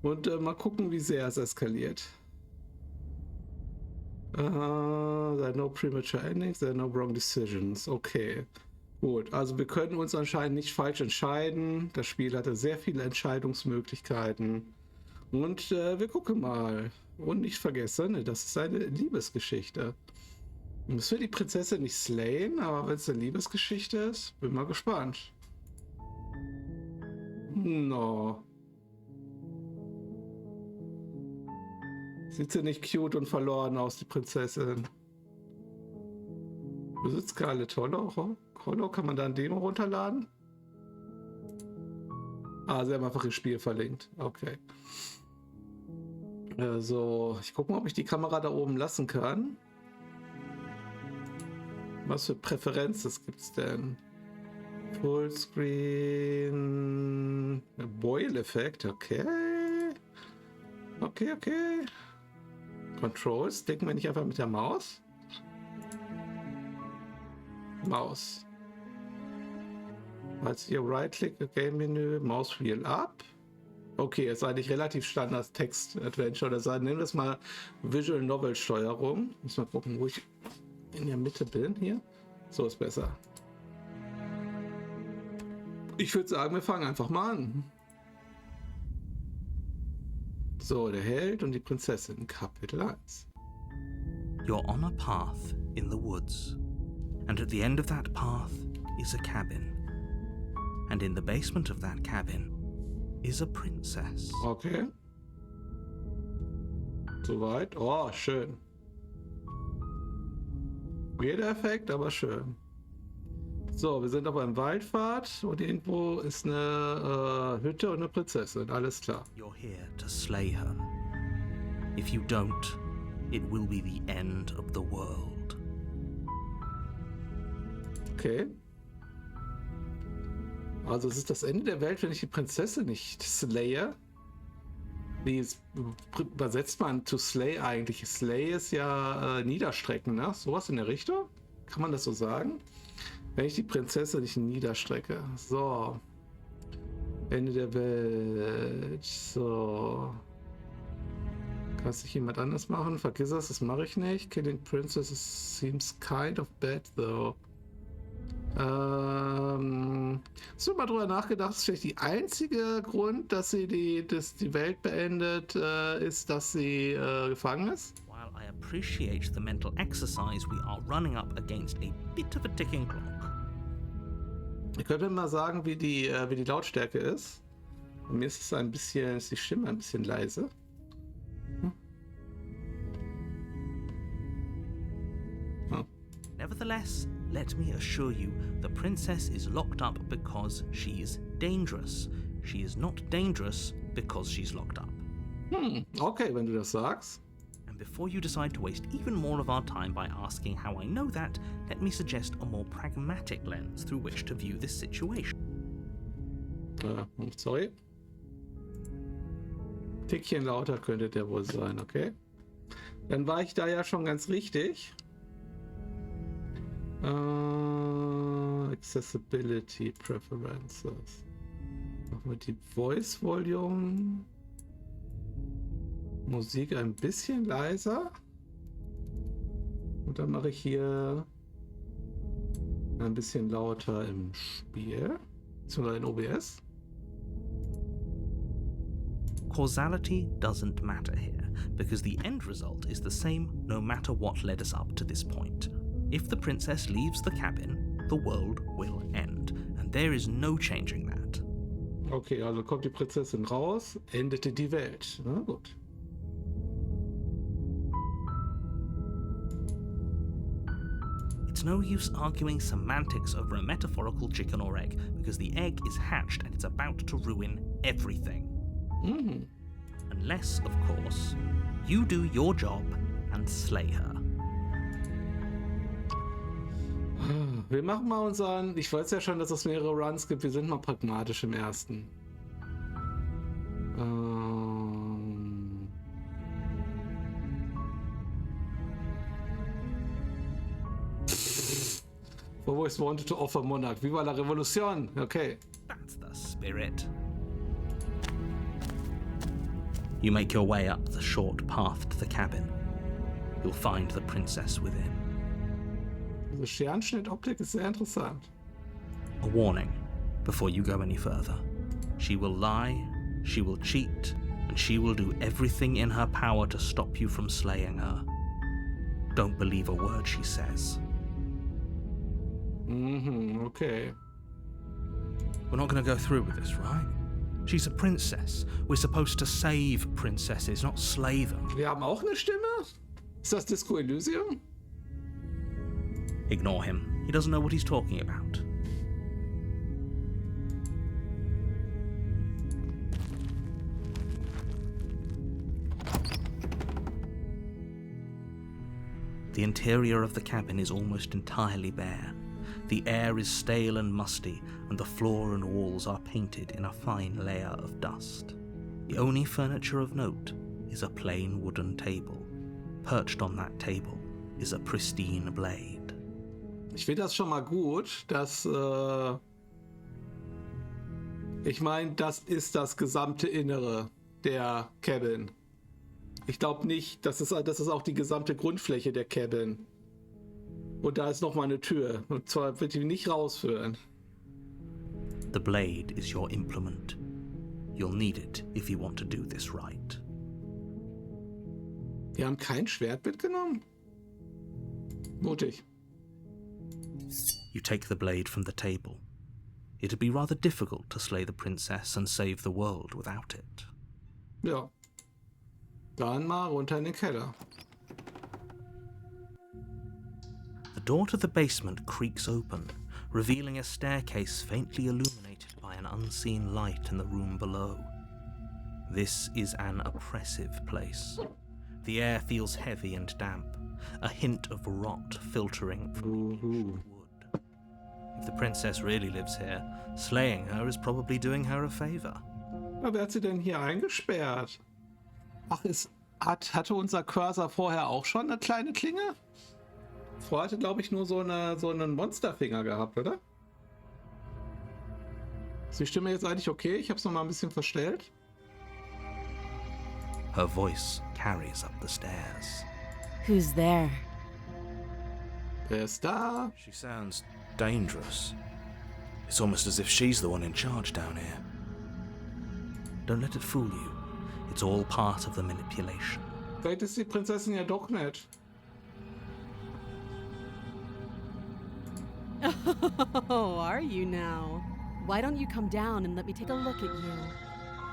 Und mal gucken, wie sehr es eskaliert. There are no premature endings, there are no wrong decisions. Okay. Gut, also wir können uns anscheinend nicht falsch entscheiden. Das Spiel hatte sehr viele Entscheidungsmöglichkeiten. Und wir gucken mal. Und nicht vergessen, das ist eine Liebesgeschichte. Müssen wir die Prinzessin nicht slayen, aber wenn es eine Liebesgeschichte ist, bin mal gespannt. No. Sieht sie nicht cute und verloren aus, die Prinzessin? Besitzt Scarlet Hollow? Kann man da ein Demo runterladen? Ah, sie haben einfach ihr Spiel verlinkt. Okay. Also, ich gucke mal, ob ich die Kamera da oben lassen kann. Was für Präferenzen gibt es denn? Fullscreen. Boil-Effekt, okay. Okay. Controls, denken wir nicht einfach mit der Maus? Maus. Als hier Right-Click, Game-Menü, Maus Wheel up. Okay, ist eigentlich relativ Standard Text-Adventure. Oder sagen, nehmen wir das mal Visual Novel Steuerung. Muss mal gucken, wo ich in der Mitte bin hier. So ist besser. Ich würde sagen, wir fangen einfach mal an. So, der Held und die Prinzessin, Kapitel 1. You're on a path in the woods, and at the end of that path is a cabin. And in the basement of that cabin is a princess. Okay. Soweit. Oh, schön. Jeder Effekt, aber schön. So, wir sind auf einem Waldpfad und irgendwo ist eine Hütte und eine Prinzessin. Alles klar. You're here to slay her. If you don't, it will be the end of the world. Okay. Also es ist das Ende der Welt, wenn ich die Prinzessin nicht slaye. Wie übersetzt man to slay eigentlich? Slay ist ja niederstrecken, ne? Sowas in der Richtung? Kann man das so sagen? Wenn ich die Prinzessin nicht niederstrecke. So. Ende der Welt. So. Kann es nicht jemand anders machen? Vergiss das mache ich nicht. Killing Princess seems kind of bad though. Hast du mal drüber nachgedacht, dass vielleicht die einzige Grund, dass sie die Welt beendet, ist, dass sie gefangen ist? While I appreciate the mental exercise, we are running up against a bit of a ticking clock. Ihr könnt mir mal sagen, wie die Lautstärke ist. Bei mir ist es ist die Stimme ein bisschen leise. Nevertheless, let me assure you, the princess is locked up because she's dangerous. She is not dangerous because she's locked up. Okay, wenn du das sagst. And before you decide to waste even more of our time by asking how I know that, let me suggest a more pragmatic lens through which to view this situation. Sorry. Tickchen lauter könnte der wohl sein, okay? Dann war ich da ja schon ganz richtig. Accessibility Preferences. Machen wir die Voice Volume. Musik ein bisschen leiser. Und dann mache ich hier ein bisschen lauter im Spiel. Beziehungsweise in OBS. Causality doesn't matter here, because the end result is the same no matter what led us up to this point. If the princess leaves the cabin, the world will end, and there is no changing that. Okay, also kommt die Prinzessin raus, endete die Welt. Na gut. It's no use arguing semantics over a metaphorical chicken or egg, because the egg is hatched and it's about to ruin everything. Unless, of course, you do your job and slay her. Wir machen mal unseren... Ich weiß ja schon, dass es mehrere Runs gibt. Wir sind mal pragmatisch im ersten. Always wanted to offer Monarch. Viva la Revolution! Okay. That's the spirit. You make your way up the short path to the cabin. You'll find the princess within. Diese Scherenschnittoptik ist sehr interessant. A warning before you go any further. She will lie, she will cheat, and she will do everything in her power to stop you from slaying her. Don't believe a word she says. Okay. We're not going to go through with this, right? She's a princess. We're supposed to save princesses, not slay them. Wir haben auch eine Stimme? Ist das Disco Elysium? Ignore him. He doesn't know what he's talking about. The interior of the cabin is almost entirely bare. The air is stale and musty, and the floor and walls are painted in a fine layer of dust. The only furniture of note is a plain wooden table. Perched on that table is a pristine blade. Ich finde das schon mal gut, dass ich meine, das ist das gesamte Innere der Cabin. Ich glaube nicht, das ist auch die gesamte Grundfläche der Cabin. Und da ist nochmal eine Tür. Und zwar wird die nicht rausführen. The blade is your implement. You'll need it if you want to do this right. Die haben kein Schwert mitgenommen? Mutig. You take the blade from the table. It'd be rather difficult to slay the princess and save the world without it. Ja. Dann mal runter in den Keller. The door to the basement creaks open, revealing a staircase faintly illuminated by an unseen light in the room below. This is an oppressive place. The air feels heavy and damp, a hint of rot filtering from the wood. If the princess really lives here, slaying her is probably doing her a favor. Na, wer hat sie denn hier eingesperrt? Ach, hatte unser Cursor vorher auch schon eine kleine Klinge? Vorher hatte, glaube ich, nur so einen Monsterfinger gehabt, oder? Ist die Stimme jetzt eigentlich okay? Ich habe es noch mal ein bisschen verstellt. Her voice carries up the stairs. Who's there? Wer ist da? She sounds dangerous. It's almost as if she's the one in charge down here. Don't let it fool you. It's all part of the manipulation. Vielleicht ist die Prinzessin ja doch nett. Oh, are you now? Why don't you come down and let me take a look at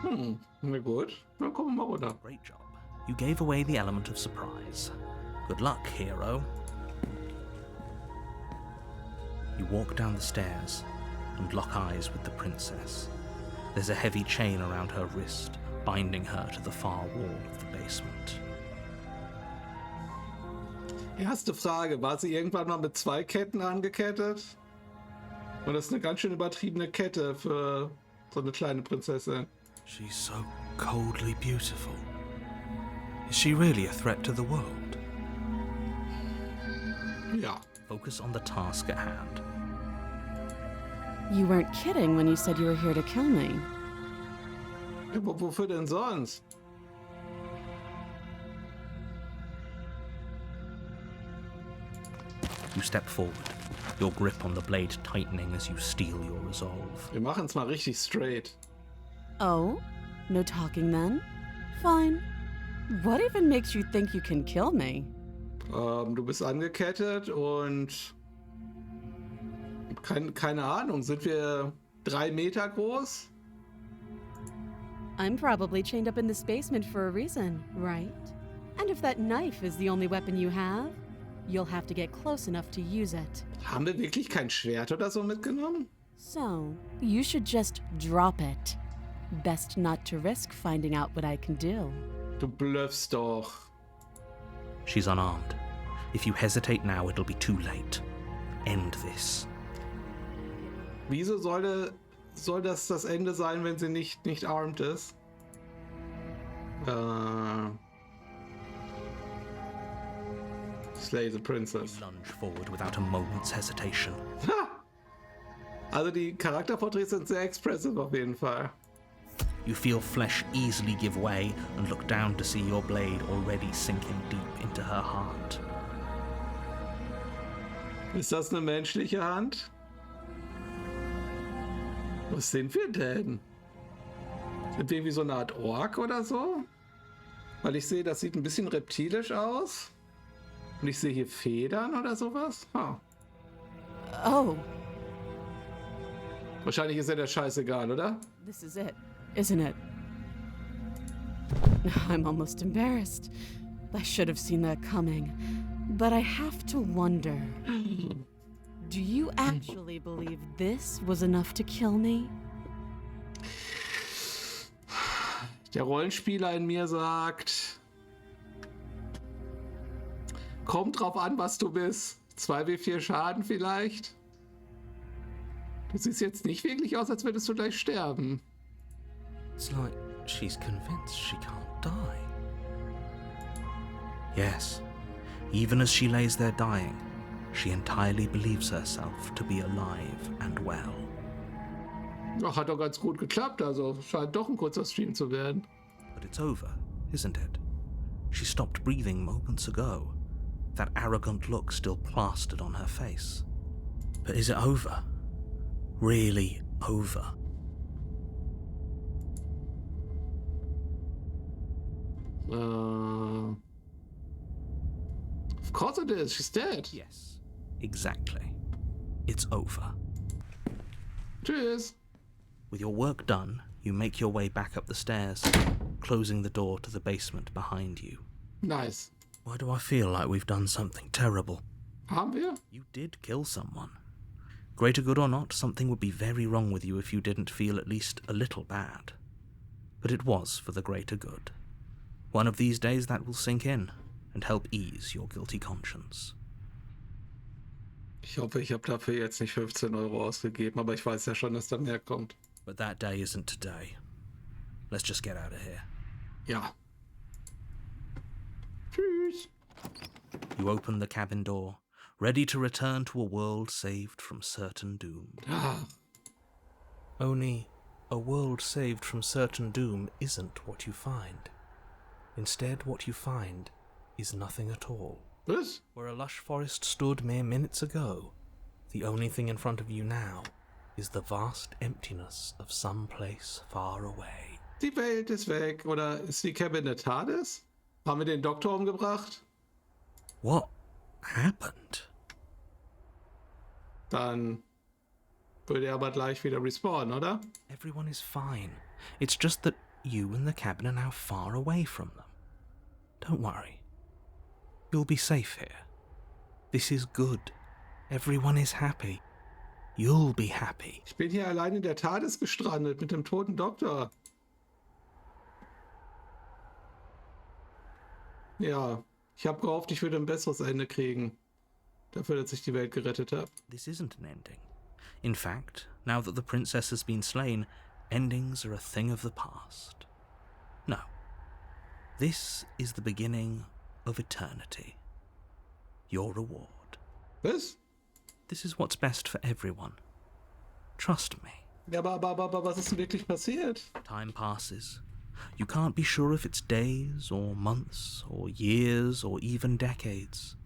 you? Na gut. Dann kommen wir mal runter. Great job. You gave away the element of surprise. Good luck, hero. You walk down the stairs and lock eyes with the princess. There's a heavy chain around her wrist, binding her to the far wall of the basement. Erste Frage, war sie irgendwann mal mit 2 Ketten angekettet? Und das ist eine ganz schön übertriebene Kette für so eine kleine Prinzessin. She's so coldly beautiful. Is she really a threat to the world? Ja. Focus on the task at hand. You weren't kidding when you said you were here to kill me. Wofür denn sonst? You step forward, your grip on the blade tightening as you steel your resolve. Wir machen's mal richtig straight. Oh? No talking then? Fine. What even makes you think you can kill me? Du bist angekettet und keine Ahnung, sind wir 3 Meter groß? I'm probably chained up in this basement for a reason, right? And if that knife is the only weapon you have, you'll have to get close enough to use it. Haben wir wirklich kein Schwert oder so mitgenommen? So, you should just drop it. Best not to risk finding out what I can do. Du bluffst doch. She's unarmed. If you hesitate now, it'll be too late. End this. Wieso soll das Ende sein, wenn sie nicht armed ist? Slay the princess. Lunge forward without a moment's hesitation. Ha! Also die Charakterporträts sind sehr expressive auf jeden Fall. You feel flesh easily give way and look down to see your blade already sinking deep into her heart. Ist das eine menschliche Hand? Was sind wir denn? Sind wir wie so eine Art Ork oder so? Weil ich sehe, das sieht ein bisschen reptilisch aus. Und ich sehe hier Federn oder sowas. Ah. Oh, Wahrscheinlich ist ja der Scheiß egal, oder? this is it, isn't it? I'm almost embarrassed. I should have seen that coming. But I have to wonder. Do you actually believe this was enough to kill me? Der Rollenspieler in mir sagt, kommt drauf an, was du bist. 2W4 Schaden vielleicht. Du siehst jetzt nicht wirklich aus, als würdest du gleich sterben. It's like she's convinced she can't die. Yes, even as she lays there dying, she entirely believes herself to be alive and well. Ach, hat doch ganz gut geklappt, also scheint doch ein kurzer Stream zu werden. But it's over, isn't it? She stopped breathing moments ago, that arrogant look still plastered on her face. But is it over? Really over? Of course it is, she's dead. Yes, exactly. It's over. Tschüss. With your work done, you make your way back up the stairs, closing the door to the basement behind you. Nice. Why do I feel like we've done something terrible? Haben wir? You did kill someone. Greater good or not, something would be very wrong with you if you didn't feel at least a little bad. But it was for the greater good. One of these days that will sink in and help ease your guilty conscience. Ich hoffe, ich habe dafür jetzt nicht 15 Euro ausgegeben, aber ich weiß ja schon, dass da mehr kommt. But that day isn't today. Let's just get out of here. Ja. Tschüss. You open the cabin door, ready to return to a world saved from certain doom. Ah, Only, a world saved from certain doom isn't what you find. Instead, what you find is nothing at all. was? Where a lush forest stood mere minutes ago, the only thing in front of you now is the vast emptiness of some place far away. Die Welt ist weg. Oder ist die Cabin der TARDIS? Haben wir den Doktor umgebracht? What happened? Dann würde er aber gleich wieder respawnen, oder? Everyone is fine. It's just that you and the cabin are now far away from them. Don't worry. You'll be safe here. This is good. Everyone is happy. You'll be happy. Ich bin hier allein in der TARDIS gestrandet mit dem toten Doktor. Ja, ich habe gehofft, ich würde ein besseres Ende kriegen. Dafür, dass ich die Welt gerettet habe. This isn't an ending. In fact, now that the princess has been slain, endings are a thing of the past. No. This is the beginning of eternity. Your reward. Was? This is what's best for everyone. Trust me. Ja, aber was ist denn wirklich passiert? Time passes. You can't be sure if it's days or months or years or even decades.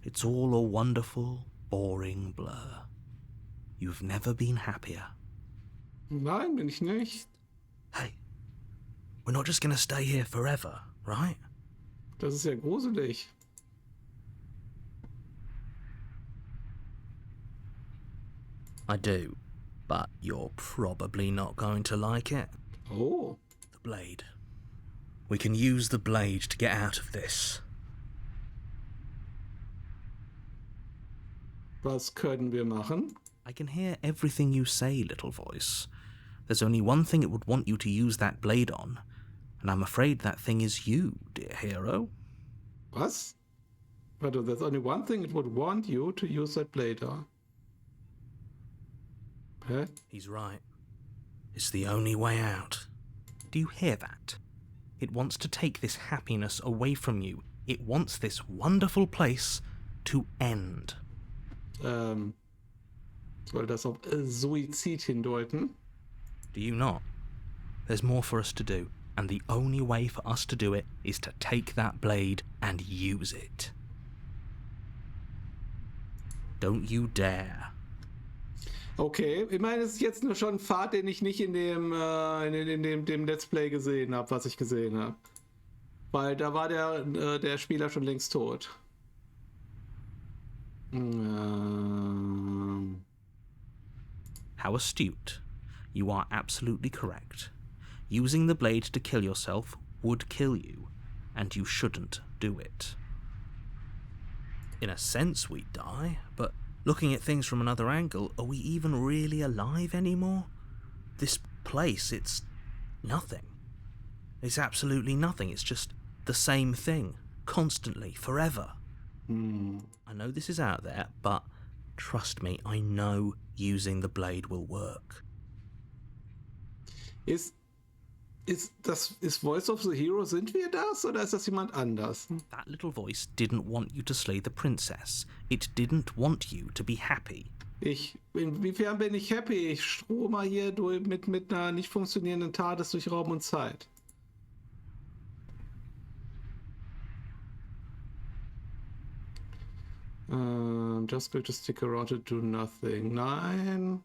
It's all a wonderful, boring blur. You've never been happier. Nein, bin ich nicht. Hey, we're not just gonna stay here forever, right? Das ist ja gruselig. I do, but you're probably not going to like it. Oh. The blade. We can use the blade to get out of this. Was können wir machen? I can hear everything you say, little voice. There's only one thing it would want you to use that blade on, and I'm afraid that thing is you, dear hero. Was? But there's only one thing it would want you to use that blade on. Hä? He's right. It's the only way out. Do you hear that? It wants to take this happiness away from you. It wants this wonderful place to end. Soll das auf Suizid hindeuten? Do you not? There's more for us to do, and the only way for us to do it is to take that blade and use it. Don't you dare. Okay, ich meine, es ist jetzt nur schon ein Pfad, den ich nicht in dem Let's Play gesehen habe, was ich gesehen habe. Weil da war der Spieler schon längst tot. How astute. You are absolutely correct. Using the blade to kill yourself would kill you, and you shouldn't do it. In a sense, we die, but looking at things from another angle, are we even really alive anymore? This place, it's nothing. It's absolutely nothing. It's just the same thing, constantly, forever. I know this is out there, but trust me, I know using the blade will work. Ist Voice of the Hero, sind wir das oder ist das jemand anders? That little voice didn't want you to slay the princess. It didn't want you to be happy. Inwiefern bin ich happy? Ich strome hier mit einer nicht funktionierenden TARDIS durch Raum und Zeit. Just going to stick around to do nothing. Nein.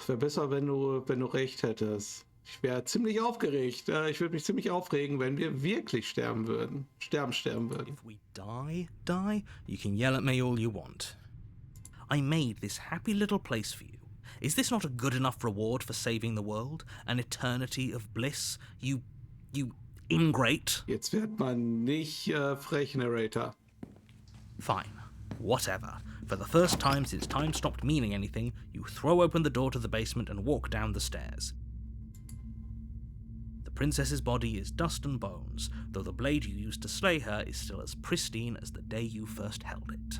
Wäre besser, wenn du recht hättest. Ich wäre ziemlich aufgeregt. Ich würde mich ziemlich aufregen, wenn wir wirklich sterben würden. Sterben würden. If we die, you can yell at me all you want. I made this happy little place for you. Is this not a good enough reward for saving the world? An eternity of bliss? You ingrate? Jetzt wird man nicht frech, Narrator. Fine. Whatever. For the first time since time stopped meaning anything, you throw open the door to the basement and walk down the stairs. The princess's body is dust and bones, though the blade you used to slay her is still as pristine as the day you first held it.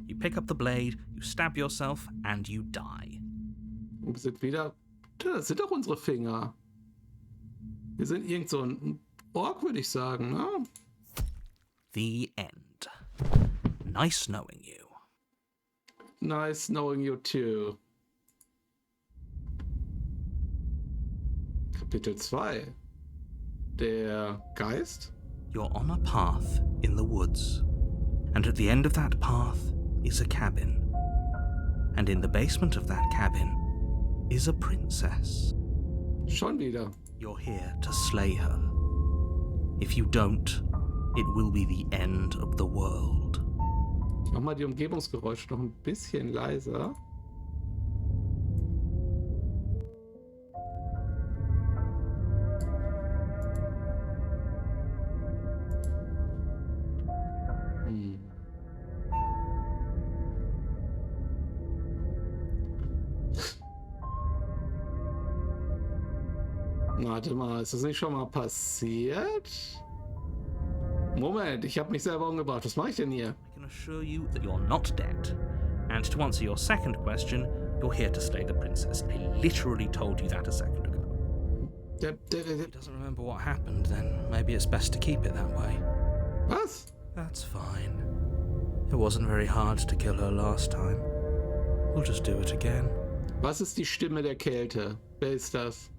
You pick up the blade, you stab yourself, and you die. Wir sind wieder... Das sind doch unsere Finger. Wir sind irgend so ein Ork, würde ich sagen, ne? The end. Nice knowing you. Nice knowing you too. Kapitel 2. Der Geist? You're on a path in the woods, and at the end of that path is a cabin. And in the basement of that cabin is a princess. Schon wieder. You're here to slay her. If you don't, it will be the end of the world. Ich mach mal die Umgebungsgeräusche noch ein bisschen leiser. Warte mal, ist das nicht schon mal passiert? Moment, ich habe mich selber umgebracht. Was mache ich denn hier? I can assure you that you're not dead. And to answer your second question, you're here to slay the princess. I literally told you that a second ago. If he doesn't remember what happened, then maybe it's best to keep it that way. Was? That's fine. It wasn't very hard to kill her last time. We'll just do it again. Was ist die Stimme der Kälte? Wer ist das?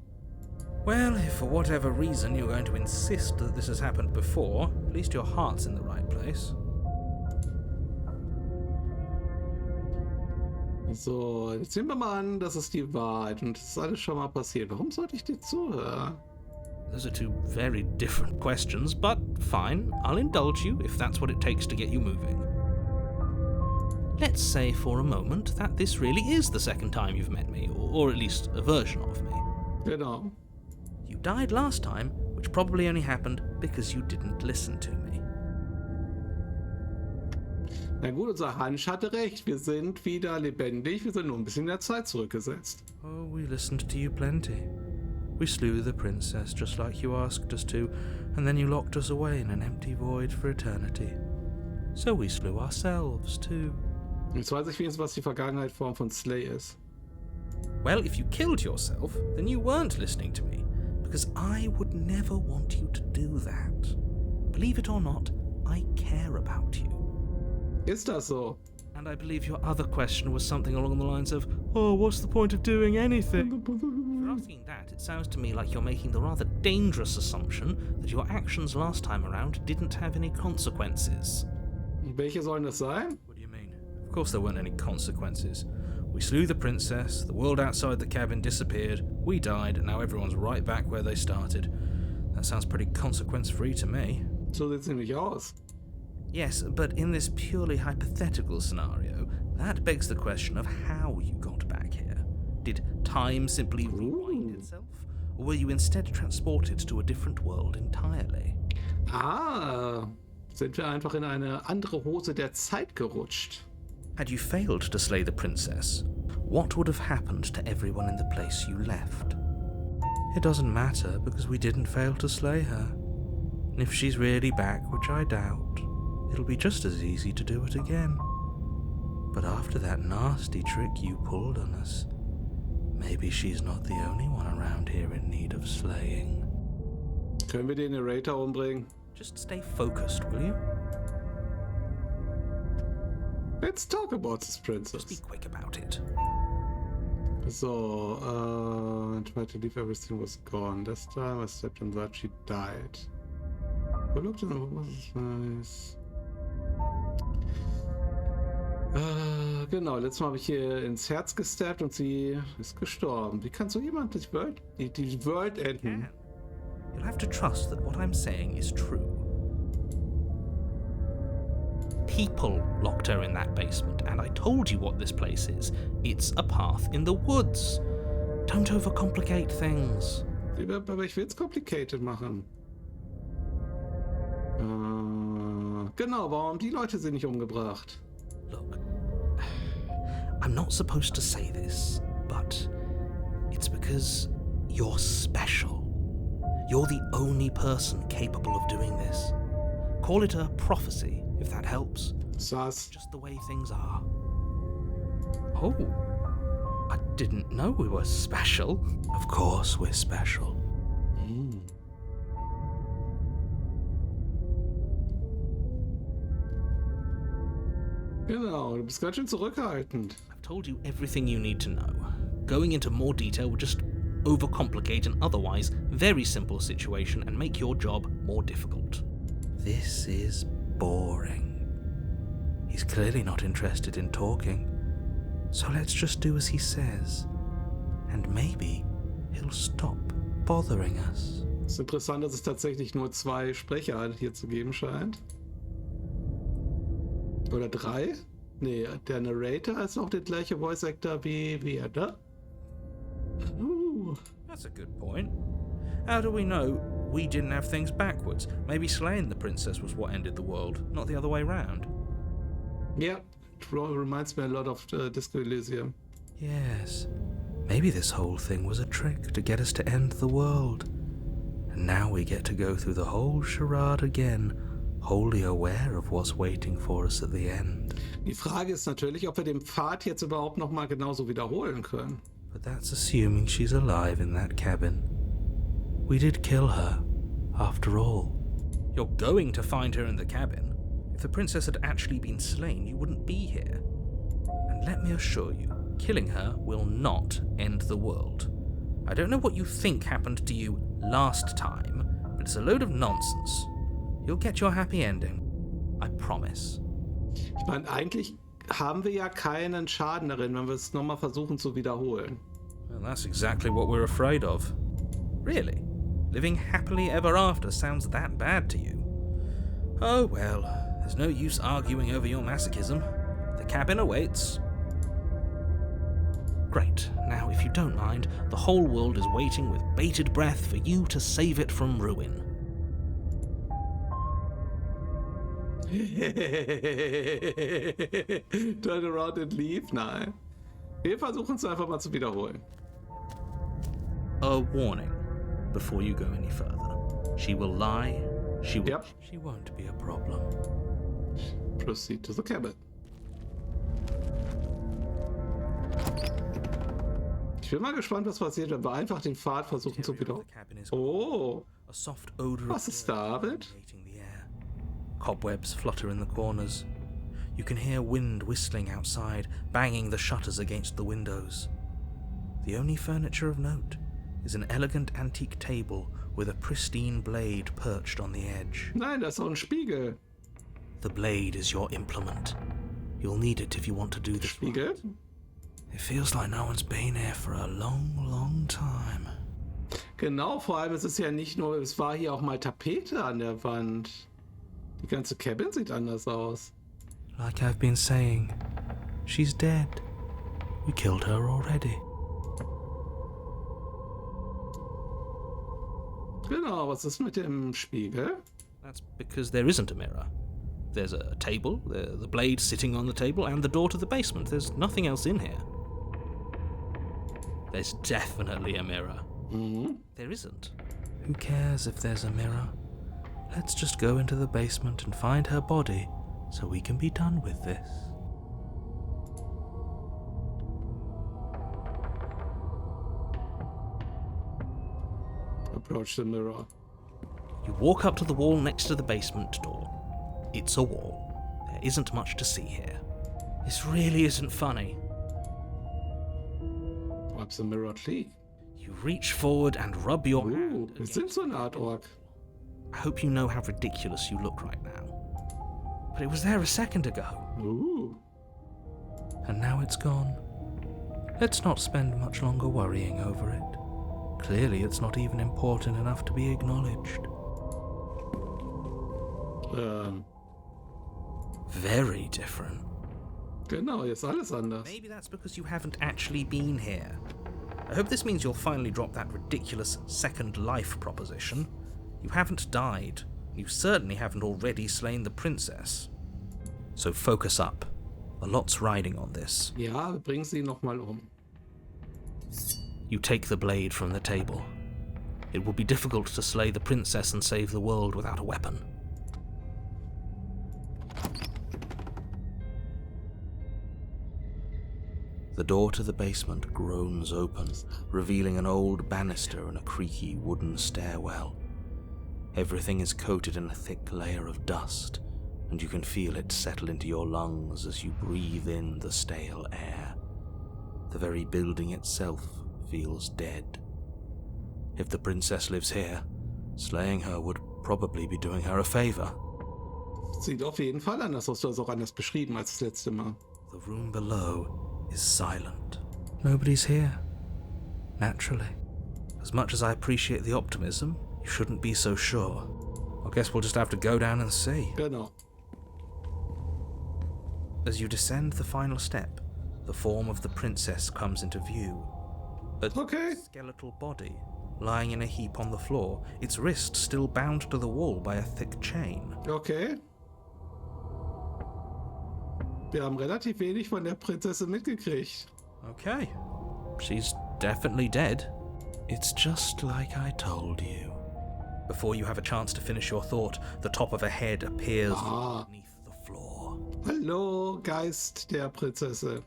Well, if for whatever reason you're going to insist that this has happened before, at least your heart's in the right place. So, jetzt nehmen wir mal an, das ist die Wahrheit und das ist alles schon mal passiert. Warum sollte ich dir zuhören? Those are two very different questions, but fine, I'll indulge you if that's what it takes to get you moving. Let's say for a moment that this really is the second time you've met me, or at least a version of me. Genau. You died last time, which probably only happened because you didn't listen to me. Na gut, unser Hansch hatte recht. Wir sind wieder lebendig. Wir sind nur ein bisschen in der Zeit zurückgesetzt. Oh, we listened to you plenty. We slew the princess just like you asked us to, and then you locked us away in an empty void for eternity. So we slew ourselves too. Jetzt weiß ich wenigstens, was die Vergangenheit Form von Slay ist. Well, if you killed yourself, then you weren't listening to me, because I would never want you to do that. Believe it or not, I care about you. Ist das so? And I believe your other question was something along the lines of, Oh, what's the point of doing anything? If you're asking that, it sounds to me like you're making the rather dangerous assumption that your actions last time around didn't have any consequences. Welche sollen das sein? What do you mean? Of course there weren't any consequences. We slew the princess, the world outside the cabin disappeared, we died, and now everyone's right back where they started. That sounds pretty consequence-free to me. So sieht's nämlich aus. Yes, but in this purely hypothetical scenario, that begs the question of how you got back here. Did time simply rewind itself? Or were you instead transported to a different world entirely? Ah, sind wir einfach in eine andere Hose der Zeit gerutscht. Had you failed to slay the princess, what would have happened to everyone in the place you left? It doesn't matter because we didn't fail to slay her. And if she's really back, which I doubt, it'll be just as easy to do it again. But after that nasty trick you pulled on us, maybe she's not the only one around here in need of slaying. Können wir den Narrator umbringen? Just stay focused, will you? Let's talk about this princess. Just be quick about it. So, tried to leave, everything was gone. This time I stepped on that, she died. Who looked in the was nice. Genau, letztes Mal habe ich hier ins Herz gestabbt und sie ist gestorben. Wie kann so jemand die World enden? Yeah. You'll have to trust that what I'm saying is true. People locked her in that basement, and I told you what this place is. It's a path in the woods. Don't overcomplicate things. Aber ich will es complicated machen. Genau, warum die Leute sind nicht umgebracht? Look, I'm not supposed to say this, but it's because you're special. You're the only person capable of doing this. Call it a prophecy, if that helps. Sass. Just the way things are. Oh, I didn't know we were special. Of course we're special. Genau, du bist ganz schön zurückhaltend. I've told you everything you need to know. Going into more detail would just overcomplicate an otherwise very simple situation and make your job more difficult. This is boring. He's clearly not interested in talking. So let's just do as he says. And maybe he'll stop bothering us. Es ist interessant, dass es tatsächlich nur 2 Sprecher hier zu geben scheint. Oder 3? Nee, der Narrator ist auch der gleiche Voice Actor wie er, ne? That's a good point. How do we know we didn't have things backwards? Maybe slaying the princess was what ended the world, not the other way round. Yeah, it reminds me a lot of Disco Elysium. Yes. Maybe this whole thing was a trick to get us to end the world. And now we get to go through the whole charade again, wholly aware of what's waiting for us at the end. Die Frage ist natürlich, ob wir den Pfad jetzt überhaupt noch mal genauso wiederholen können. But that's assuming she's alive in that cabin. We did kill her, after all. You're going to find her in the cabin. If the princess had actually been slain, you wouldn't be here. And let me assure you, killing her will not end the world. I don't know what you think happened to you last time, but it's a load of nonsense. You'll get your happy ending. I promise. Ich meine, eigentlich haben wir ja keinen Schaden darin, wenn wir es nochmal versuchen zu wiederholen. Well, that's exactly what we're afraid of. Really? Living happily ever after sounds that bad to you? Oh well, there's no use arguing over your masochism. The cabin awaits. Great. Now, if you don't mind, the whole world is waiting with bated breath for you to save it from ruin. Turn around and leave? Nein. Wir versuchen es einfach mal zu wiederholen. A warning before you go any further. She will lie. She won't be a problem. Proceed to the cabin. Ich bin mal gespannt, was passiert, wenn wir einfach den Pfad versuchen zu wiederholen. Oh, A soft odor was ist damit? permeating the air. Cobwebs flutter in the corners. You can hear wind whistling outside, banging the shutters against the windows. The only furniture of note is an elegant antique table with a pristine blade perched on the edge. Nein, das ist auch ein Spiegel. The blade is your implement. You'll need it if you want to do this. Spiegel? Right. It feels like no one's been here for a long, long time. Genau, vor allem es ist ja nicht nur, es war hier auch mal Tapete an der Wand. Die ganze Cabin sieht anders aus. Like I've been saying, she's dead. We killed her already. Genau, was ist mit dem Spiegel? That's because there isn't a mirror. There's a table, the blade sitting on the table, and the door to the basement. There's nothing else in here. There's definitely a mirror. Mhm. There isn't. Who cares if there's a mirror? Let's just go into the basement and find her body so we can be done with this. Approach the mirror. You walk up to the wall next to the basement door. It's a wall. There isn't much to see here. This really isn't funny. What's the mirror clean? You reach forward and rub your hand Wir sind so eine Art Ork. I hope you know how ridiculous you look right now. But it was there a second ago. Ooh. And now it's gone. Let's not spend much longer worrying over it. Clearly it's not even important enough to be acknowledged. Very different. Genau, jetzt alles anders. Maybe that's because you haven't actually been here. I hope this means you'll finally drop that ridiculous second life proposition. You haven't died. You certainly haven't already slain the princess. So focus up. A lot's riding on this. Ja, wir bringen sie nochmal um. You take the blade from the table. It will be difficult to slay the princess and save the world without a weapon. The door to the basement groans open, revealing an old banister and a creaky wooden stairwell. Everything is coated in a thick layer of dust, and you can feel it settle into your lungs as you breathe in the stale air. The very building itself feels dead. If the princess lives here, slaying her would probably be doing her a favor. Sieht auf jeden Fall anders aus. Du hast auch anders beschrieben als das letzte Mal. The room below is silent. Nobody's here. Naturally. As much as I appreciate the optimism, you shouldn't be so sure. I guess we'll just have to go down and see. Genau. As you descend the final step, the form of the princess comes into view. A skeletal body lying in a heap on the floor, its wrist still bound to the wall by a thick chain. Okay. Wir haben relativ wenig von der Prinzessin mitgekriegt. Okay. She's definitely dead. It's just like I told you. Before you have a chance to finish your thought, the top of a head appears beneath the floor. Hallo, Geist der Prinzessin.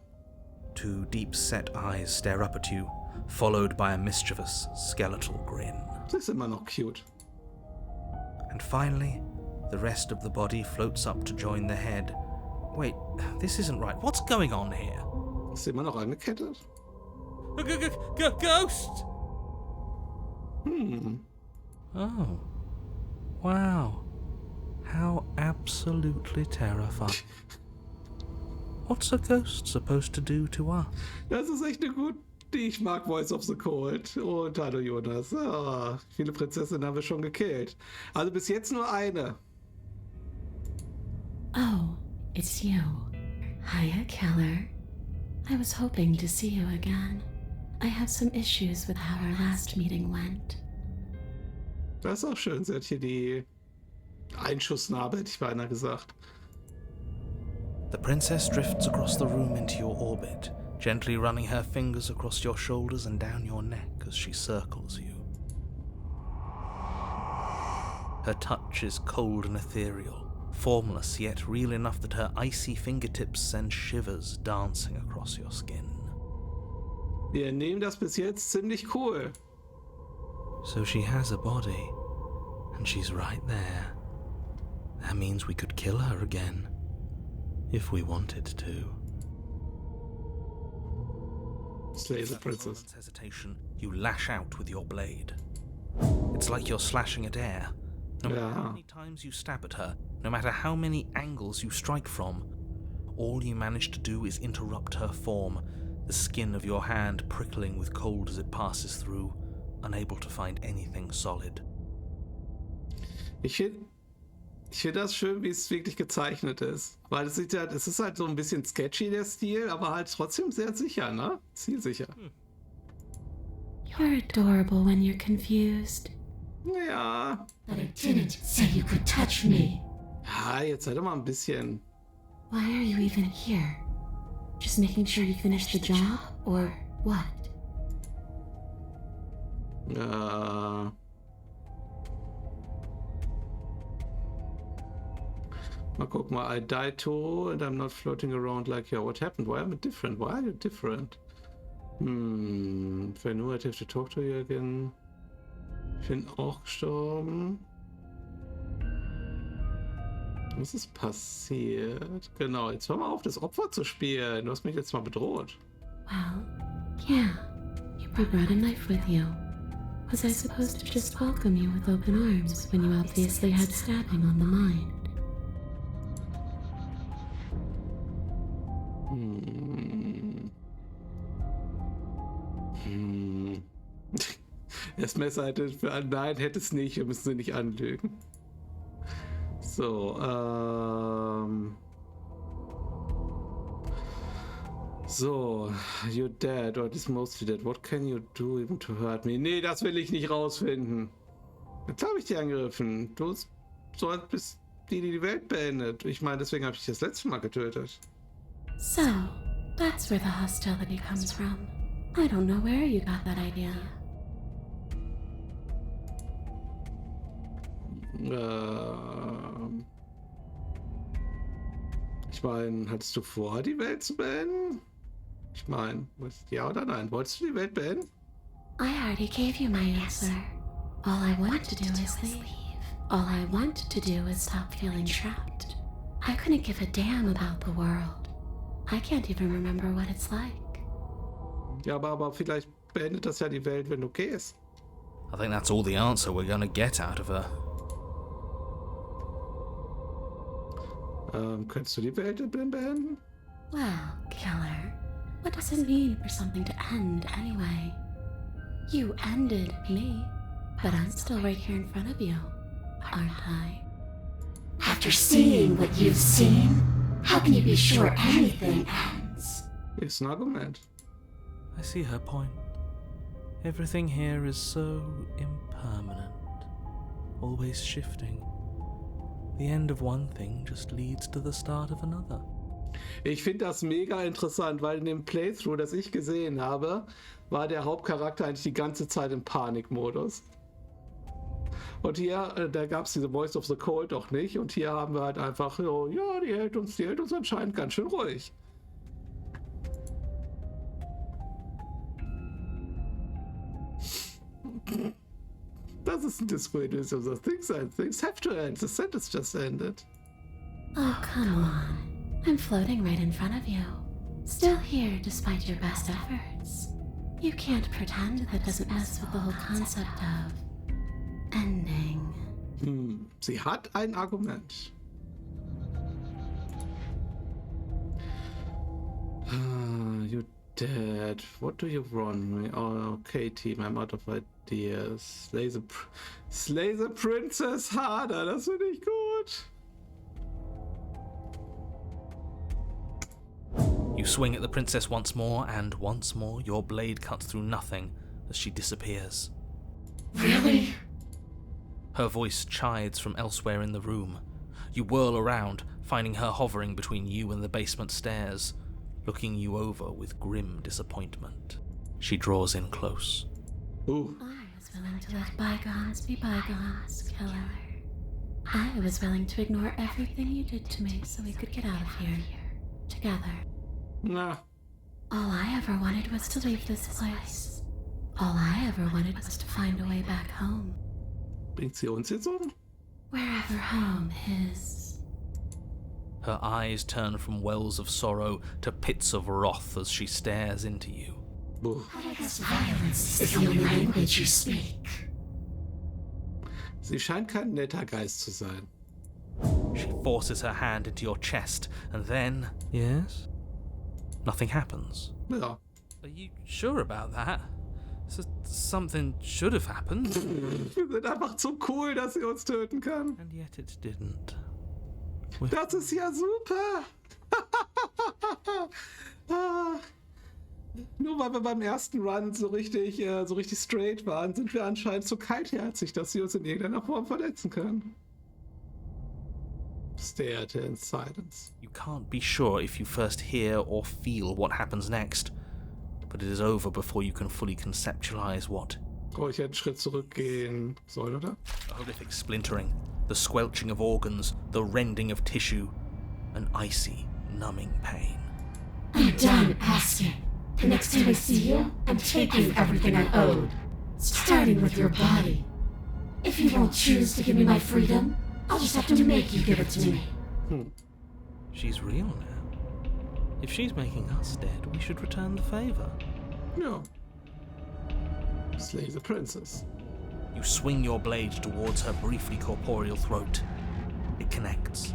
Two deep-set eyes stare up at you, followed by a mischievous, skeletal grin. Das ist immer noch cute. And finally, the rest of the body floats up to join the head. Wait, this isn't right. What's going on here? Ist immer noch angekettet? Ghost! Oh. Wow. How absolutely terrifying. What's a ghost supposed to do to us? Das ist echt eine gute. Ich mag Voice of the Cold. Und hallo Jonas. Viele Prinzessinnen haben wir schon gekillt. Also bis jetzt nur eine. Oh, it's you. Hiya, Keller. I was hoping to see you again. I have some issues with how our last meeting went. Das ist auch schön. Sie hat hier die Einschussnarbe, hätte ich beinahe gesagt. The princess drifts across the room into your orbit, gently running her fingers across your shoulders and down your neck as she circles you. Her touch is cold and ethereal, formless yet real enough that her icy fingertips send shivers dancing across your skin. Wir nehmen das bis jetzt ziemlich cool. So she has a body, and she's right there. That means we could kill her again. if we wanted to. Slay the Without a princess. moment's hesitation, you lash out with your blade. It's like you're slashing at air. No matter how many times you stab at her, no matter how many angles you strike from, all you manage to do is interrupt her form, the skin of your hand prickling with cold as it passes through, unable to find anything solid. Ich finde das schön, wie es wirklich gezeichnet ist. Weil es ist halt so ein bisschen sketchy, der Stil, aber halt trotzdem sehr sicher, ne? Zielsicher. You're adorable when you're confused. Ja. But I didn't say you could touch me. Ja, jetzt sei doch mal ein bisschen. Why are you even here? Just making sure you finish the job, or what? Mal gucken mal. I died too and I'm not floating around like you. What happened? Why am I different? Why are you different? If I knew I'd have to talk to you again. Ich bin auch gestorben. Was ist passiert? Genau, jetzt hör mal auf, das Opfer zu spielen. Du hast mich jetzt mal bedroht. Well, yeah. You brought a knife with you. Was I supposed to just welcome you with open arms when you obviously had stabbing on the mind? Das Messer hätte für nein, hätte es nicht. Wir müssen sie nicht anlügen. So, So, you're dead, or at least mostly dead. What can you do even to hurt me? Nee, das will ich nicht rausfinden. Jetzt habe ich dich angegriffen. Du bist die Welt beendet. Ich meine, deswegen habe ich dich das letzte Mal getötet. So, that's where the hostility comes from. I don't know where you got that idea. Ich meine, hattest du vor, die Welt zu beenden? Ich meine, ja oder nein? Wolltest du die Welt beenden? I already gave you my answer. All I want to do is leave. All I want to do is stop feeling trapped. I couldn't give a damn about the world. I can't even remember what it's like. Ja, aber vielleicht beendet das ja die Welt, wenn du gehst. I think that's all the answer we're gonna get out of her. Könntest du die Welt beenden? Well, killer, what does it mean for something to end anyway? You ended me, but I'm still right here in front of you, aren't I? After seeing what you've seen, how can you be sure anything ends? Ist ein Argument. I see her point. Everything here is so impermanent, always shifting. The end of one thing just leads to the start of another. Ich finde das mega interessant, weil in dem Playthrough, das ich gesehen habe, war der Hauptcharakter eigentlich die ganze Zeit im Panikmodus. Und hier, da gab es diese Voice of the Cold doch nicht. Und hier haben wir halt einfach, so, ja, die hält uns anscheinend ganz schön ruhig. Das ist ein Dissuaders of the things and things have to end. The sentence just ended. Oh, come on. I'm floating right in front of you. Still here despite your best efforts. You can't pretend that doesn't mess with the whole concept of ending. Sie hat ein Argument. You dead. What do you want me? Oh, okay, team, I'm out of ideas. Slay the Princess harder, das finde ich gut. You swing at the princess once more, and once more your blade cuts through nothing as she disappears. Really? Her voice chides from elsewhere in the room. You whirl around, finding her hovering between you and the basement stairs, looking you over with grim disappointment. She draws in close. Ooh. I was willing to let bygones be bygones, killer. I was willing to ignore everything you did to me so we could get out of here. Together. Na, All I ever wanted was to leave this place. All I ever wanted was to find a way back home. bringt sie uns jetzt um? Wherever home is. Her eyes turn from wells of sorrow to pits of wrath as she stares into you. Buh. I guess violence is the only language you speak. Sie scheint kein netter Geist zu sein. She forces her hand into your chest, and then... Yes? Nothing happens. Ja. Are you sure about that? Something should have happened. Wir sind einfach zu cool, dass sie uns töten kann. And yet it didn't. Das ist ja super. Nur weil wir beim ersten Run so richtig straight waren, sind wir anscheinend so kaltherzig, dass sie uns in irgendeiner Form verletzen können. Stared in silence. You can't be sure if you first hear or feel what happens next, but it is over before you can fully conceptualize what. Oh, ich hätte einen Schritt zurückgehen sollen, oder? The horrific splintering, the squelching of organs, the rending of tissue, an icy, numbing pain. I'm done asking. The next time I see you, I'm taking everything I owed. Starting with your body. If you won't choose to give me my freedom, I'll just have to make you give it to me. She's real now. If she's making us dead, we should return the favor. Ja. Slay the princess. You swing your blade towards her briefly corporeal throat. It connects.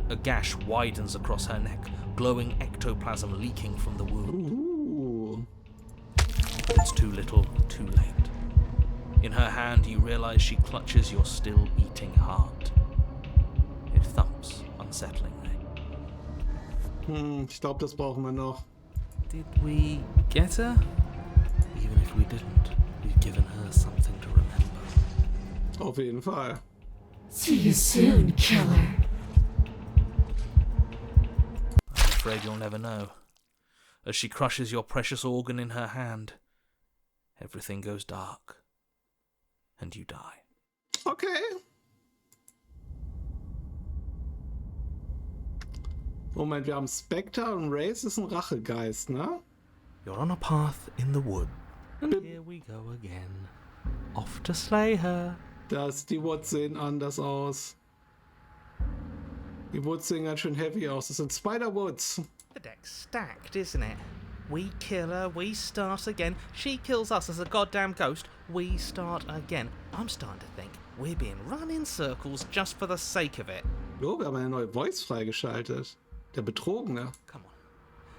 A gash widens across her neck, glowing ectoplasm leaking from the wound. Ooh. It's too little, too late. In her hand, you realize she clutches your still beating heart. It thumps unsettlingly. Ich glaube, das brauchen wir noch. Did we get her? Even if we didn't, we've given her something to remember. Auf jeden Fall. See you soon, killer. I'm afraid you'll never know. As she crushes your precious organ in her hand, everything goes dark, and you die. Okay. Moment, wir haben Spectre und Race ist ein Rachegeist, ne? You're on a path in the wood, and here we go again. Off to slay her. Die Woods sehen anders aus. Die Woods sehen ganz schön heavy aus. Das sind Spider-Woods. The deck's stacked, isn't it? We kill her, we start again. She kills us as a goddamn ghost, we start again. I'm starting to think we're being run in circles just for the sake of it. Jo, wir haben eine neue Voice freigeschaltet. Der Betrogene. Come on.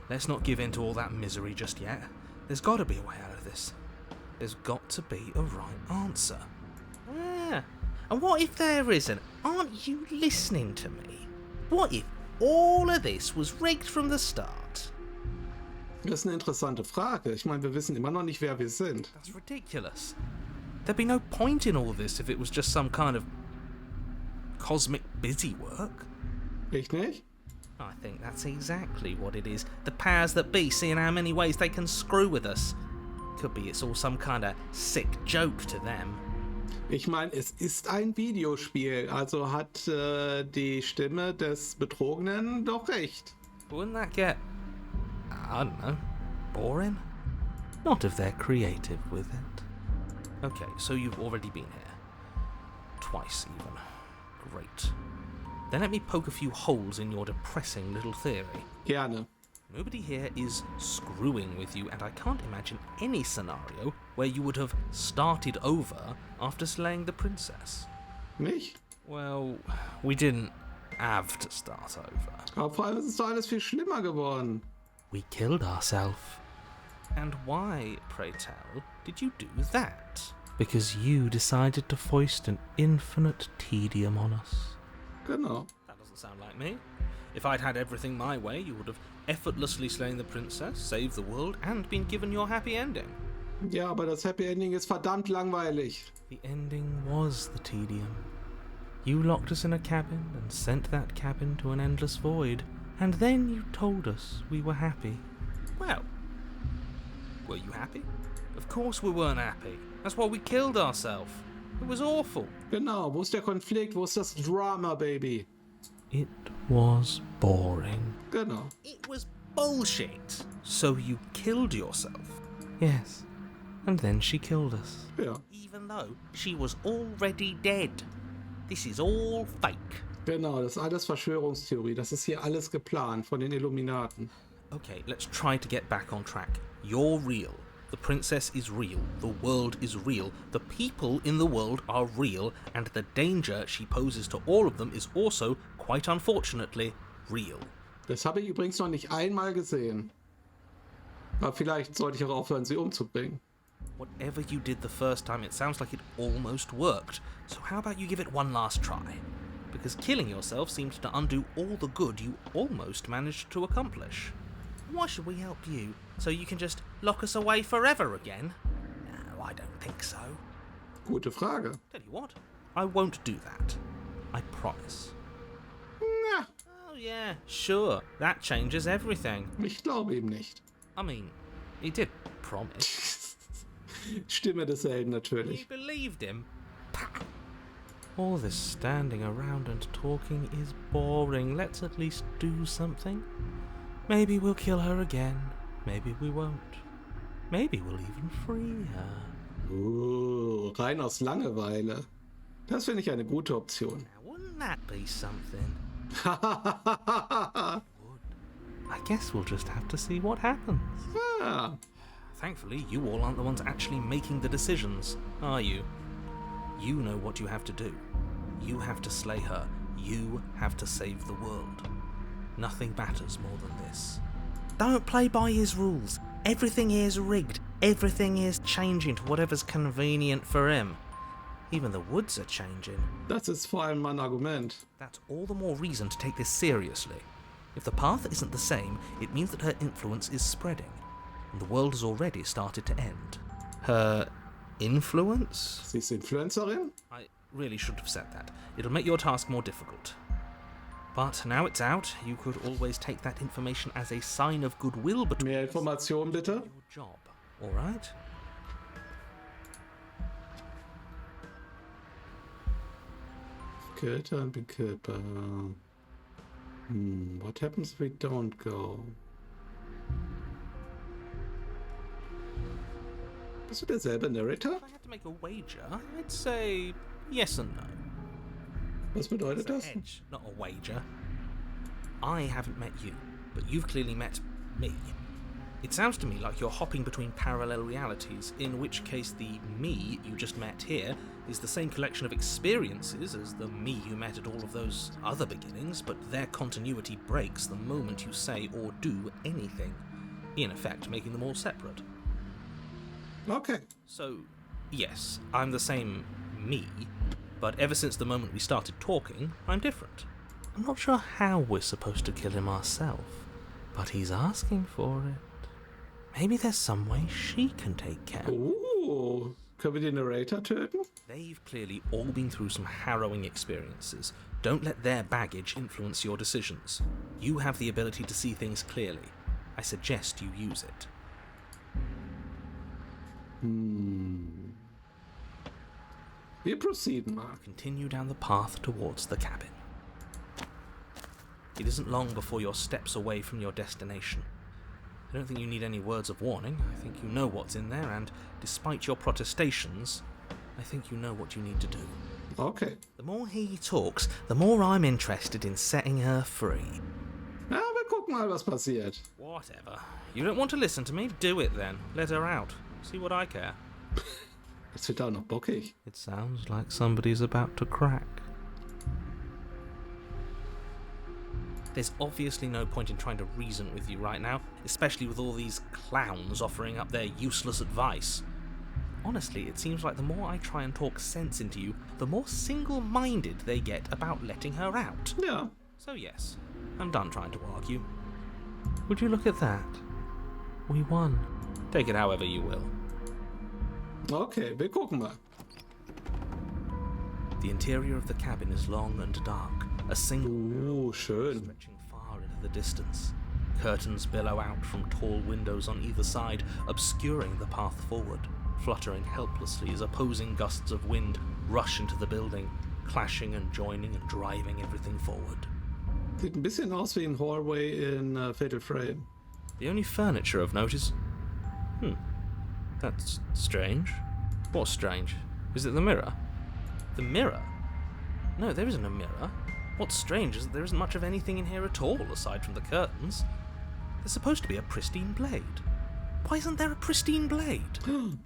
Let's not give in to all that misery just yet. There's got to be a way out of this. There's got to be a right answer. Yeah. And what if there isn't? Aren't you listening to me? What if all of this was rigged from the start? Das ist eine interessante Frage. Ich meine, wir wissen immer noch nicht, wer wir sind. That's ridiculous. There'd be no point in all this if it was just some kind of cosmic busy work. Ich nicht? I think that's exactly what it is. The powers that be seeing how many ways they can screw with us. Could be it's all some kind of sick joke to them. Ich meine, es ist ein Videospiel, also hat die Stimme des Betrogenen doch recht. Wouldn't that get, I don't know, boring? Not if they're creative with it. Okay, so you've already been here. Twice even. Great. Then let me poke a few holes in your depressing little theory. Gerne. Nobody here is screwing with you, and I can't imagine any scenario where you would have started over after slaying the princess. Nicht? Well, we didn't have to start over. Aber vor allem ist es doch alles viel schlimmer geworden. We killed ourselves. And why, pray tell, did you do that? Because you decided to foist an infinite tedium on us. Genau. That doesn't sound like me. If I'd had everything my way, you would have effortlessly slain the princess, saved the world, and been given your happy ending. Ja, aber das Happy Ending ist verdammt langweilig. The ending was the tedium. You locked us in a cabin and sent that cabin to an endless void, and then you told us we were happy. Well, were you happy? Of course we weren't happy. That's why we killed ourselves. It was awful. Genau, wo ist der Konflikt? Wo ist das Drama, Baby? It was boring. Genau. It was bullshit. So you killed yourself? Yes. And then she killed us. Ja. Even though she was already dead. This is all fake. Genau, das ist alles Verschwörungstheorie. Das ist hier alles geplant von den Illuminaten. Okay, let's try to get back on track. You're real. The princess is real. The world is real. The people in the world are real. And the danger she poses to all of them is also, quite unfortunately, real. Das habe ich übrigens noch nicht einmal gesehen. Aber vielleicht sollte ich auch aufhören, sie umzubringen. Whatever you did the first time, it sounds like it almost worked. So how about you give it one last try? Because killing yourself seems to undo all the good you almost managed to accomplish. Why should we help you? So you can just lock us away forever again? No, I don't think so. Gute Frage. Tell you what, I won't do that. I promise. Na, Oh yeah, sure, that changes everything. ich glaube ihm nicht. I mean, he did promise. Stimme des Helden You natürlich. believed him? All this standing around and talking is boring. Let's at least do something. Maybe we'll kill her again. Maybe we won't. Maybe we'll even free her. Rein aus Langeweile. Das finde ich eine gute Option. Now, wouldn't that be something? I guess we'll just have to see what happens. Ah, Thankfully, you all aren't the ones actually making the decisions, are you? You know what you have to do. You have to slay her. You have to save the world. Nothing matters more than this. Don't play by his rules. Everything here's rigged. Everything here's changing to whatever's convenient for him. Even the woods are changing. das ist vor allem mein Argument. That's all the more reason to take this seriously. If the path isn't the same, it means that her influence is spreading, and the world has already started to end. Her influence? Sie ist Influencerin? I really shouldn't have said that. It'll make your task more difficult. But now it's out, you could always take that information as a sign of goodwill between Mehr Informationen bitte. your job, alright? Killed and be killed by her. What happens if we don't go? Bist du derselbe Narrator? If I had to make a wager, I'd say yes and no. Was bedeutet It's a das? hedge, not a wager. I haven't met you, but you've clearly met me. It sounds to me like you're hopping between parallel realities, in which case the me you just met here is the same collection of experiences as the me you met at all of those other beginnings, but their continuity breaks the moment you say or do anything, in effect making them all separate. Okay. So, yes, I'm the same me, but ever since the moment we started talking, I'm different. I'm not sure how we're supposed to kill him ourselves, but he's asking for it. Maybe there's some way she can take care. Können wir den Narrator töten? They've clearly all been through some harrowing experiences. Don't let their baggage influence your decisions. You have the ability to see things clearly. I suggest you use it. Wir proceeden mal. Continue down the path towards the cabin. It isn't long before you're steps away from your destination. I don't think you need any words of warning. I think you know what's in there, and despite your protestations, I think you know what you need to do. Okay. The more he talks, the more I'm interested in setting her free. Ja, wir gucken mal, was passiert. Whatever. You don't want to listen to me? Do it then. Let her out. See what I care. Jetzt wird auch noch bockig. It sounds like somebody's about to crack. There's obviously no point in trying to reason with you right now, especially with all these clowns offering up their useless advice. Honestly, it seems like the more I try and talk sense into you, the more single-minded they get about letting her out. Ja. So yes, I'm done trying to argue. Would you look at that? We won. Take it however you will. Okay, wir gucken mal. The interior of the cabin is long and dark, a single Schön. stretching far into the distance. Curtains billow out from tall windows on either side, obscuring the path forward, fluttering helplessly as opposing gusts of wind rush into the building, clashing and joining and driving everything forward. Sieht ein bisschen aus wie ein Hallway in Fatal Frame. The only furniture of note is... That's strange. What's strange? Is it the mirror? The mirror? No, there isn't a mirror. What's strange is that there isn't much of anything in here at all, aside from the curtains. There's supposed to be a pristine blade. Why isn't there a pristine blade?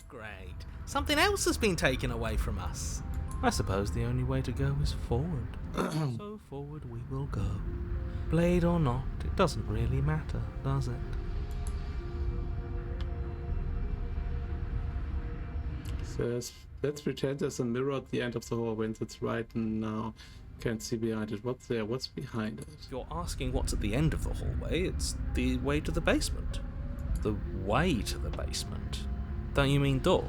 Great. Something else has been taken away from us. I suppose the only way to go is forward. So forward we will go. Blade or not, it doesn't really matter, does it? Says, let's pretend there's a mirror at the end of the hallway and it's right now. Can't see behind it. What's there? What's behind it? If you're asking what's at the end of the hallway, it's the way to the basement. The way to the basement? Don't you mean door?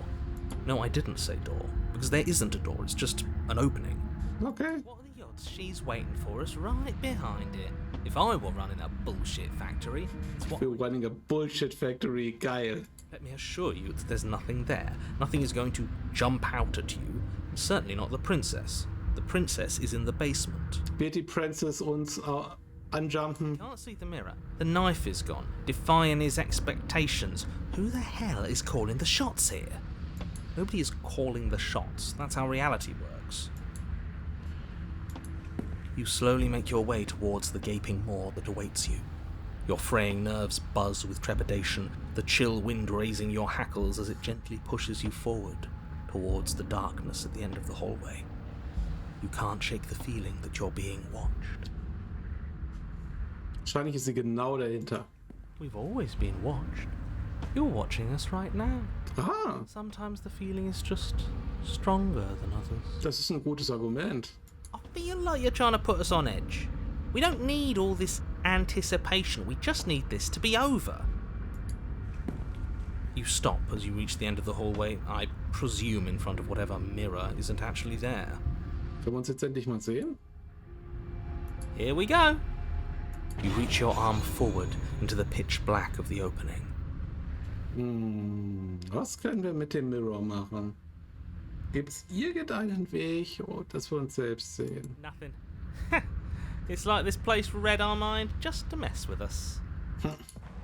No, I didn't say door, because there isn't a door, it's just an opening. Okay. What are the odds she's waiting for us right behind it? If I were running a bullshit factory, it's what We're running a bullshit factory, geil. Let me assure you that there's nothing there. Nothing is going to jump out at you, and certainly not the princess. The princess is in the basement. Wird die Princess uns anjumpen? Can't see the mirror. The knife is gone, defying his expectations. Who the hell is calling the shots here? Nobody is calling the shots. That's how reality works. You slowly make your way towards the gaping maw that awaits you. Your fraying nerves buzz with trepidation, the chill wind raising your hackles as it gently pushes you forward towards the darkness at the end of the hallway. You can't shake the feeling that you're being watched. Wahrscheinlich ist sie genau dahinter. We've always been watched. You're watching us right now. Aha, Sometimes the feeling is just stronger than others. das ist ein gutes Argument. I feel like you're trying to put us on edge. We don't need all this anticipation. We just need this to be over. You stop as you reach the end of the hallway, I presume in front of whatever mirror isn't actually there. Können wir uns jetzt endlich mal sehen? Here we go. You reach your arm forward into the pitch black of the opening. Was können wir mit dem Mirror machen? Gibt's irgendeinen Weg, dass wir uns selbst sehen? Nothing. It's like this place read our mind just to mess with us.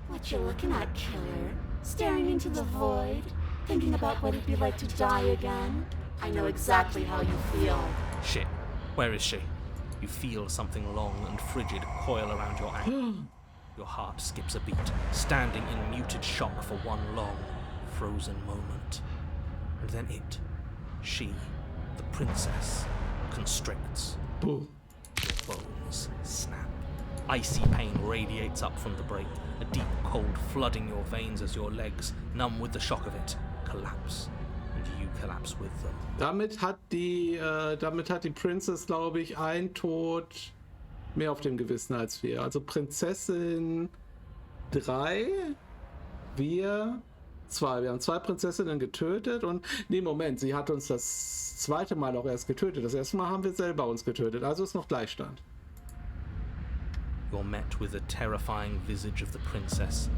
What you looking at, killer? Staring into the void? Thinking about what it'd be like to die again? I know exactly how you feel. Shit. Where is she? You feel something long and frigid coil around your ankle. Your heart skips a beat, standing in muted shock for one long, frozen moment. And then it, she, the princess, constricts. Puh. Your bones snap. Icy pain radiates up from the break, a deep cold flooding your veins as your legs, numb with the shock of it, collapse. And you collapse with them. Damit hat die Princess, glaube ich, ein Tod mehr auf dem Gewissen als wir. Also Prinzessin 3, wir 2. Wir haben 2 Prinzessinnen getötet und... Nee, Moment, sie hat uns das zweite Mal auch erst getötet. Das erste Mal haben wir selber uns getötet. Also ist noch Gleichstand. You're met with the terrifying visage of the princess.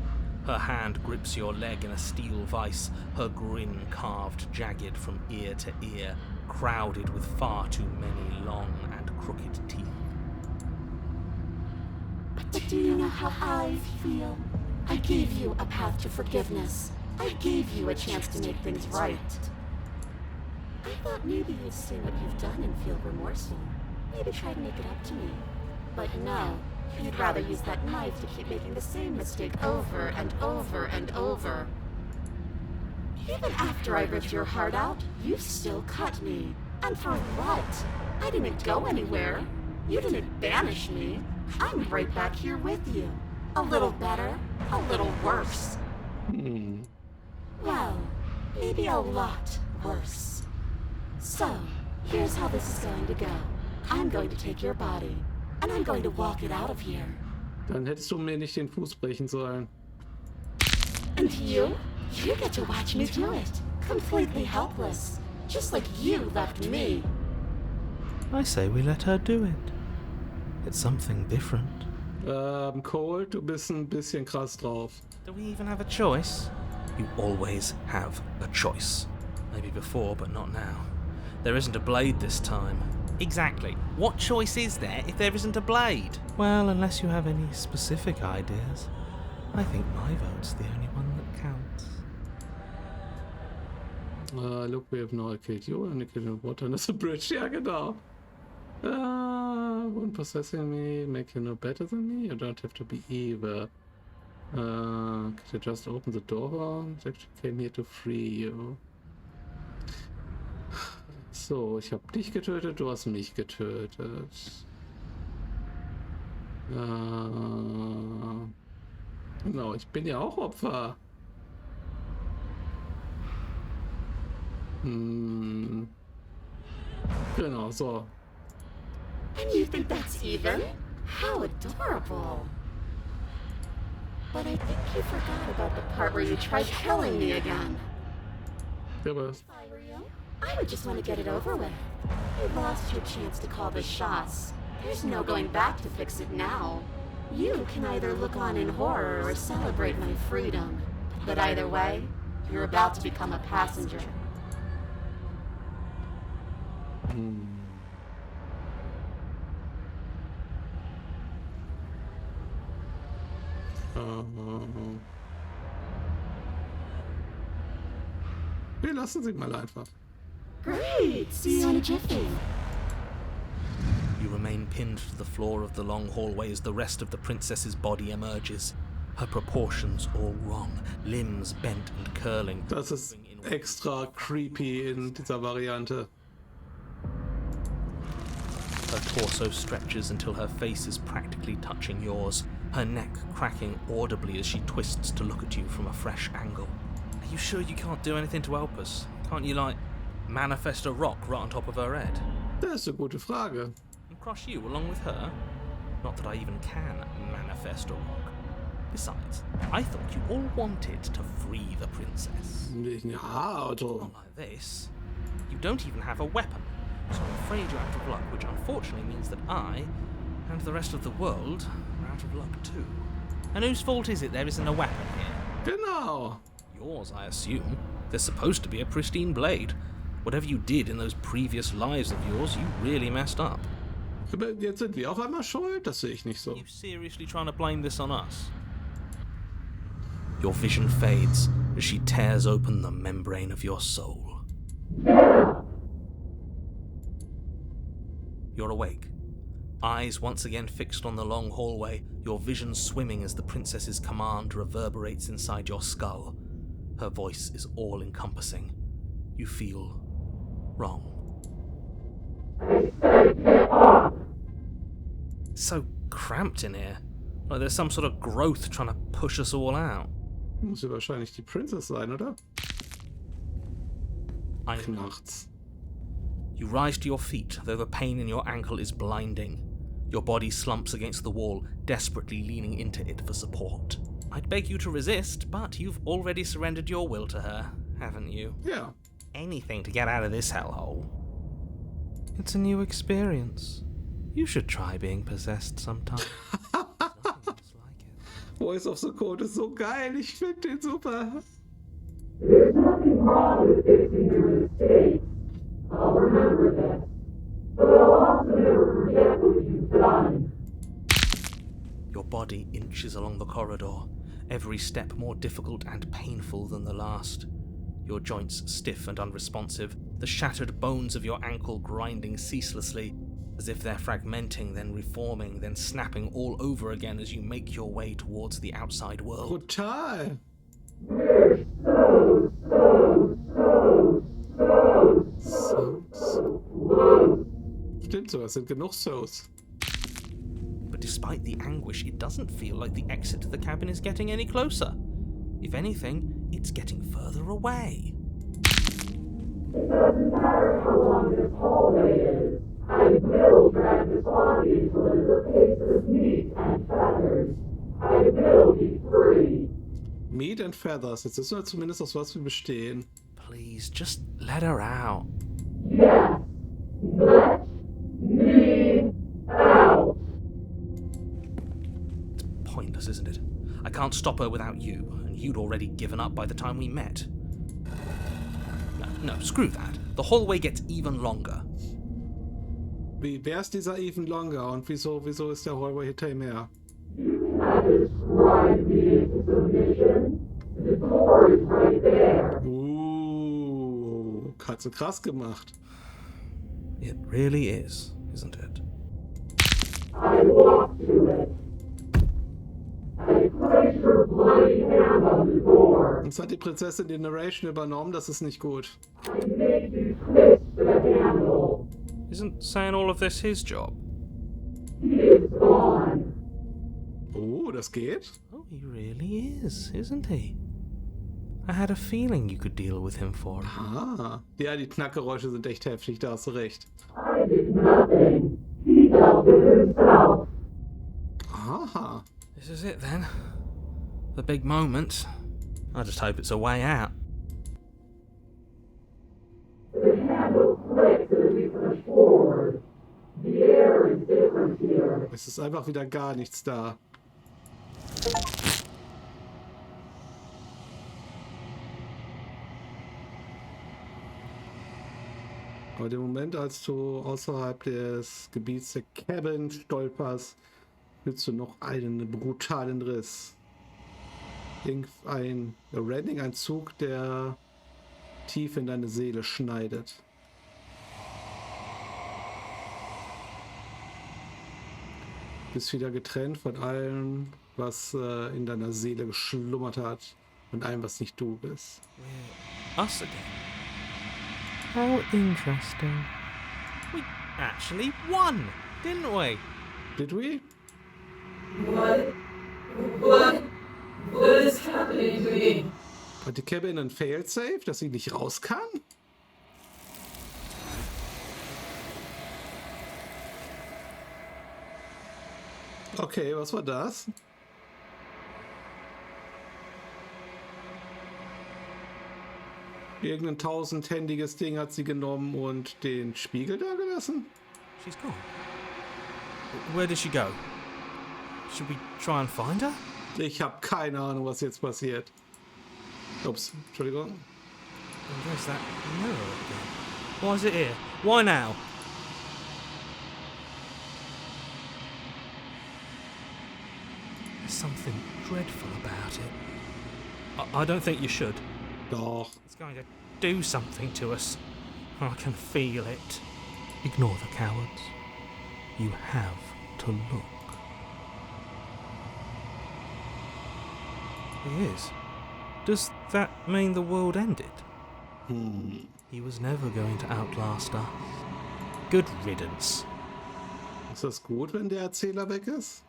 Her hand grips your leg in a steel vice, her grin carved jagged from ear to ear, crowded with far too many long and crooked teeth. But do you know how I feel? I gave you a path to forgiveness. I gave you a chance to make things right. I thought maybe you'd see what you've done and feel remorseful. Maybe try to make it up to me. But no, you'd rather use that knife to keep making the same mistake over and over and over. Even after I ripped your heart out, you still cut me. And for what? I didn't go anywhere. You didn't banish me. I'm right back here with you. A little better, a little worse. Well, maybe a lot worse. So, here's how this is going to go. I'm going to take your body, and I'm going to walk it out of here. Dann hättest du mir nicht den Fuß brechen sollen. And you get to watch me do it. Completely helpless. Just like you left me. I say we let her do it. It's something different. Cole, du bist ein bisschen krass drauf. Do we even have a choice? You always have a choice. Maybe before, but not now. There isn't a blade this time. Exactly. What choice is there if there isn't a blade? Well, unless you have any specific ideas. I think my vote's the only one that counts. Look, we have now killed you and killed water under the bridge. Ja, genau. Won't possessing me make you no better than me? You don't have to be evil. Could you just open the door? I came here to free you. So, ich habe dich getötet, du hast mich getötet. Genau, ich bin ja auch Opfer. Genau, so. And you think that's even? How adorable. But I think you forgot about the part where you tried killing me again. Ja, aber If I were you, I would just want to get it over with. You lost your chance to call the shots. There's no going back to fix it now. You can either look on in horror or celebrate my freedom. But either way, you're about to become a passenger. Wir lassen sie mal einfach. Great! See you in a jiffy. You remain pinned to the floor of the long hallway as the rest of the princess's body emerges. Her proportions all wrong, limbs bent and curling. Das ist extra creepy in dieser Variante. Her torso stretches until her face is practically touching yours, her neck cracking audibly as she twists to look at you from a fresh angle. Are you sure you can't do anything to help us? Can't you, like, manifest a rock right on top of her head? Das ist eine gute Frage. And crush you along with her? Not that I even can manifest a rock. Besides, I thought you all wanted to free the princess. Ja, also. Not like this. You don't even have a weapon, so I'm afraid you're out of luck, which unfortunately means that I, and the rest of the world, are out of luck too. And whose fault is it there isn't a weapon here? Genau. Yours, I assume. There's supposed to be a pristine blade. Whatever you did in those previous lives of yours, you really messed up. Aber jetzt sind wir auf einmal schuld? Das sehe ich nicht so. Are you seriously trying to blame this on us? Your vision fades as she tears open the membrane of your soul. You're awake, eyes once again fixed on the long hallway, your vision swimming as the princess's command reverberates inside your skull. Her voice is all-encompassing. You feel wrong. It's so cramped in here. Like there's some sort of growth trying to push us all out. Muss ja wahrscheinlich die Princess sein, oder? Knarrt's. You rise to your feet, though the pain in your ankle is blinding. Your body slumps against the wall, desperately leaning into it for support. I'd beg you to resist, but you've already surrendered your will to her, haven't you? Ja. Anything to get out of this hellhole. It's a new experience. You should try being possessed sometime. Nothing else like it. Voice of the Code ist so geil. Ich finde den super. There's nothing wrong with fixing your mistakes. I'll remember this. But I'll also never forget what you've done. Your body inches along the corridor, every step more difficult and painful than the last. Your joints stiff and unresponsive, the shattered bones of your ankle grinding ceaselessly, as if they're fragmenting, then reforming, then snapping all over again as you make your way towards the outside world. Brutal. There's Stimmt so, es sind genug Souls. But despite the anguish, it doesn't feel like the exit to the cabin is getting any closer. If anything, it's getting further away. It doesn't matter how long this hallway is. I will drag this body until it is a piece of meat and feathers. I will be free. Meat and Feathers. Jetzt wissen wir zumindest, aus was wir bestehen. Please, just let her out. Yes. Let me out. It's pointless, isn't it? I can't stop her without you, and you'd already given up by the time we met. No, screw that. The hallway gets even longer. Wer ist dieser Even Longer und wieso ist der Hallway hinter ihm her? You cannot describe me into submission. The door is right there. Hat sie krass gemacht. It really is, isn't it? I walked to it. I placed her bloody hand on the door. Jetzt hat die Prinzessin die Narration übernommen, das ist nicht gut. I made you twist the handle. Isn't saying all of this his job? He is gone. Oh, das geht? Oh, he really is, isn't he? I had a feeling you could deal with him for it. Ah, ja, die Knackgeräusche sind echt heftig, da hast du recht. I did nothing. He dealt with himself. Aha. This is it then. The big moment. I just hope it's a way out. The handle clicked as we pushed forward. The air is different here. Es ist einfach wieder gar nichts da. Aber im Moment, als du außerhalb des Gebiets der Cabin stolperst, fühlst du noch einen brutalen Riss. Ein Rending, ein Zug, der tief in deine Seele schneidet. Bist wieder getrennt von allem, was in deiner Seele geschlummert hat und allem, was nicht du bist. Us again. How interesting. We actually won, didn't we? Did we? What is happening to me? Hat die Cabin ein Failsafe, dass sie nicht raus kann? Okay, was war das? Irgendein tausendhändiges Ding hat sie genommen und den Spiegel da gelassen? She's gone. Where did she go? Should we try and find her? Ich habe keine Ahnung, was jetzt passiert. Ups, Entschuldigung. And where's that mirror again? Why is it here? Why now? There's something dreadful about it. I don't think you should. Doch. It's going to do something to us. I can feel it. Ignore the cowards. You have to look. He is. Does that mean the world ended? He was never going to outlast us. Good riddance. Ist das gut, wenn der Erzähler weg ist?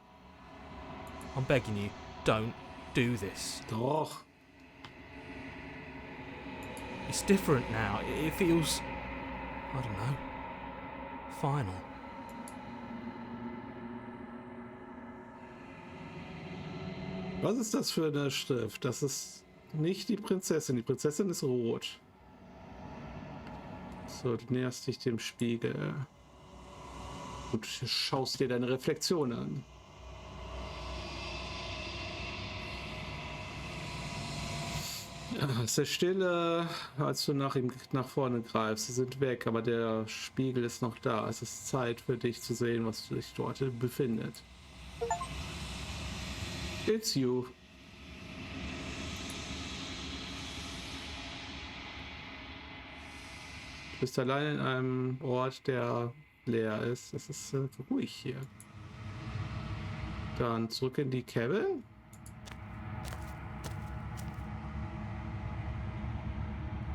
I'm begging you, don't do this. Doch. It's different now. It feels, I don't know, final. Was ist das für eine Schrift? Das ist nicht die Prinzessin. Die Prinzessin ist rot. So, du näherst dich dem Spiegel. Und schaust dir deine Reflexion an. Ja, es ist stille, als du nach vorne greifst. Sie sind weg, aber der Spiegel ist noch da. Es ist Zeit für dich zu sehen, was sich dort befindet. It's you. Du bist allein in einem Ort, der leer ist. Es ist ruhig hier. Dann zurück in die Cabin.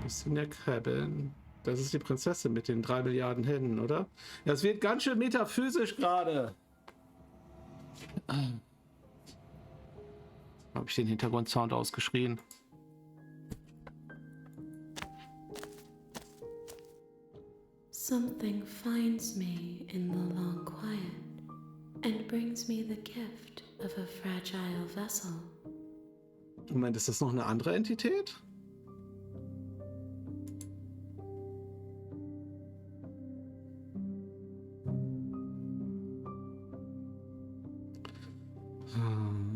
Bist in der Cabin. Das ist die Prinzessin mit den 3 Milliarden Händen, oder? Das wird ganz schön metaphysisch gerade. Habe ich den Hintergrundsound ausgeschrien? Something finds me in the long quiet and brings me the gift of a fragile vessel. Moment, ist das noch eine andere Entität?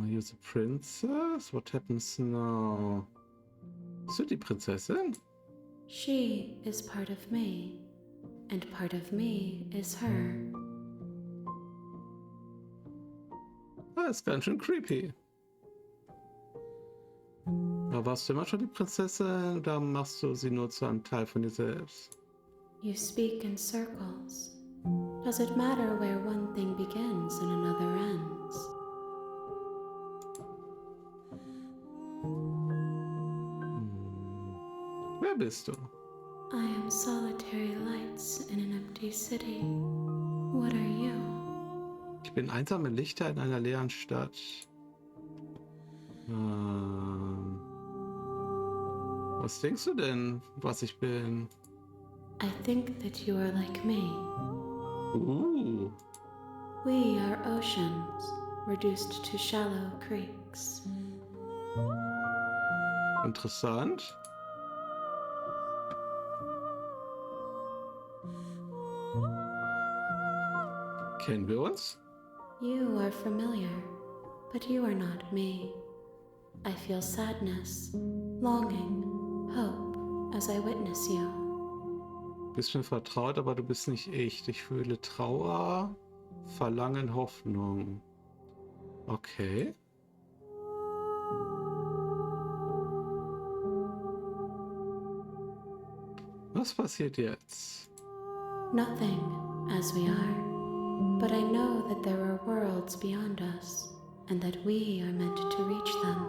You're the princess? What happens now? Bist du die Prinzessin? She is part of me, and part of me is her. Das ist ganz schön creepy. Aber warst du immer schon die Prinzessin oder machst du sie nur zu einem Teil von dir selbst? You speak in circles. Does it matter where one thing begins and another ends? Wer bist du? I am solitary lights in an empty city. What are you? Ich bin einsame Lichter in einer leeren Stadt. Was denkst du denn, was ich bin? I think that you are like me. We are oceans, reduced to shallow creeks. Interessant. Kennen wir uns? You are familiar, but you are not me. I feel sadness, longing, hope as I witness you. Bist mir vertraut, aber du bist nicht echt. Ich fühle Trauer, Verlangen, Hoffnung. Okay. Was passiert jetzt? Nothing, as we are, but I know that there are worlds beyond us, and that we are meant to reach them.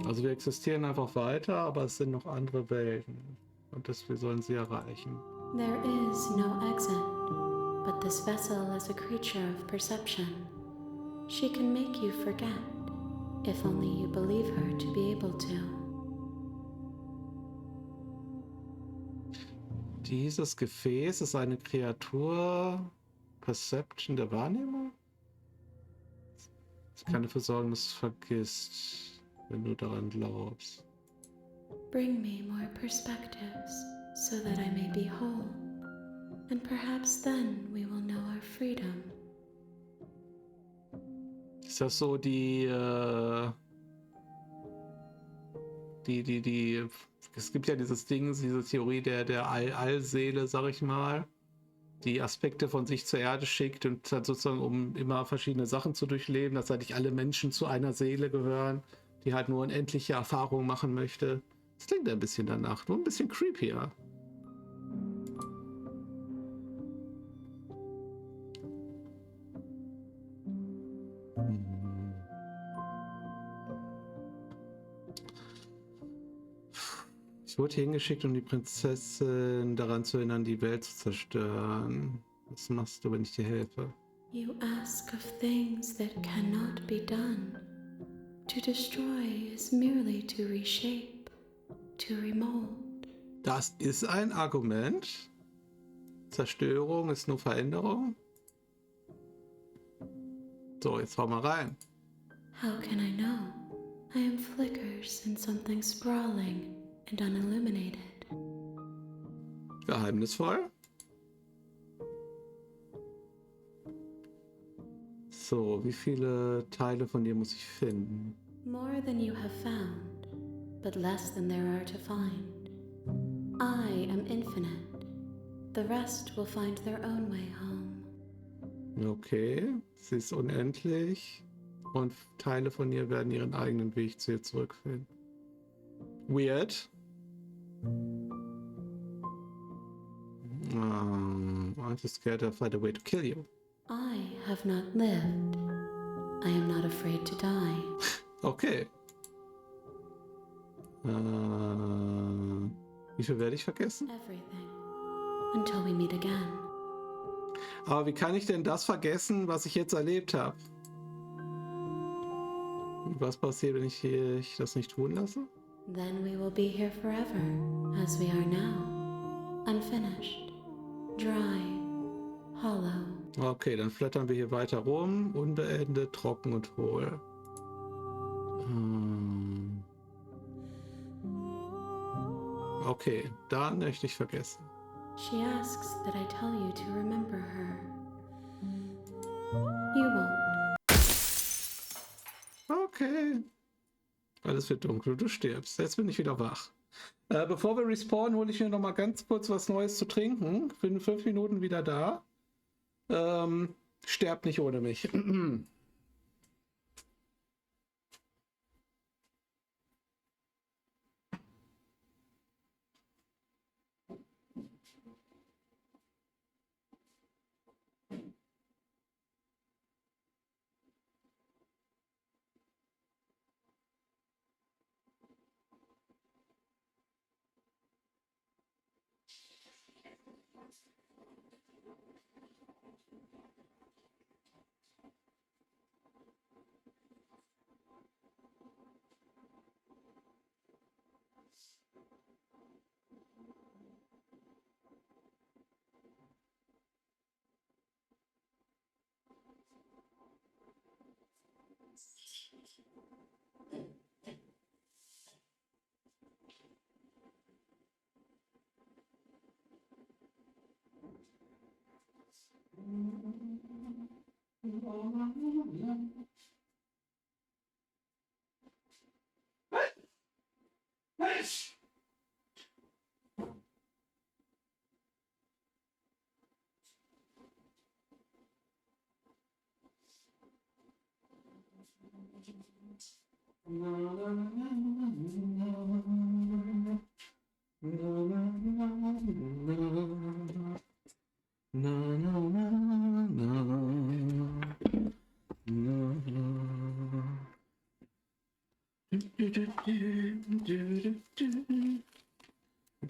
Also wir existieren einfach weiter, aber es sind noch andere Welten. Und wir sollen sie erreichen. There is no exit, but this vessel is a creature of perception. She can make you forget, if only you believe her to be able to. Dieses Gefäß ist eine Kreatur, Perception der Wahrnehmung. Ich kann dafür sorgen, dass du es vergisst, wenn du daran glaubst. Bring me more perspectives, so that I may be whole, and perhaps then we will know our freedom. Ist das so es gibt ja dieses Ding, diese Theorie der Allseele, sag ich mal, die Aspekte von sich zur Erde schickt und dann sozusagen, um immer verschiedene Sachen zu durchleben, dass eigentlich alle Menschen zu einer Seele gehören, die halt nur unendliche Erfahrungen machen möchte. Das klingt ein bisschen danach, nur ein bisschen creepier. Ich wurde hier hingeschickt, um die Prinzessin daran zu erinnern, die Welt zu zerstören. Was machst du, wenn ich dir helfe? You ask of things that cannot be done. To destroy is merely to reshape, to remold. Das ist ein Argument. Zerstörung ist nur Veränderung. So, jetzt hau mal rein. How can I know? I am flickers in something sprawling and unilluminated. Geheimnisvoll. So, wie viele Teile von dir muss ich finden? More than you have found, but less than there are to find. I am infinite. The rest will find their own way home. Okay, sie ist unendlich und Teile von ihr werden ihren eigenen Weg zu ihr zurückfinden. Weird. I'm just scared I'll find a way to kill you. I have not lived. I am not afraid to die. Okay. Wie viel werde ich vergessen? Everything. Until we meet again. Aber wie kann ich denn das vergessen, was ich jetzt erlebt habe? Was passiert, wenn ich das nicht tun lasse? Then we will be here forever, as we are now. Unfinished, dry, hollow. Okay, dann flattern wir hier weiter rum, unbeendet, trocken und hohl. Okay, da möchte ich vergessen. She asks that I tell you to remember her. You won't. Okay. Alles wird dunkel, du stirbst. Jetzt bin ich wieder wach. Bevor wir respawnen, hole ich mir noch mal ganz kurz was Neues zu trinken. Bin in 5 Minuten wieder da. Sterbt nicht ohne mich.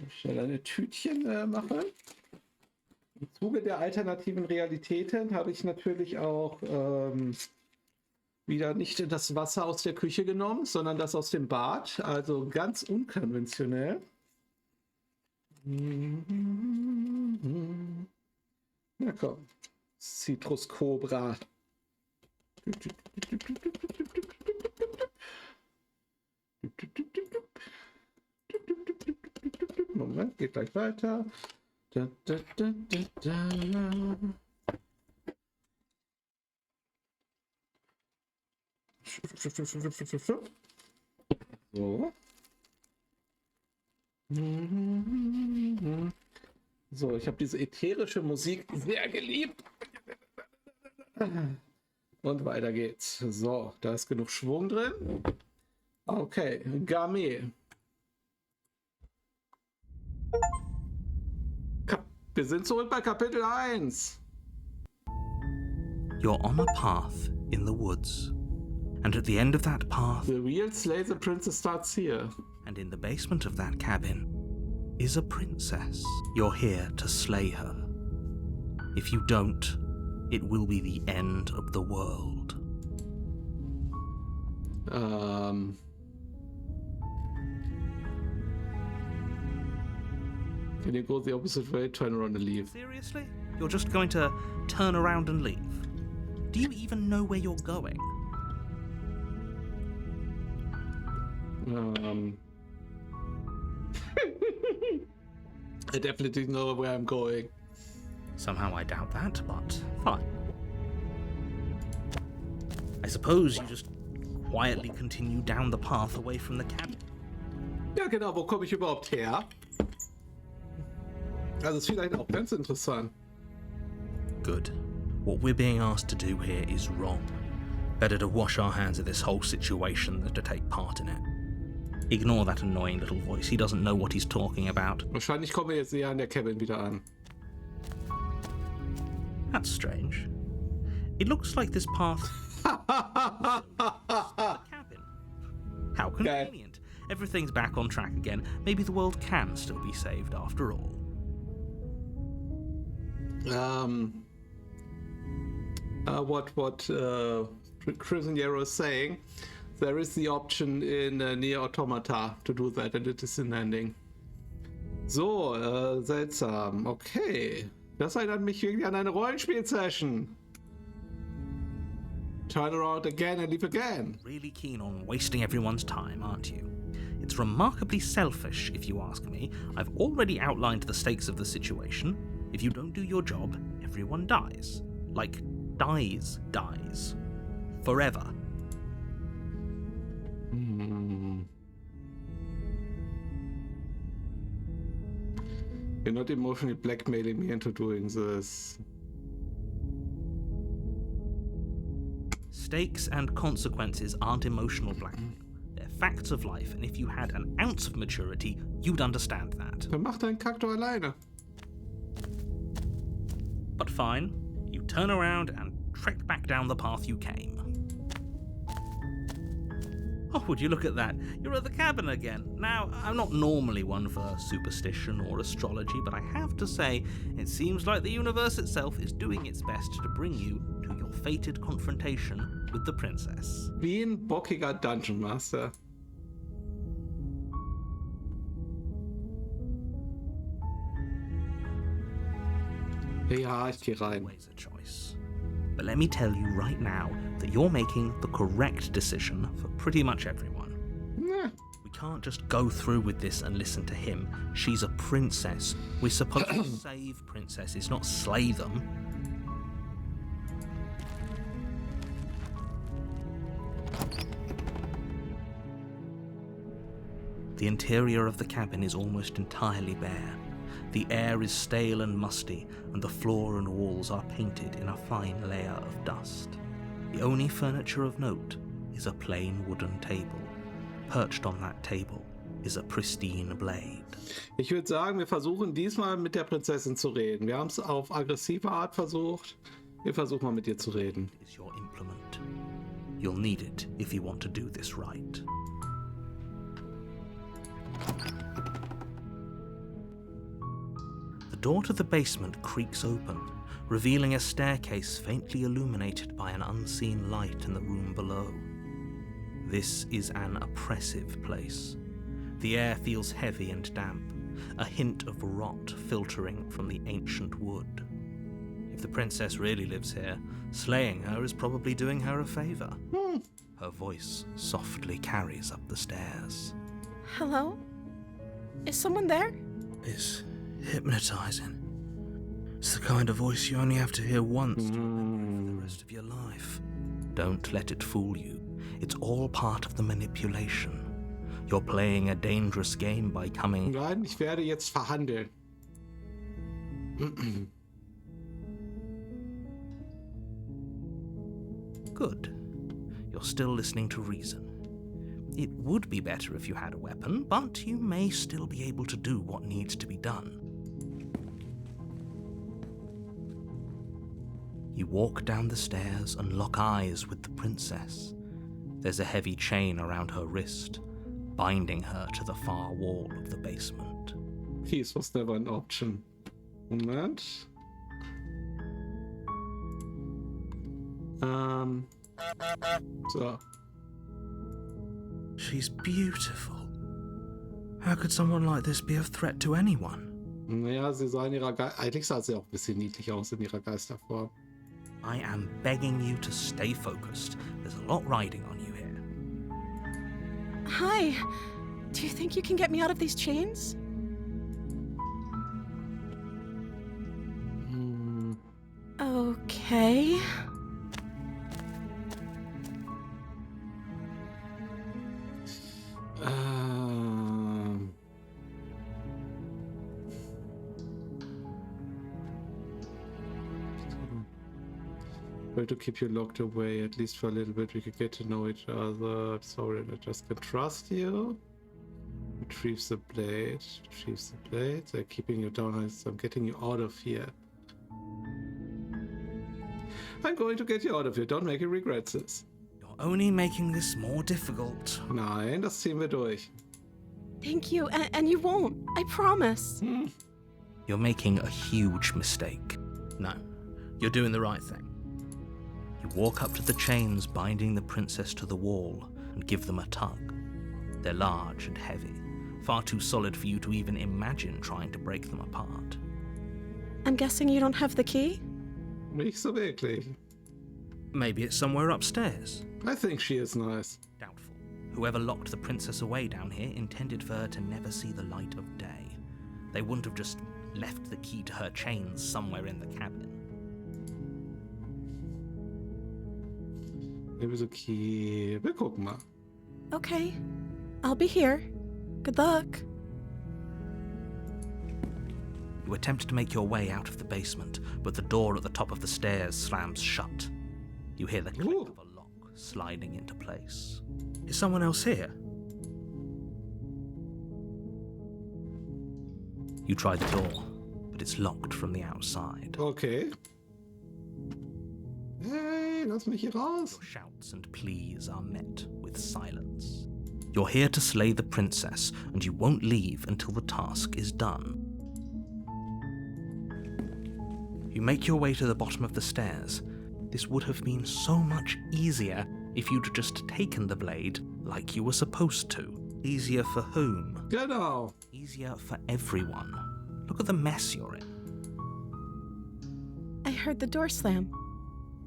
Schnell eine Tütchen machen. Im Zuge der alternativen Realitäten habe ich natürlich auch wieder nicht das Wasser aus der Küche genommen, sondern das aus dem Bad. Also ganz unkonventionell. Na komm, Citrus Cobra. Moment, geht gleich weiter. Da, da, da, da, da. So. So, ich habe diese ätherische Musik sehr geliebt. Und weiter geht's. So, da ist genug Schwung drin. Okay, Game. Wir sind zurück bei Kapitel 1. You're on a path in the woods. And at the end of that path, The real Slay the Princess starts here. and in the basement of that cabin, is a princess. You're here to slay her. If you don't, it will be the end of the world. Can you go the opposite way, turn around and leave? Seriously? You're just going to turn around and leave? Do you even know where you're going? I definitely know where I'm going. Somehow I doubt that, but fine. I suppose you just quietly continue down the path away from the cabin. Ja, genau, wo komme ich überhaupt her? Also, ist vielleicht auch ganz interessant. Good. What we're being asked to do here is wrong. Better to wash our hands of this whole situation than to take part in it. Ignore that annoying little voice. He doesn't know what he's talking about. Wahrscheinlich kommen wir jetzt näher an der Cabin wieder an. That's strange. It looks like this path the cabin. How convenient. Everything's back on track again. Maybe the world can still be saved after all. What Chris and Yarrow is saying, there is the option in Nier Automata to do that, and it is in ending. So, seltsam. Okay. Das erinnert mich irgendwie an eine Rollenspiel-Session. Turn around again and leave again. Really keen on wasting everyone's time, aren't you? It's remarkably selfish, if you ask me. I've already outlined the stakes of the situation. If you don't do your job, everyone dies. Like, dies. Forever. You're not emotionally blackmailing me into doing this. Stakes and consequences aren't emotional blackmail. They're facts of life, and if you had an ounce of maturity, you'd understand that. Dann mach deinen Kack doch alleine. But fine, you turn around and trek back down the path you came. Oh, would you look at that? You're at the cabin again. Now, I'm not normally one for superstition or astrology, but I have to say, it seems like the universe itself is doing its best to bring you to your fated confrontation with the princess. Wie ein bockiger Dungeon Master. Ja, ich geh rein. Always a choice. But let me tell you right now that you're making the correct decision for pretty much everyone. Nah. We can't just go through with this and listen to him. She's a princess. We're supposed to save princesses, not slay them. The interior of the cabin is almost entirely bare. The air is stale and musty, and the floor and walls are painted in a fine layer of dust. The only furniture of note is a plain wooden table. Perched on that table is a pristine blade. Ich würde sagen, wir versuchen diesmal mit der Prinzessin zu reden. Wir haben es auf aggressive Art versucht. Wir versuchen mal mit ihr zu reden. Is your implement. You'll need it if you want to do this right. The door to the basement creaks open, revealing a staircase faintly illuminated by an unseen light in the room below. This is an oppressive place. The air feels heavy and damp, a hint of rot filtering from the ancient wood. If the princess really lives here, slaying her is probably doing her a favor. Her voice softly carries up the stairs. Hello? Is someone there? It's hypnotizing. It's the kind of voice you only have to hear once to remember for the rest of your life. Don't let it fool you. It's all part of the manipulation. You're playing a dangerous game by coming... Nein, ich werde jetzt verhandeln. Good. You're still listening to reason. It would be better if you had a weapon, but you may still be able to do what needs to be done. You walk down the stairs and lock eyes with the princess. There's a heavy chain around her wrist, binding her to the far wall of the basement. Peace was never an option. Moment. So. She's beautiful. How could someone like this be a threat to anyone? Naja, sie sah in ihrer eigentlich sah sie auch ein bisschen niedlich aus in ihrer Geisterform. I am begging you to stay focused. There's a lot riding on you here. Hi. Do you think you can get me out of these chains? Okay. Try to keep you locked away, at least for a little bit. We could get to know each other. Sorry, I just can trust you. Retrieve the blade. Retrieve the blade. They're keeping you down. I'm getting you out of here. I'm going to get you out of here. Don't make you regret this. You're only making this more difficult. Nein, das ziehen wir durch. Thank you, and you won't. I promise. You're making a huge mistake. No, you're doing the right thing. You walk up to the chains binding the princess to the wall and give them a tug. They're large and heavy, far too solid for you to even imagine trying to break them apart. I'm guessing you don't have the key? Nicht so wirklich. Maybe it's somewhere upstairs. I think she is nice. Doubtful. Whoever locked the princess away down here intended for her to never see the light of day. They wouldn't have just left the key to her chains somewhere in the cabin. Maybe the key. Wir gucken mal. Okay. I'll be here. Good luck. You attempt to make your way out of the basement, but the door at the top of the stairs slams shut. You hear the click of a lock sliding into place. Is someone else here? You try the door, but it's locked from the outside. Okay. Hey, lass mich hier raus. Your shouts and pleas are met with silence. You're here to slay the princess, and you won't leave until the task is done. You make your way to the bottom of the stairs. This would have been so much easier if you'd just taken the blade like you were supposed to. Easier for whom? Genau. Easier for everyone. Look at the mess you're in. I heard the door slam.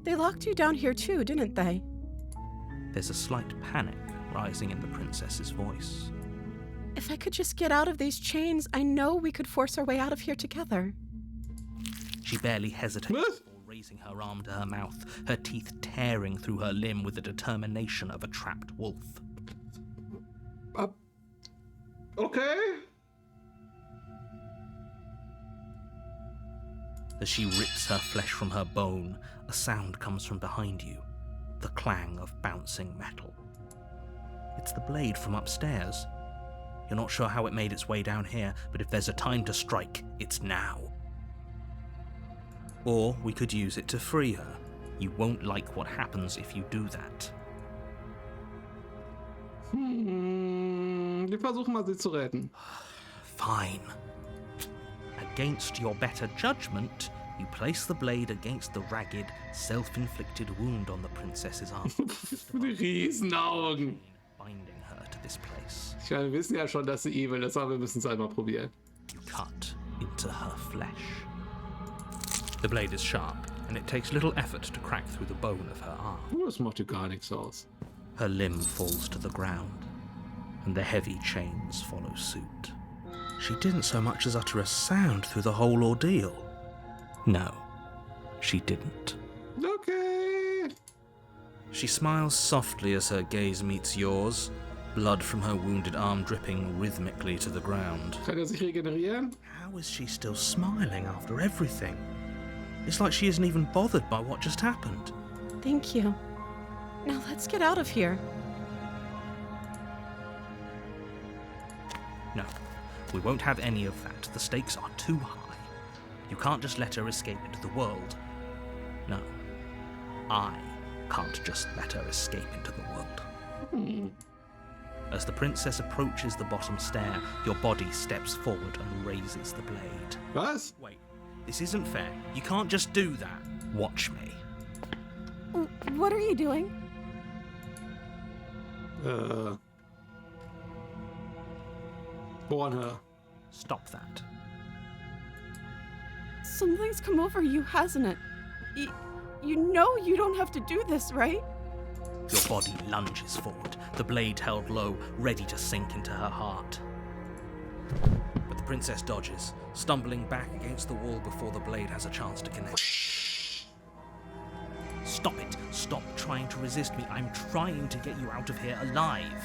They locked you down here too, didn't they? There's a slight panic rising in the princess's voice. If I could just get out of these chains, I know we could force our way out of here together. She barely hesitates before raising her arm to her mouth, her teeth tearing through her limb with the determination of a trapped wolf. Okay. As she rips her flesh from her bone, a sound comes from behind you, the clang of bouncing metal. It's the blade from upstairs. You're not sure how it made its way down here, but if there's a time to strike, it's now. Or we could use it to free her. You won't like what happens if you do that. Wir versuchen mal, sie zu retten. Fine. Against your better judgment, you place the blade against the ragged, self-inflicted wound on the princess's arm. Die Riesenaugen. Binding her to this place. Ich meine, wir wissen ja schon, dass sie evil ist, aber wir müssen es einmal probieren. You cut into her flesh. The blade is sharp, and it takes little effort to crack through the bone of her arm. Das macht dir gar nichts aus. Her limb falls to the ground, and the heavy chains follow suit. She didn't so much as utter a sound through the whole ordeal. No, she didn't. Okay. She smiles softly as her gaze meets yours, blood from her wounded arm dripping rhythmically to the ground. Kann sich regenerieren? How is she still smiling after everything? It's like she isn't even bothered by what just happened. Thank you. Now let's get out of here. No, we won't have any of that. The stakes are too high. You can't just let her escape into the world. No, I can't just let her escape into the world. As the princess approaches the bottom stair, your body steps forward and raises the blade. Was? Wait, this isn't fair. You can't just do that. Watch me. What are you doing? Warn her. Stop that. Something's come over you, hasn't it? You know you don't have to do this, right? Your body lunges forward, the blade held low, ready to sink into her heart. But the princess dodges, stumbling back against the wall before the blade has a chance to connect. Stop it! Stop trying to resist me. I'm trying to get you out of here alive.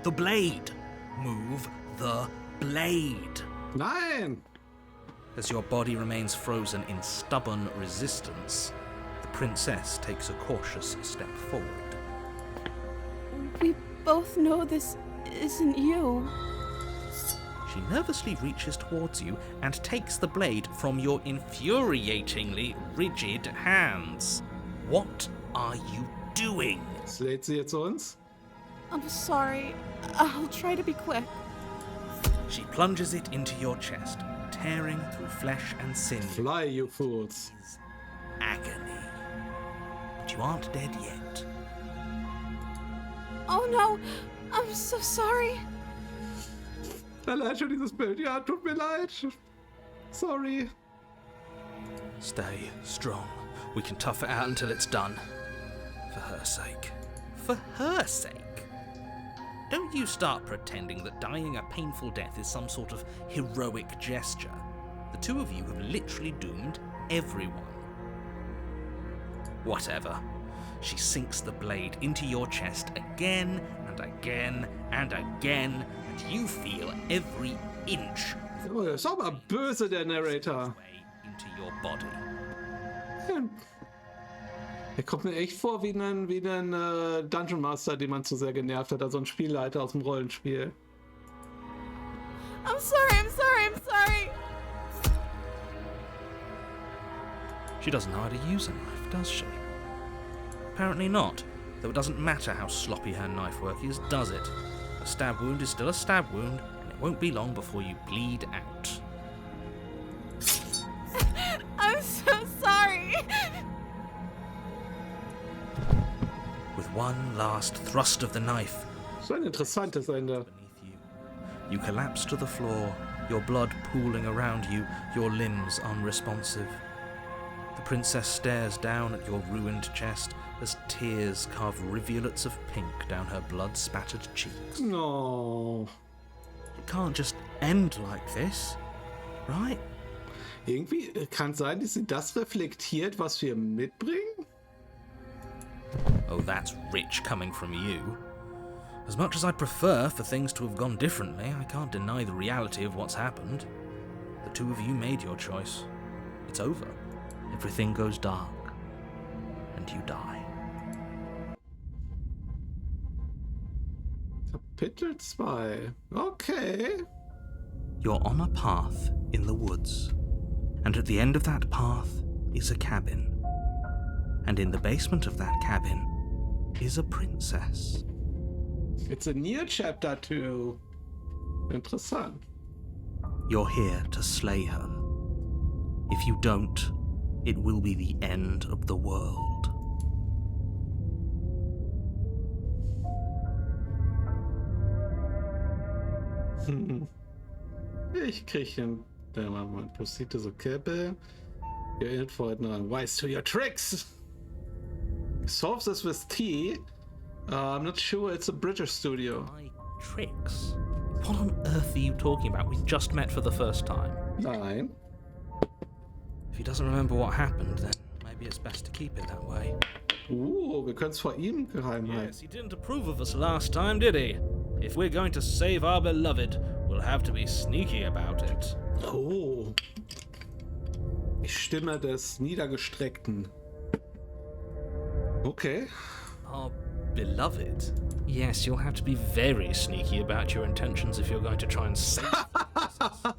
The blade! Move the blade! Nein! As your body remains frozen in stubborn resistance, the princess takes a cautious step forward. We both know this isn't you. She nervously reaches towards you and takes the blade from your infuriatingly rigid hands. What are you doing? Släht sie jetzt uns? I'm sorry. I'll try to be quick. She plunges it into your chest, tearing through flesh and sinew. Fly, you fools. Agony. But you aren't dead yet. Oh no! I'm so sorry. Allein schon dieses Bild. Ja, tut mir leid. Sorry. Stay strong. We can tough it out until it's done. For her sake. For her sake? Don't you start pretending that dying a painful death is some sort of heroic gesture. The two of you have literally doomed everyone. Whatever. She sinks the blade into your chest again and again and again, and you feel every inch Oh, der ist aber böse, der Narrator. way into your body. Er kommt mir echt vor wie ein Dungeon Master, den man zu sehr genervt hat, also ein Spielleiter aus dem Rollenspiel. I'm sorry. She doesn't know how to use a knife, does she? Apparently not, though it doesn't matter how sloppy her knife work is, does it? A stab wound is still a stab wound, and it won't be long before you bleed out. I'm so sorry. With one last thrust of the knife So ein interessantes Ende. beneath you, you collapse to the floor, your blood pooling around you, your limbs unresponsive. The princess stares down at your ruined chest as tears carve rivulets of pink down her blood-spattered cheeks. No. It can't just end like this, right? Irgendwie kann es sein, dass sie das reflektiert, was wir mitbringen? Oh, that's rich coming from you. As much as I'd prefer for things to have gone differently, I can't deny the reality of what's happened. The two of you made your choice. It's over. Everything goes dark, and you die. Kapitel 2. Okay. You're on a path in the woods, and at the end of that path is a cabin. And in the basement of that cabin is a princess. It's a near chapter 2. Interessant. You're here to slay her. If you don't, it will be the end of the world. Ich krieg hin. Der Mann proceed to the cabin. Your info now wise to your tricks. Solve this with tea. I'm not sure it's a British studio. My tricks? What on earth are you talking about? We just met for the first time. Nein. If he doesn't remember what happened, then maybe it's best to keep it that way. Wir können es vor ihm geheim halten. Yes, he didn't approve of us last time, did he? If we're going to save our beloved, we'll have to be sneaky about it. Oh. Die Stimme des Niedergestreckten. Okay. Our beloved? Yes, you'll have to be very sneaky about your intentions if you're going to try and save the princess.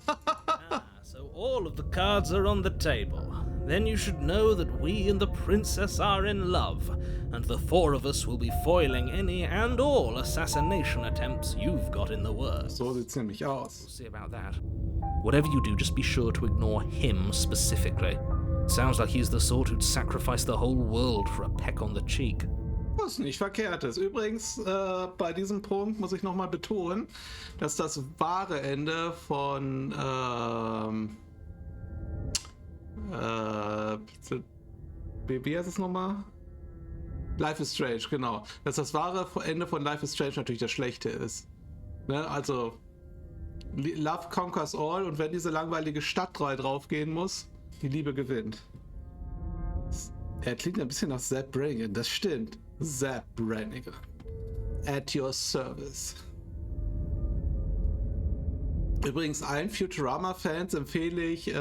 So all of the cards are on the table. Then you should know that we and the princess are in love, and the four of us will be foiling any and all assassination attempts you've got in the works. So sieht's nämlich aus. We'll see about that. Whatever you do, just be sure to ignore him specifically. Sounds like he's the sort who'd sacrifice the whole world for a peck on the cheek. Was nicht verkehrt ist. Übrigens, bei diesem Punkt muss ich nochmal betonen, dass das wahre Ende von wie heißt es nochmal? Life is Strange, genau. Dass das wahre Ende von Life is Strange natürlich das Schlechte ist. Ne? Also, Love conquers all, und wenn diese langweilige Stadtreihe draufgehen muss, die Liebe gewinnt. Er klingt ein bisschen nach Zap Brannigan, das stimmt. Zap Brannigan. At your service. Übrigens, allen Futurama-Fans empfehle ich, wie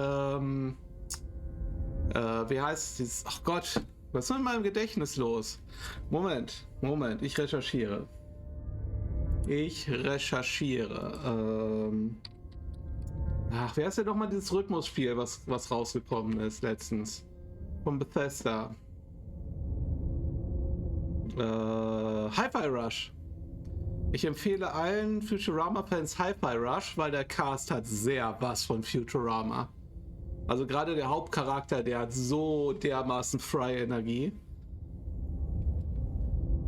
heißt es? Ach Gott, was ist denn in meinem Gedächtnis los? Moment, ich recherchiere. Ach, wer ist denn nochmal dieses Rhythmusspiel, was rausgekommen ist letztens? Von Bethesda. Hi-Fi Rush. Ich empfehle allen Futurama-Fans Hi-Fi Rush, weil der Cast hat sehr was von Futurama. Also gerade der Hauptcharakter, der hat so dermaßen freie Energie.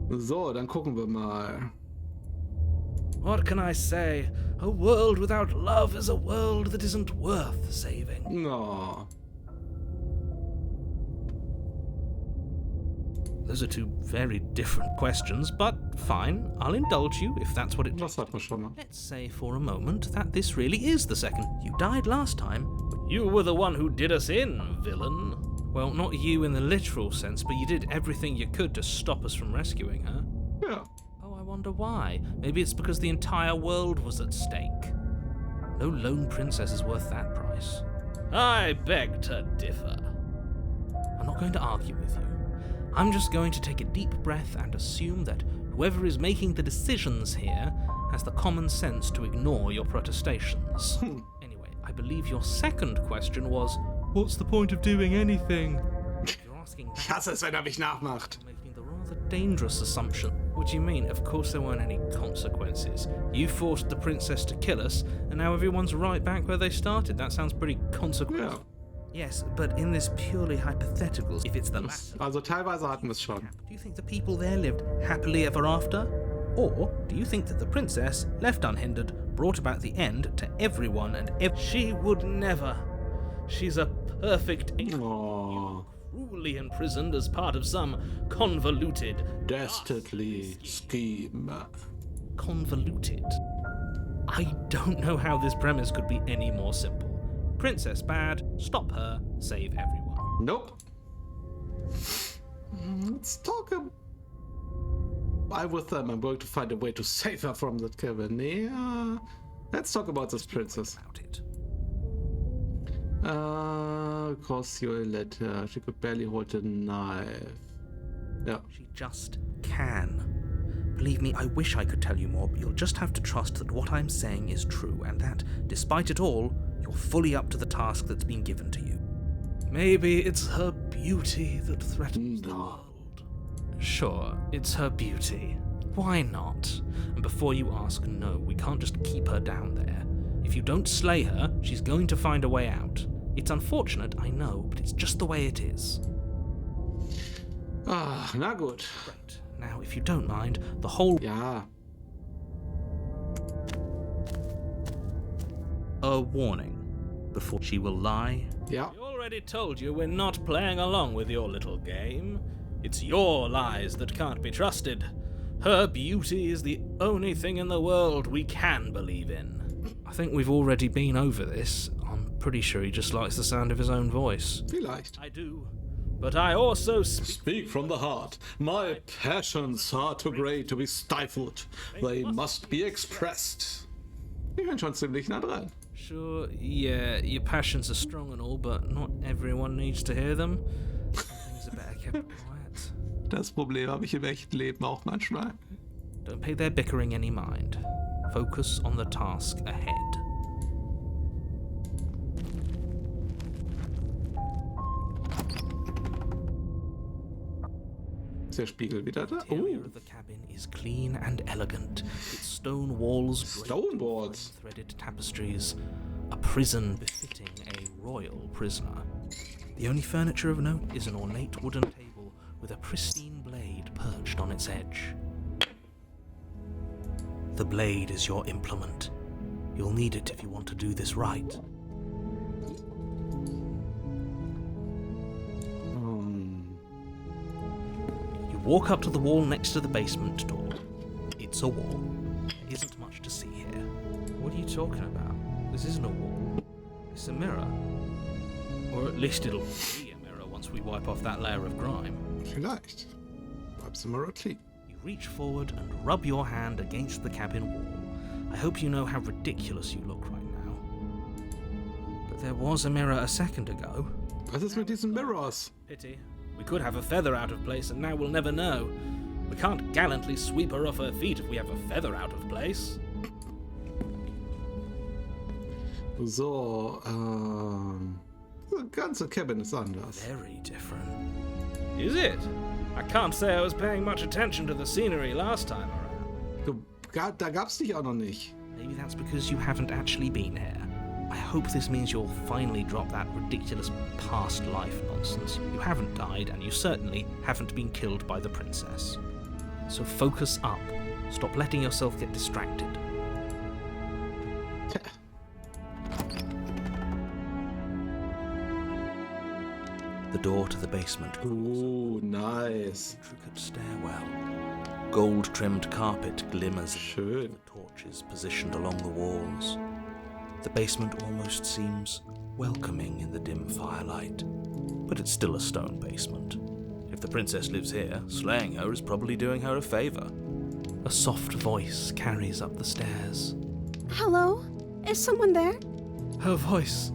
So, dann gucken wir mal. What can I say? A world without love is a world that isn't worth saving. No. Those are two very different questions, but fine, I'll indulge you if that's what it Das hatten wir schon mal. Let's say for a moment that this really is the second. You died last time, but you were the one who did us in, villain. Well, not you in the literal sense, but you did everything you could to stop us from rescuing her. Ja. Oh, I wonder why. Maybe it's because the entire world was at stake. No lone princess is worth that price. I beg to differ. I'm not going to argue with you. I'm just going to take a deep breath and assume that whoever is making the decisions here has the common sense to ignore your protestations. Anyway, I believe your second question was, what's the point of doing anything? If you're asking Ich hasse es, wenn er mich nachmacht. you're making the rather dangerous assumption. What do you mean? Of course there weren't any consequences. You forced the princess to kill us, and now everyone's right back where they started. That sounds pretty consequential. Ja. Yes, but in this purely hypothetical, if it's the latter, Also teilweise hatten wir es schon. do you think the people there lived happily ever after? Or do you think that the princess, left unhindered, brought about the end to everyone and she would never. She's a perfect angel, Oh. cruelly imprisoned as part of some convoluted, Dastardly scheme. convoluted. I don't know how this premise could be any more simple. Princess bad, stop her, save everyone. Nope. Let's talk I'm with them. I'm going to find a way to save her from that cabin. Yeah. Let's talk about this princess. About it. Cause you a letter. She could barely hold a knife. Yeah. She just can. Believe me, I wish I could tell you more, but you'll just have to trust that what I'm saying is true, and that, despite it all, you're fully up to the task that's been given to you. Maybe it's her beauty that threatens the world. Sure, it's her beauty. Why not? And before you ask, no, we can't just keep her down there. If you don't slay her, she's going to find a way out. It's unfortunate, I know, but it's just the way it is. Ah, na gut. Great. Now, if you don't mind, the whole... Ja. A warning. Before she will lie... Ja. I already told you we're not playing along with your little game. It's your lies that can't be trusted. Her beauty is the only thing in the world we can believe in. I think we've already been over this. I'm pretty sure he just likes the sound of his own voice. Vielleicht. I do. But I also Speak from the heart. My passions are too great to be stifled. They must be expressed. Ich bin schon ziemlich nah dran. Sure, yeah, your passions are strong and all, but not everyone needs to hear them. Some things are better kept quiet. Das Problem habe ich im echten Leben auch manchmal. Don't pay their bickering any mind. Focus on the task ahead. Ist der Spiegel wieder da? The interior of the cabin is clean and elegant. Its stone walls, Stone walls. threaded tapestries, a prison befitting a royal prisoner. The only furniture of note is an ornate wooden table with a pristine blade perched on its edge. The blade is your implement. You'll need it if you want to do this right. You walk up to the wall next to the basement door. It's a wall. There isn't much to see here. What are you talking about? This isn't a wall. It's a mirror. Or at least it'll be a mirror once we wipe off that layer of grime. Vielleicht. Wipe the mirror clean. You reach forward and rub your hand against the cabin wall. I hope you know how ridiculous you look right now. But there was a mirror a second ago. Was ist mit diesen Mirrors? pity. We could have a feather out of place and now we'll never know. We can't gallantly sweep her off her feet if we have a feather out of place. So, the ganze Cabin ist anders. Very different. Is it? I can't say I was paying much attention to the scenery last time around. Da gab's dich auch noch nicht. Maybe that's because you haven't actually been here. I hope this means you'll finally drop that ridiculous past life nonsense. You haven't died, and you certainly haven't been killed by the princess. So focus up. Stop letting yourself get distracted. The door to the basement. Ooh, nice. Intricate stairwell. Gold-trimmed carpet glimmers Schön. in the torches positioned along the walls. The basement almost seems welcoming in the dim firelight, but it's still a stone basement. If the princess lives here, slaying her is probably doing her a favor. A soft voice carries up the stairs. Hello? Is someone there? Her voice,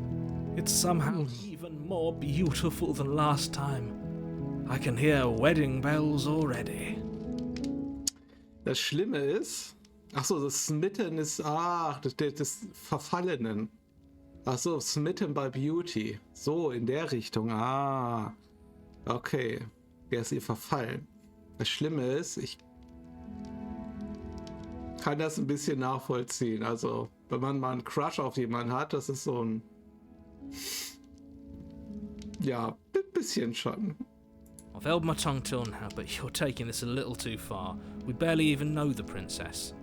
it's somehow even more beautiful than last time. I can hear wedding bells already. Das Schlimme ist, achso, das Smitten ist, des Verfallenen. Achso, Smitten by Beauty. So, in der Richtung, okay. Der ist ihr verfallen. Das Schlimme ist, ich kann das ein bisschen nachvollziehen. Also, wenn man mal einen Crush auf jemanden hat, das ist so ein, ja, bisschen schon. I've held my tongue till now, but you're taking this a little too far. We barely even know the princess.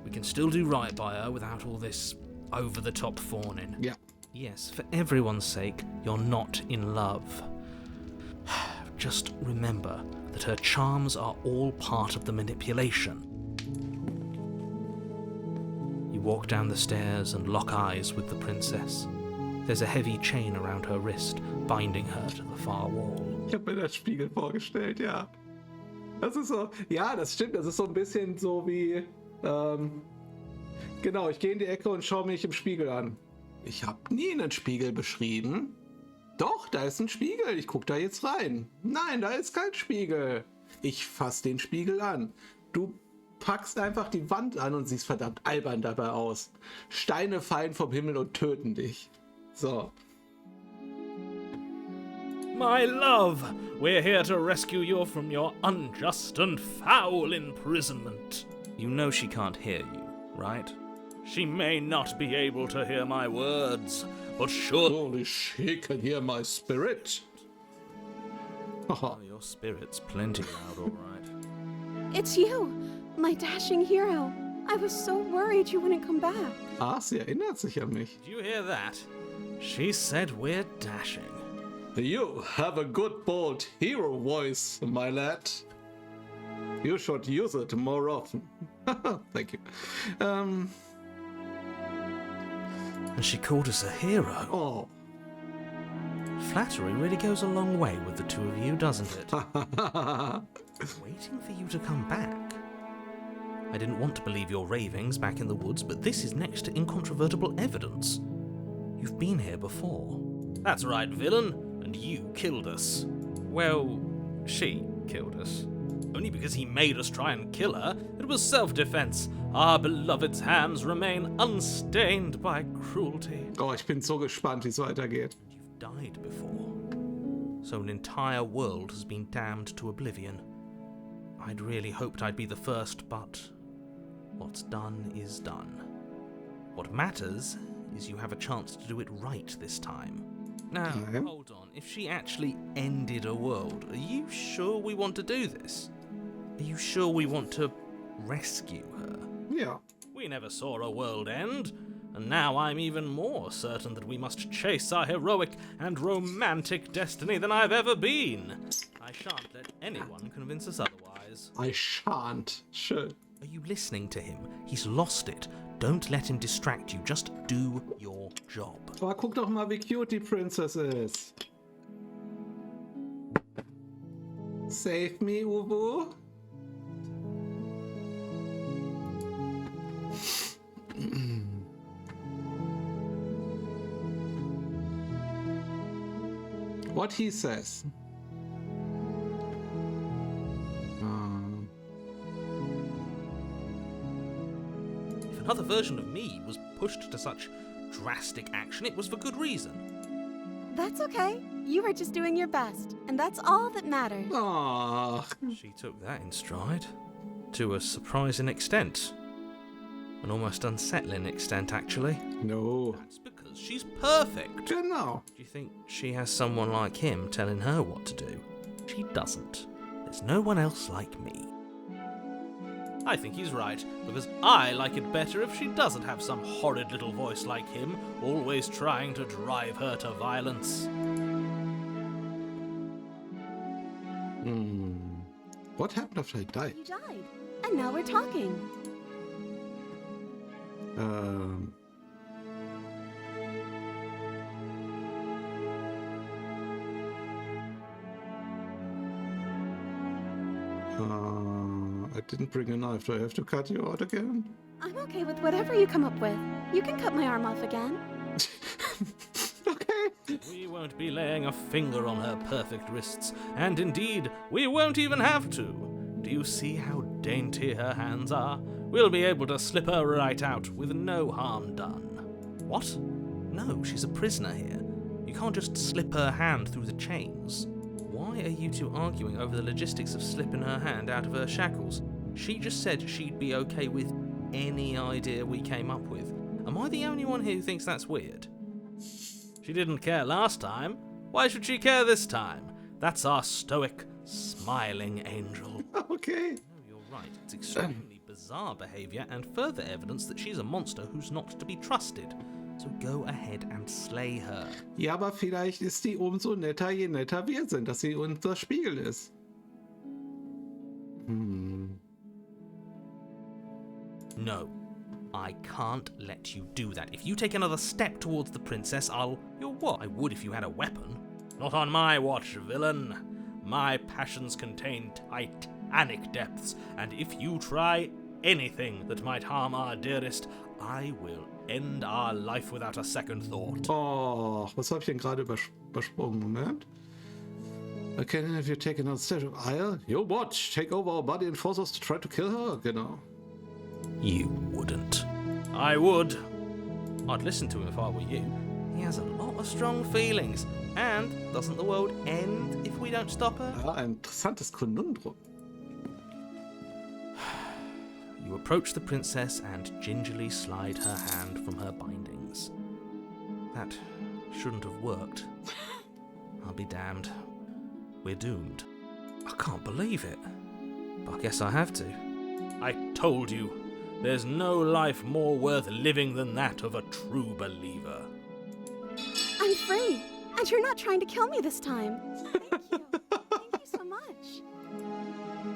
We can still do right by her without all this over-the-top fawning. Ja. Yes, for everyone's sake, you're not in love. Just remember that her charms are all part of the manipulation. You walk down the stairs and lock eyes with the princess. There's a heavy chain around her wrist, binding her to the far wall. Ich habe mir das Spiegel vorgestellt, ja. Das ist so, ja, das stimmt. Das ist so ein bisschen so wie, genau, ich gehe in die Ecke und schaue mich im Spiegel an. Ich habe nie einen Spiegel beschrieben. Doch, da ist ein Spiegel. Ich gucke da jetzt rein. Nein, da ist kein Spiegel. Ich fasse den Spiegel an. Du packst einfach die Wand an und siehst verdammt albern dabei aus. Steine fallen vom Himmel und töten dich. So. My love, we're here to rescue you from your unjust and foul imprisonment. You know she can't hear you, right? She may not be able to hear my words, but surely Only she can hear my spirit. Oh, your spirit's plenty loud, all right. It's you, my dashing hero. I was so worried you wouldn't come back. Ah, sie erinnert sich an mich. did you hear that? She said we're dashing. You have a good, bold hero voice, my lad. You should use it more often. Thank you. And she called us a hero. Oh. Flattery really goes a long way with the two of you, doesn't it? Waiting for you to come back. I didn't want to believe your ravings back in the woods, but this is next to incontrovertible evidence. You've been here before. That's right, villain. And you killed us. Well, she killed us. Only because he made us try and kill her. It was self-defense. Our beloved's hands remain unstained by cruelty. Oh, ich bin so gespannt, wie es weitergeht. You've died before. So an entire world has been damned to oblivion. I'd really hoped I'd be the first, but what's done is done. What matters is you have a chance to do it right this time. Now, Okay. hold on. If she actually ended a world, are you sure we want to do this? Are you sure we want to rescue her? Ja. We never saw a world end, and now I'm even more certain that we must chase our heroic and romantic destiny than I've ever been. I shan't let anyone convince us otherwise. I shan't. Schön. Are you listening to him? He's lost it. Don't let him distract you. Just do your job. Aber guck doch mal, wie cute die Princess ist. Save me, Uwu. What he says. If another version of me was pushed to such drastic action, it was for good reason. That's okay. You were just doing your best, and that's all that matters. Ah, She took that in stride. To a surprising extent. An almost unsettling extent, actually. no. That's because she's perfect. Genau. Do you think she has someone like him telling her what to do? She doesn't. There's no one else like me. I think he's right, because I like it better if she doesn't have some horrid little voice like him, always trying to drive her to violence. What happened after I died? You died, and now we're talking. I didn't bring a knife. Do I have to cut you out again? I'm okay with whatever you come up with. You can cut my arm off again. Okay. We won't be laying a finger on her perfect wrists, and indeed, we won't even have to. Do you see how dainty her hands are? We'll be able to slip her right out with no harm done. What? No, she's a prisoner here. You can't just slip her hand through the chains. Why are you two arguing over the logistics of slipping her hand out of her shackles? She just said she'd be okay with any idea we came up with. Am I the only one here who thinks that's weird? She didn't care last time. Why should she care this time? That's our stoic, smiling angel. Okay. No, you're right. It's extremely bizarre behaviour and further evidence that she's a monster who's not to be trusted. So go ahead and slay her. Ja, aber vielleicht ist die umso netter, je netter wir sind, dass sie unser Spiegel ist. No, I can't let you do that. If you take another step towards the princess, You're what? I would if you had a weapon. Not on my watch, villain. My passions contain tight titanic depths, and if you try anything that might harm our dearest, I will end our life without a second thought. Oh, was habe ich denn gerade übersprungen? Moment. Okay, if you take another step of ire, you watch, take over our body and force us to try to kill her? Genau. You wouldn't. I would. I'd listen to him if I were you. He has a lot of strong feelings. And doesn't the world end if we don't stop her? Ja, ein interessantes Konundrum. You approach the princess and gingerly slide her hand from her bindings. That shouldn't have worked. I'll be damned. We're doomed. I can't believe it. But I guess I have to. I told you, there's no life more worth living than that of a true believer. I'm free, and you're not trying to kill me this time. Thank you. Thank you so much.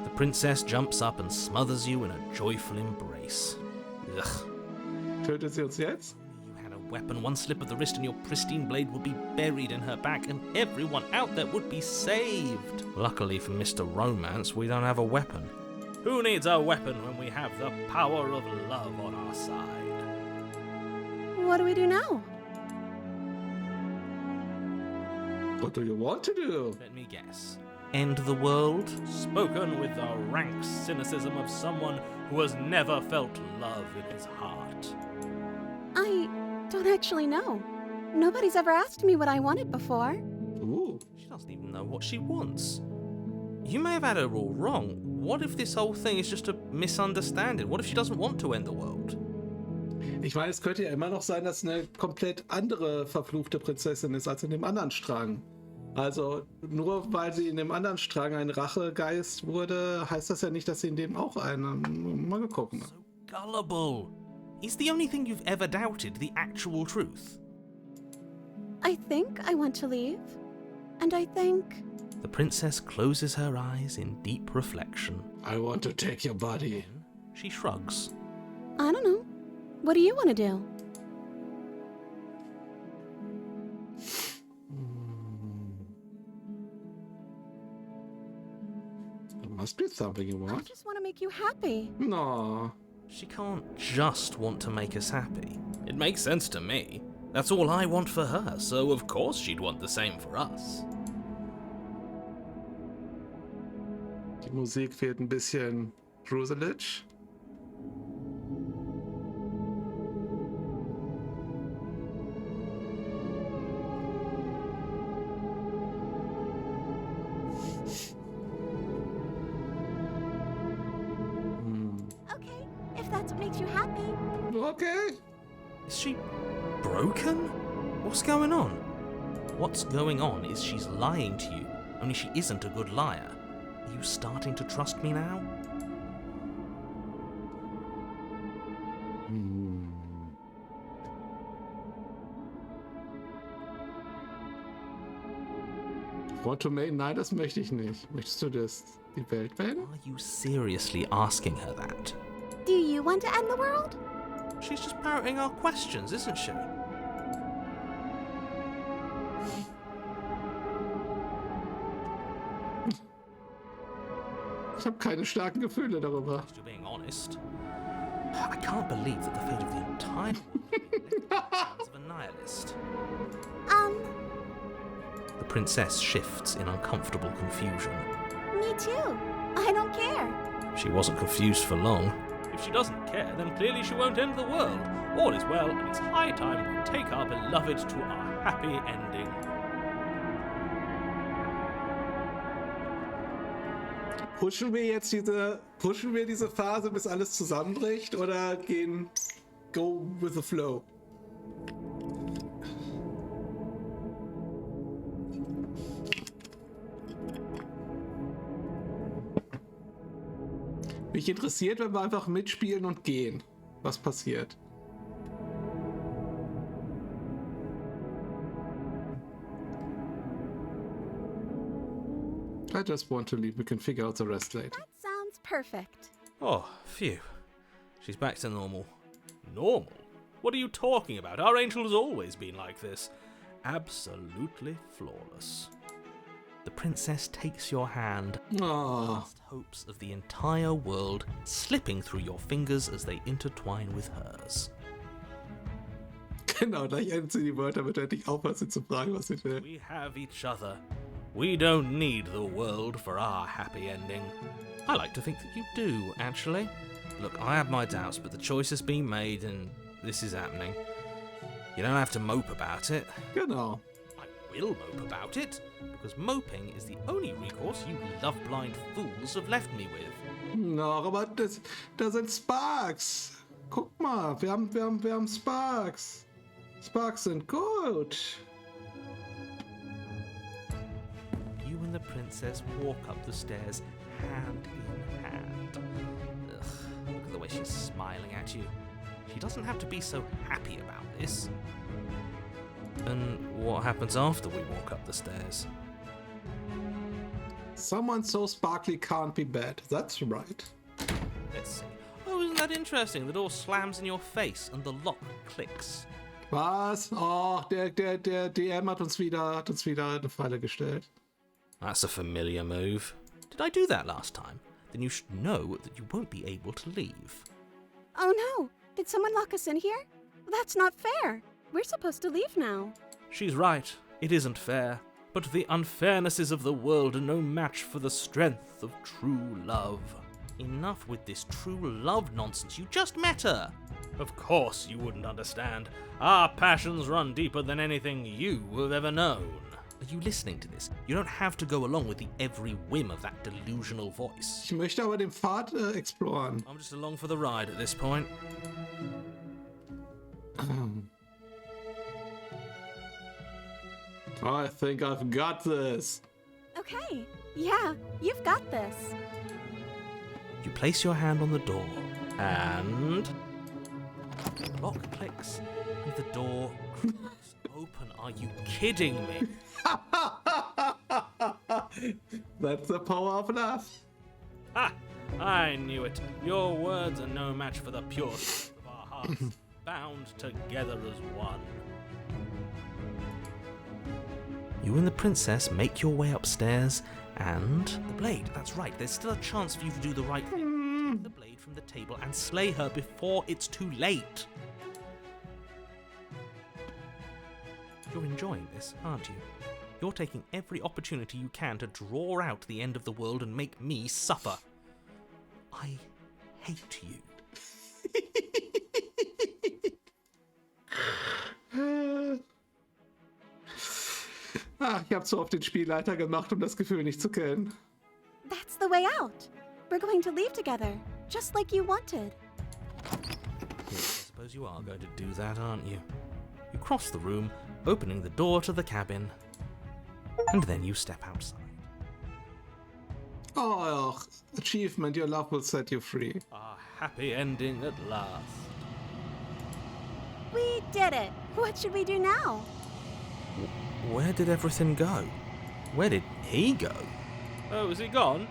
The princess jumps up and smothers you in a joyful embrace. Ugh. Tötet sie uns jetzt? You had a weapon, one slip of the wrist and your pristine blade would be buried in her back and everyone out there would be saved. Luckily for Mr. Romance, we don't have a weapon. Who needs a weapon when we have the power of love on our side? What do we do now? What do you want to do? Let me guess. End the world? Spoken with the rank cynicism of someone who has never felt love in his heart. I don't actually know. Nobody's ever asked me what I wanted before. Ooh. She doesn't even know what she wants. You may have had her all wrong. What if this whole thing is just a misunderstanding? What if she doesn't want to end the world? Ich meine, es könnte ja immer noch sein, dass eine komplett andere verfluchte Prinzessin ist als in dem anderen Strang. Also nur weil sie in dem anderen Strang ein Rachegeist wurde, heißt das ja nicht, dass sie in dem auch einen... Mal gucken. So gullible. Is the only thing you've ever doubted the actual truth? I think I want to leave. And I think... The princess closes her eyes in deep reflection. I want to take your body. She shrugs. I don't know. What do you want to do? There must be something you I want. just want to make you happy. No. She can't just want to make us happy. It makes sense to me. That's all I want for her, so of course she'd want the same for us. Die Musik fehlt ein bisschen gruselig. Okay, if that's what makes you happy. Okay. Is she broken? What's going on? What's going on is she's lying to you, only she isn't a good liar. Are you starting to trust me now? Want to make? Nein, das möchte ich nicht. Möchtest du die Welt beenden? Are you seriously asking her that? Do you want to end the world? She's just parroting our questions, isn't she? Ich habe keine starken Gefühle darüber. If you're being honest. I can't believe that the fate of the entire world is of a nihilist. The princess shifts in uncomfortable confusion. Me too. I don't care. She wasn't confused for long. If she doesn't care, then clearly she won't end the world. All is well, and it's high time we take our beloved to our happy ending. Pushen wir diese Phase, bis alles zusammenbricht, oder go with the flow? Mich interessiert, wenn wir einfach mitspielen und gehen. Was passiert? I just want to leave. We can figure out the rest later. That sounds perfect. Oh, phew. She's back to normal. Normal? What are you talking about? Our angel has always been like this. Absolutely flawless. the princess takes your hand, Oh. last hopes of the entire world slipping through your fingers as they intertwine with hers. Genau, gleich endet sie die Wörter, damit er nicht aufhört, sie zu fragen, was sie will. We have each other. We don't need the world for our happy ending. I like to think that you do, actually. Look, I have my doubts, but the choice has been made and this is happening. You don't have to mope about it. Genau. I will mope about it, because moping is the only recourse you love-blind fools have left me with. No, aber da sind Sparks. Guck mal, wir haben Sparks. Sparks sind gut. You and the princess walk up the stairs hand in hand. Ugh, look at the way she's smiling at you. She doesn't have to be so happy about this. And what happens after we walk up the stairs? Someone so sparkly can't be bad. That's right. Let's see. Oh, isn't that interesting? The door slams in your face and the lock clicks. Was? Oh, der DM hat uns wieder eine Falle gestellt. That's a familiar move. Did I do that last time? Then you should know that you won't be able to leave. Oh no! Did someone lock us in here? That's not fair. We're supposed to leave now. She's right. It isn't fair. But the unfairnesses of the world are no match for the strength of true love. Enough with this true love nonsense. You just met her. Of course you wouldn't understand. Our passions run deeper than anything you have ever known. Are you listening to this? You don't have to go along with the every whim of that delusional voice. Ich möchte aber den Pfad exploren. I'm just along for the ride at this point. I think I've got this. Okay, yeah, you've got this. You place your hand on the door, and the lock clicks, and the door creaks open. Are you kidding me? That's the power of love. Ha! I knew it. Your words are no match for the pure truth of our hearts, bound together as one. You and the princess make your way upstairs, and the blade. That's right. There's still a chance for you to do the right thing. Take the blade from the table and slay her before it's too late. You're enjoying this, aren't you? You're taking every opportunity you can to draw out the end of the world and make me suffer. I hate you. Ich habe so oft den Spielleiter gemacht, das Gefühl nicht zu kennen. That's the way out. We're going to leave together, just like you wanted. I suppose you are going to do that, aren't you? You cross the room, opening the door to the cabin, and then you step outside. Oh, achievement, your love will set you free. Our happy ending at last. We did it. What should we do now? Where did everything go? Where did he go? Oh, is he gone?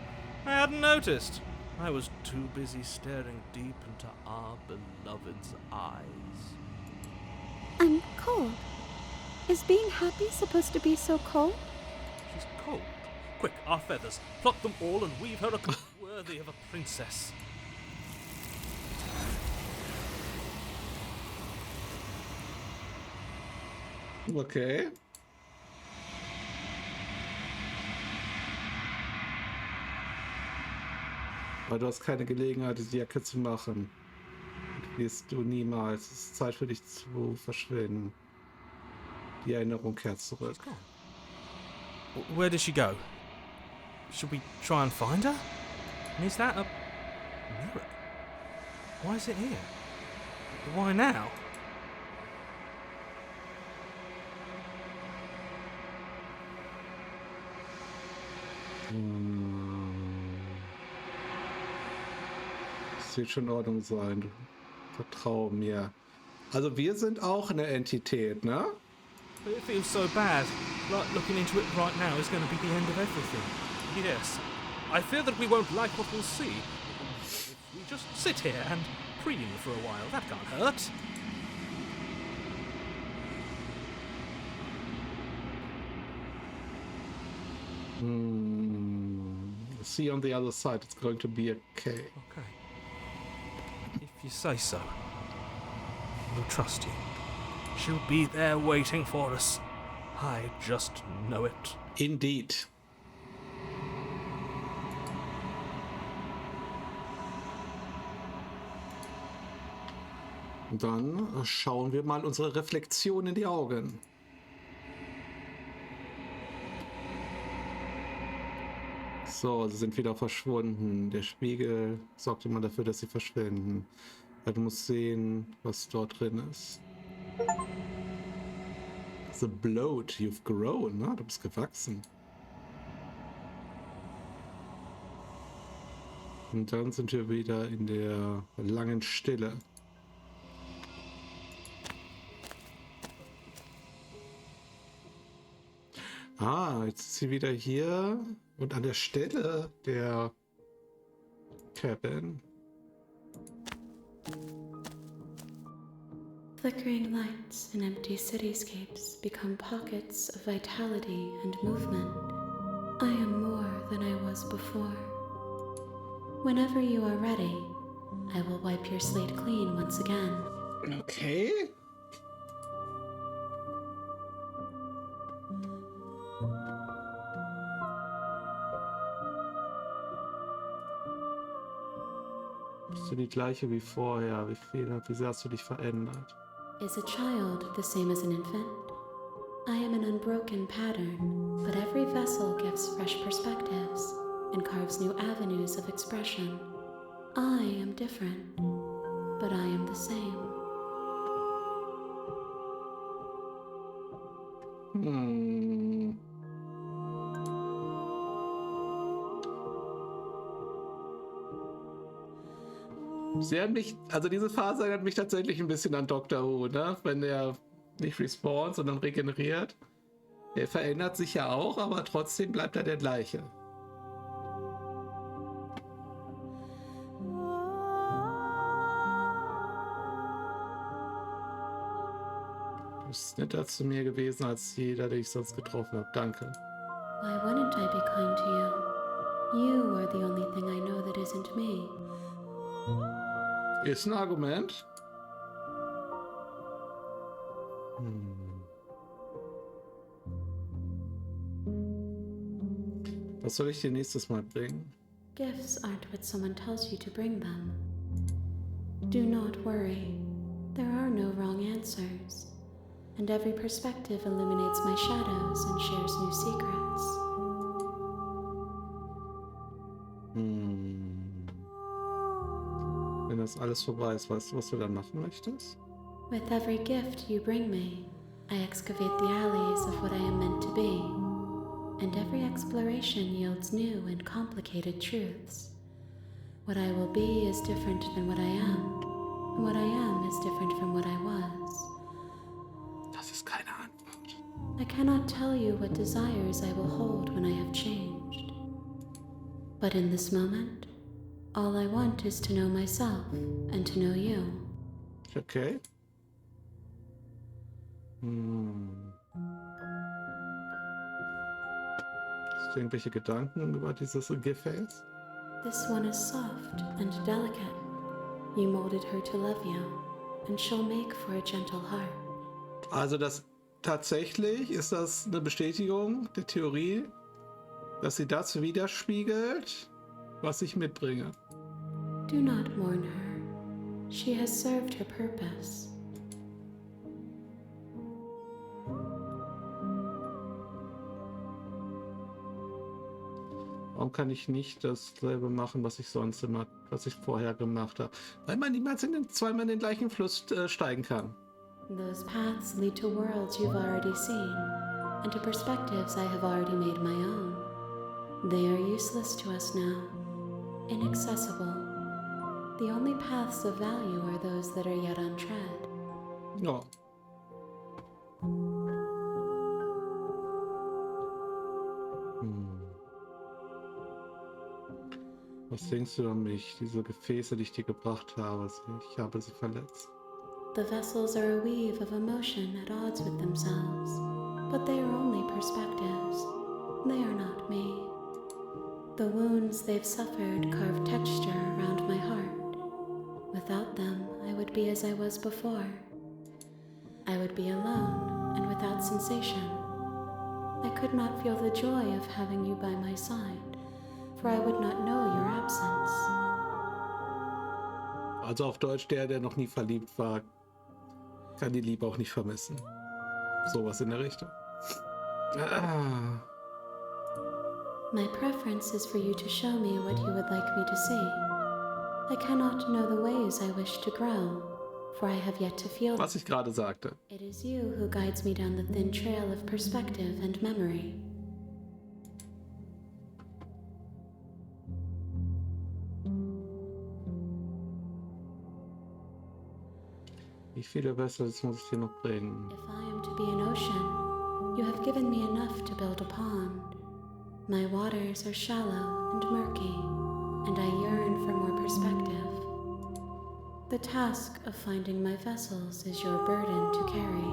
I hadn't noticed. I was too busy staring deep into our beloved's eyes. I'm cold. Is being happy supposed to be so cold? She's cold. Quick, our feathers. Pluck them all and weave her a cloak worthy of a princess. Okay. Aber du hast keine Gelegenheit, diese Jacke zu machen. Das wirst du niemals. Es ist Zeit für dich zu verschwinden. Die Erinnerung kehrt zurück. Where did she go? Should we try and find her? And is that a mirror? Why is it here? Why now? Es wird schon in Ordnung sein. Vertrau mir. Also wir sind auch eine Entität, ne? But it feels so bad. Like looking into it right now is going to be the end of everything. Yes. I fear that we won't like what we'll see. If we just sit here and preen for a while, that can't hurt. See on the other side, it's going to be okay. Okay. If you say so. We'll trust you. She'll be there waiting for us. I just know it. Indeed. Dann schauen wir mal unsere Reflexion in die Augen. So, sie sind wieder verschwunden. Der Spiegel sorgt immer dafür, dass sie verschwinden. Du musst sehen, was dort drin ist. The bloat, you've grown, ne? Du bist gewachsen. Und dann sind wir wieder in der langen Stille. Ah, jetzt ist sie wieder hier und an der Stelle der Cabin. Flickering lights in empty cityscapes become pockets of vitality and movement. I am more than I was before. Whenever you are ready, I will wipe your slate clean once again. Okay. Bist du die gleiche wie vorher? Wie sehr hast du dich verändert? Is a child the same as an infant? I am an unbroken pattern, but every vessel gives fresh perspectives and carves new avenues of expression. I am different, but I am the same. Sie hat mich, also diese Phase erinnert mich tatsächlich ein bisschen an Doctor Who, ne? Wenn er nicht respawnt, sondern regeneriert. Der verändert sich ja auch, aber trotzdem bleibt er der gleiche. Du bist netter zu mir gewesen als jeder, den ich sonst getroffen habe. Danke. Why wouldn't I be kind to you? You are the only thing I know that isn't me. Ist ein Argument. Was soll ich dir nächstes Mal bringen? Gifts aren't what someone tells you to bring them. Do not worry. There are no wrong answers. And every perspective illuminates my shadows and shares new secrets. Wenn das alles vorbei ist, weißt du, was du dann machen möchtest? With every gift you bring me, I excavate the alleys of what I am meant to be. And every exploration yields new and complicated truths. What I will be is different than what I am. And what I am is different from what I was. Das ist keine Antwort. I cannot tell you what desires I will hold when I have changed. But in this moment, all I want is to know myself and to know you. Okay. Hast du irgendwelche Gedanken über dieses Gefäß? This one is soft and delicate. You molded her to love you, and she'll make for a gentle heart. Also das tatsächlich ist das eine Bestätigung der Theorie, dass sie das widerspiegelt, was ich mitbringe. Do not mourn her. She has served her purpose. Warum kann ich nicht dasselbe machen, was ich vorher gemacht habe? Weil man niemals zweimal in den gleichen Fluss steigen kann. Those paths lead to worlds you've already seen, and to perspectives I have already made my own. They are useless to us now, inaccessible. The only paths of value are those that are yet untread. Ja. Was denkst du über mich? Diese Gefäße, die ich dir gebracht habe, ich habe sie verletzt. The vessels are a weave of emotion at odds with themselves, but they are only perspectives. They are not me. The wounds they've suffered carve texture around my heart. Without them, I would be as I was before. I would be alone and without sensation. I could not feel the joy of having you by my side, for I would not know your absence. Also auf Deutsch, der noch nie verliebt war, kann die Liebe auch nicht vermissen. Sowas in der Richtung. Ah. My preference is for you to show me what you would like me to see. I cannot know the ways I wish to grow, for I have yet to feel them. Was ich gerade sagte. It is you who guides me down the thin trail of perspective and memory. Wie viele Vessels muss ich dir noch bringen? If I am to be an ocean, you have given me enough to build a pond. My waters are shallow and murky, and I yearn for more perspective. The task of finding my vessels is your burden to carry.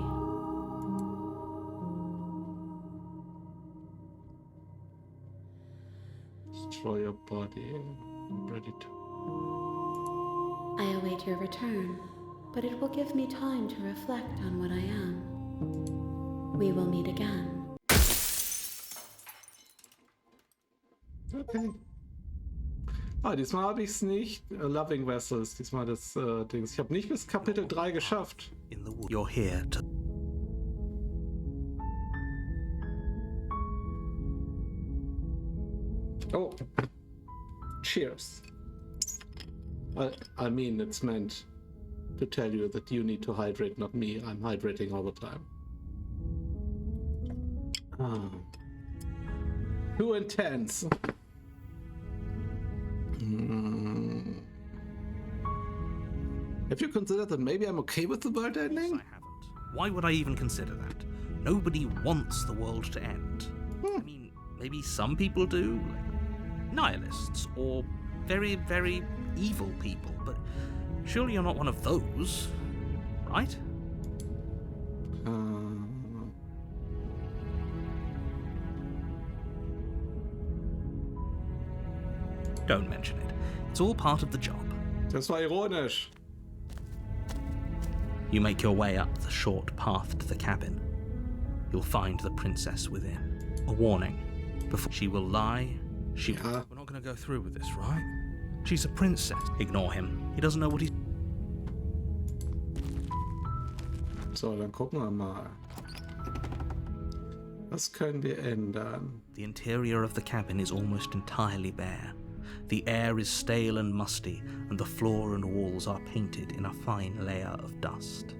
Destroy your body. I'm ready to. I await your return, but it will give me time to reflect on what I am. We will meet again. Okay. Ah, diesmal habe ich es nicht. Loving Vessels, diesmal das Dings. Ich habe nicht bis Kapitel 3 geschafft. In the wood. You're here to. Oh. Cheers. I mean, it's meant to tell you that you need to hydrate, not me. I'm hydrating all the time. Ah. Too intense. Have you considered that maybe I'm okay with the world ending? I haven't. Why would I even consider that? Nobody wants the world to end. I mean, maybe some people do, like nihilists or very, very evil people, but surely you're not one of those, right? Don't mention it. It's all part of the job. Das war ironisch. You make your way up the short path to the cabin. You'll find the princess within. A warning. Before she will lie, Ja. We're not going to go through with this, right? She's a princess. Ignore him. He doesn't know what he's... So, dann gucken wir mal. Was können wir ändern? The interior of the cabin is almost entirely bare. The air is stale and musty, and the floor and walls are painted in a fine layer of dust.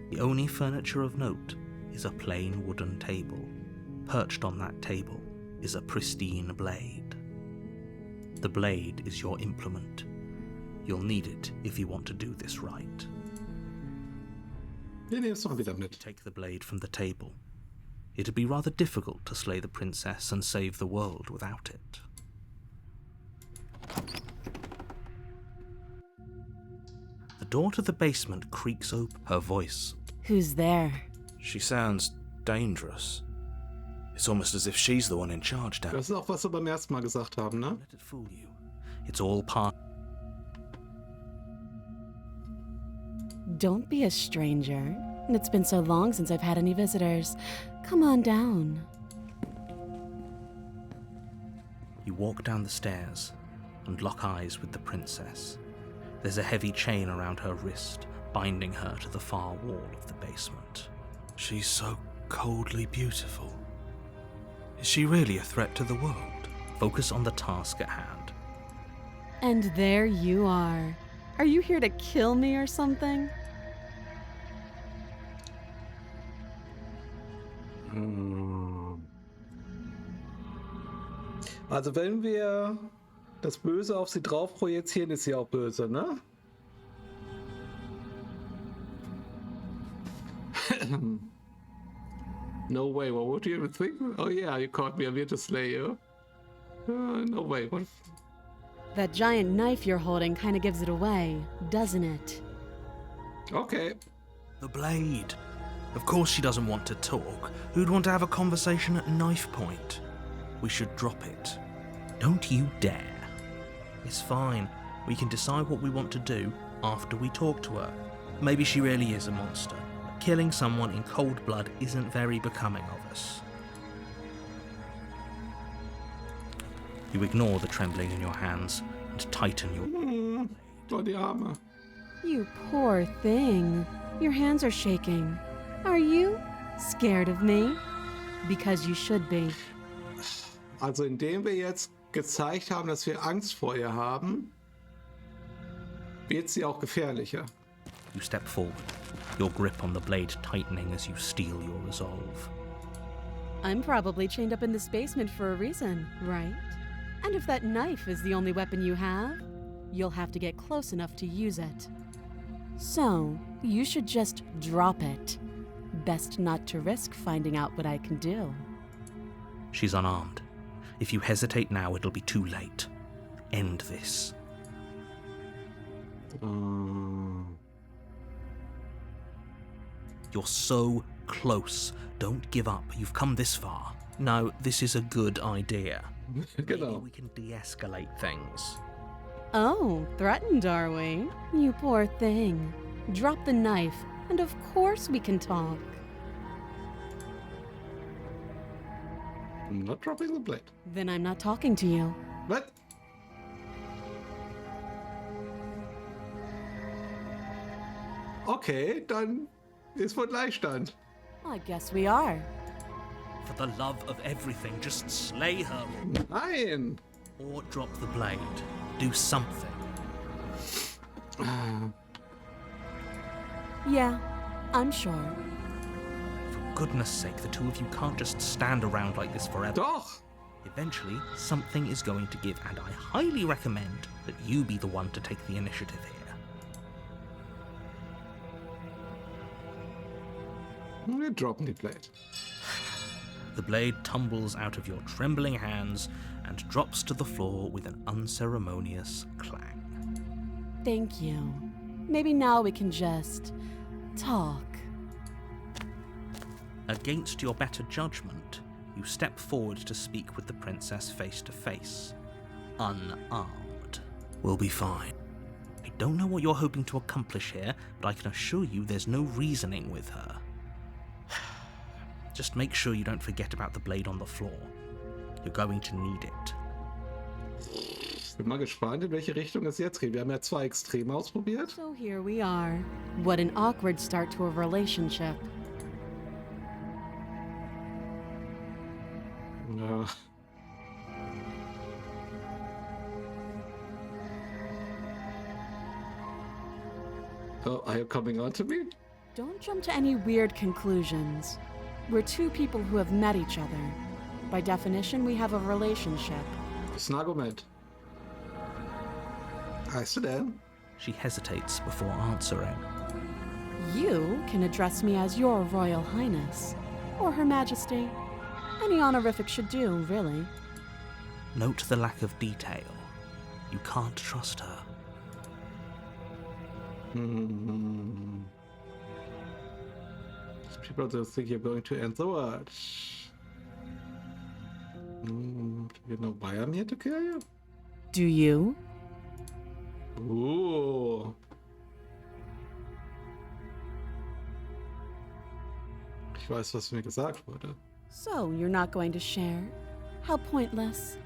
The only furniture of note is a plain wooden table. Perched on that table is a pristine blade. The blade is your implement. You'll need it if you want to do this right. Wir nehmen es noch wieder mit. Take the blade from the table. It'd be rather difficult to slay the princess and save the world without it. The door to the basement creaks open. Her voice. Who's there? She sounds dangerous. It's almost as if she's the one in charge down. Das ist auch, was wir beim ersten Mal gesagt haben, ne? Let it fool you. It's all part. Don't be a stranger. It's been so long since I've had any visitors. Come on down. You walk down the stairs and lock eyes with the princess. There's a heavy chain around her wrist, binding her to the far wall of the basement. She's so coldly beautiful. Is she really a threat to the world? Focus on the task at hand. And there you are. Are you here to kill me or something? Also wenn wir das Böse auf sie drauf projizieren, ist sie auch böse, ne? No way, what would you even think? Oh yeah, you caught me, I'm here to slay you. No way, what? That giant knife you're holding kind of gives it away, doesn't it? Okay. The blade. Of course she doesn't want to talk. Who'd want to have a conversation at knife point? We should drop it. Don't you dare. It's fine. We can decide what we want to do after we talk to her. Maybe she really is a monster. But killing someone in cold blood isn't very becoming of us. You ignore the trembling in your hands and tighten your... Oh, die Arme. You poor thing. Your hands are shaking. Are you scared of me? Because you should be. Also indem wir jetzt gezeigt haben, dass wir Angst vor ihr haben, wird sie auch gefährlicher. You step forward, your grip on the blade tightening as you steel your resolve. I'm probably chained up in this basement for a reason, right? And if that knife is the only weapon you have, you'll have to get close enough to use it. So, you should just drop it. Best not to risk finding out what I can do. She's unarmed. If you hesitate now, it'll be too late. End this. You're so close. Don't give up. You've come this far. No, this is a good idea. Maybe Genau. we can de-escalate things. Oh, threatened, are we? You poor thing. Drop the knife, and of course we can talk. I'm not dropping the blade. Then I'm not talking to you. What? Okay, dann ist wohl Gleichstand. I guess we are. For the love of everything, just slay her Nein! or drop the blade. Do something. Yeah, I'm sure. For goodness sake, the two of you can't just stand around like this forever. Doch! Eventually, something is going to give, and I highly recommend that you be the one to take the initiative here. Wir droppen die Blade. The blade tumbles out of your trembling hands and drops to the floor with an unceremonious clang. Thank you. Maybe now we can just talk. Against your better judgment, you step forward to speak with the princess face to face. Unarmed. We'll be fine. I don't know what you're hoping to accomplish here, but I can assure you there's no reasoning with her. Just make sure you don't forget about the blade on the floor. You're going to need it. Ich bin mal gespannt, in welche Richtung es jetzt geht. Wir haben ja zwei Extreme ausprobiert. So here we are. What an awkward start to a relationship. Ja. Oh, are you coming on to me? Don't jump to any weird conclusions. We're two people who have met each other. By definition, we have a relationship. Das ist ein Argument. Heißt du denn? She hesitates before answering. You can address me as Your Royal Highness, or Her Majesty. Any honorific should do, really. Note the lack of detail. You can't trust her. People don't think you're going to end the world. Do you know why I'm here to kill you? Do you? Ooh. Ich weiß, was mir gesagt wurde. So, you're not going to share? How pointless.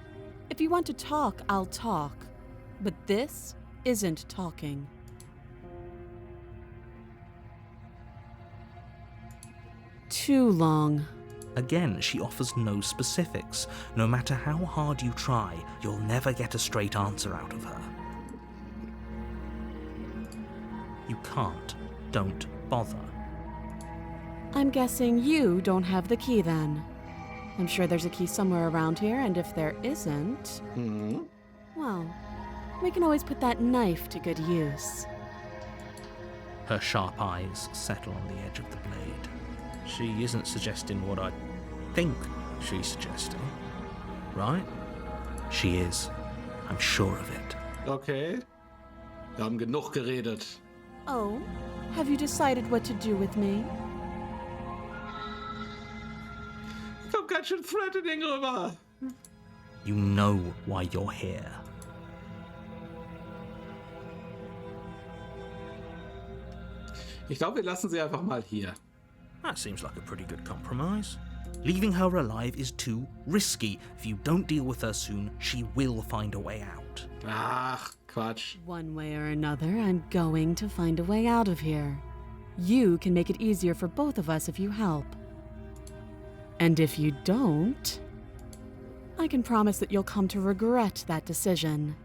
If you want to talk, I'll talk. But this isn't talking. Too long. Again, she offers no specifics. No matter how hard you try, you'll never get a straight answer out of her. You can't. Don't bother. I'm guessing you don't have the key then. I'm sure there's a key somewhere around here, and if there isn't, well, we can always put that knife to good use. Her sharp eyes settle on the edge of the blade. She isn't suggesting what I think she's suggesting, right? She is. I'm sure of it. Okay. Wir haben genug geredet. Oh, have you decided what to do with me? Kommt ganz schön threatening rüber. You know why you're here. Ich glaube, wir lassen sie einfach mal hier. That seems like a pretty good compromise. Leaving her alive is too risky. If you don't deal with her soon, she will find a way out. Ach, Quatsch. One way or another, I'm going to find a way out of here. You can make it easier for both of us if you help. And if you don't, I can promise that you'll come to regret that decision.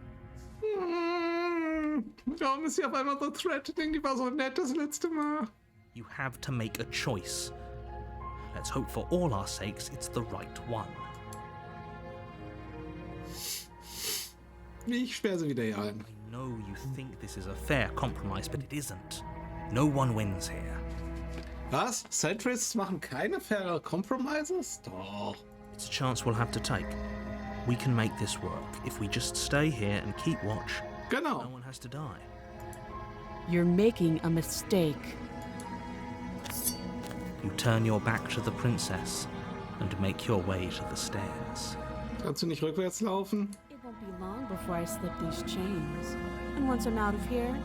Warum ist sie auf einmal so threatening? Die war so nett das letzte Mal. You have to make a choice. Let's hope for all our sakes it's the right one. Ich sperre sie wieder hier ein. I know you think this is a fair compromise, but it isn't. No one wins here. Was? Centrists machen keine faire Compromises? Doch. It's a chance we'll have to take. We can make this work if we just stay here and keep watch. No Genau. one has to die. You're making a mistake. You turn your back to the princess and make your way to the stairs. Kannst du nicht rückwärts laufen? It won't be long before I slip these chains. And once I'm out of here,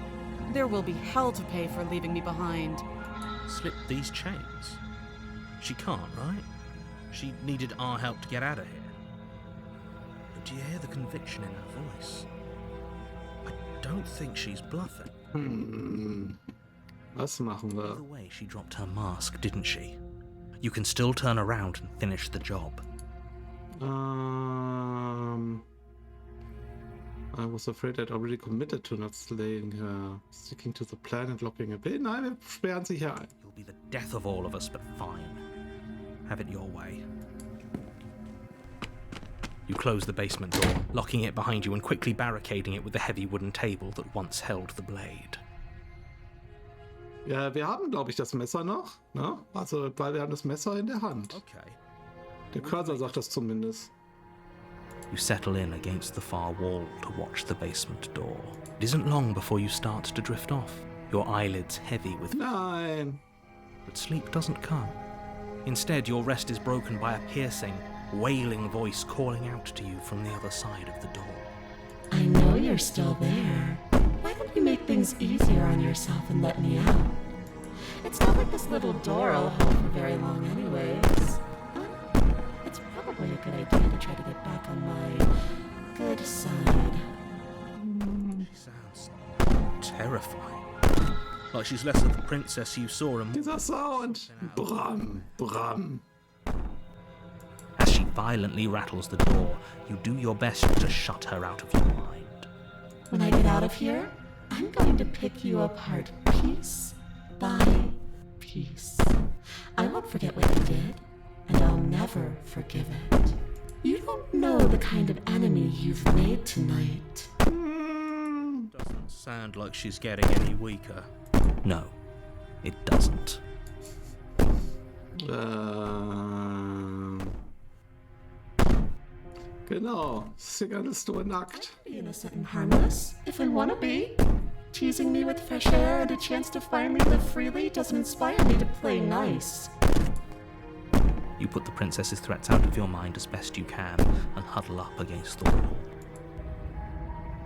there will be hell to pay for leaving me behind. Slip these chains? She can't, right? She needed our help to get out of here. But do you hear the conviction in her voice? I don't think she's bluffing. Was machen wir? Either way, she dropped her mask, didn't she? You can still turn around and finish the job. I was afraid I'd already committed to not slaying her. Sticking to the plan and locking a bit. Nein, wir sperren sie hier ein. You'll be the death of all of us, but fine. Have it your way. You close the basement door, locking it behind you and quickly barricading it with the heavy wooden table that once held the blade. Ja, wir haben, glaube ich, das Messer noch. Ne? Also, weil wir haben das Messer in der Hand. Okay. Der Cursor sagt das zumindest. You settle in against the far wall to watch the basement door. It isn't long before you start to drift off, your eyelids heavy with... Nein. But sleep doesn't come. Instead, your rest is broken by a piercing, wailing voice calling out to you from the other side of the door. I know you're still there. Why don't you make things easier on yourself and let me out? It's not like this little door will hold for very long anyways. It's probably a good idea to try to get back on my good side. She sounds terrifying. Like she's less of the princess you saw and Dieser Sound. Bram, Bram. as she violently rattles the door, you do your best to shut her out of your mind. When I get out of here, I'm going to pick you apart piece by piece. I won't forget what you did, and I'll never forgive it. You don't know the kind of enemy you've made tonight. Doesn't sound like she's getting any weaker. No, it doesn't. Genau. Ist ja alles nur nackt. Be innocent and harmless, if I want to be. Teasing me with fresh air and a chance to finally live freely doesn't inspire me to play nice. You put the princess's threats out of your mind as best you can and huddle up against the wall.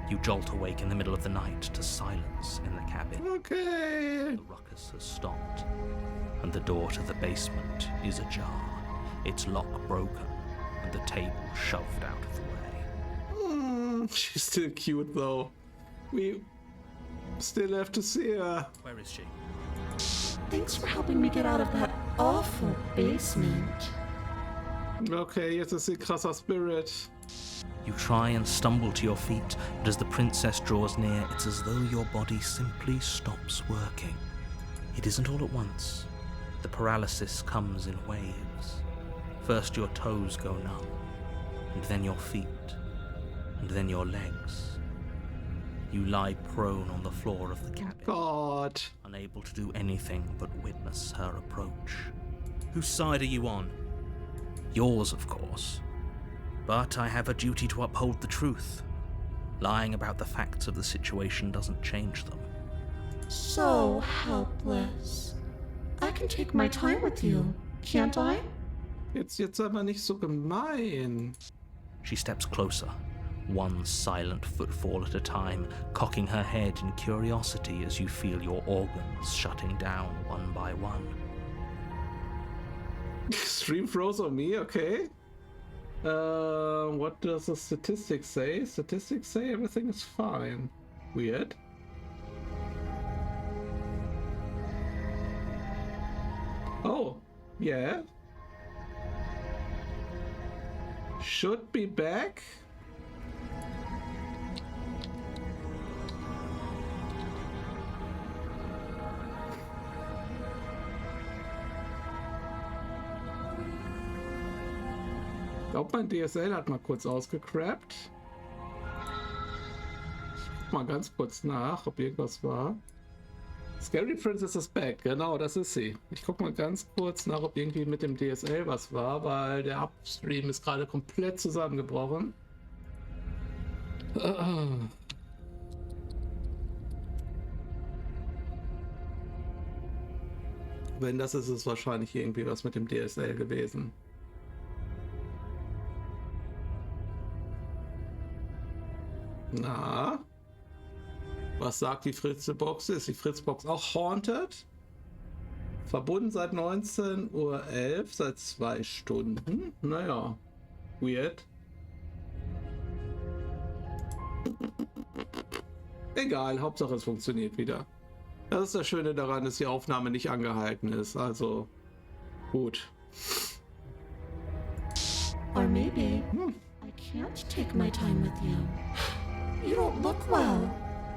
You jolt awake in the middle of the night to silence in the cabin. Okay. The ruckus has stopped, and the door to the basement is ajar, its lock broken, and the table shoved out of the way. She's still cute though. We still have to see her. Where is she? Thanks for helping me get out of that awful basement. Okay, jetzt ist sie krasser Spirit. You try and stumble to your feet, but as the princess draws near, it's as though your body simply stops working. It isn't all at once. The paralysis comes in waves. First your toes go numb, and then your feet, and then your legs. You lie prone on the floor of the cabin, God. unable to do anything but witness her approach. Whose side are you on? Yours, of course. But I have a duty to uphold the truth. Lying about the facts of the situation doesn't change them. So helpless. I can take my time with you, can't I? Jetzt aber nicht so gemein. She steps closer, one silent footfall at a time, cocking her head in curiosity as you feel your organs shutting down one by one. Stream froze on me, okay. What does the statistics say? Statistics say everything is fine. Weird. Oh, yeah. Should be back. Ich glaube, mein DSL hat mal kurz ausgecrappt. Ich guck mal ganz kurz nach, ob irgendwas war. Scary Princess is back, genau, das ist sie. Ich guck mal ganz kurz nach, ob irgendwie mit dem DSL was war, weil der Upstream ist gerade komplett zusammengebrochen. Wenn das ist, ist es wahrscheinlich irgendwie was mit dem DSL gewesen. Na? Was sagt die Fritzebox? Ist die Fritzbox auch haunted? Verbunden seit 19:11 Uhr, seit 2 Stunden. Naja, weird. Egal, Hauptsache es funktioniert wieder. Das ist das Schöne daran, dass die Aufnahme nicht angehalten ist. Also, gut. Or maybe I can't take my time with you. You don't look well.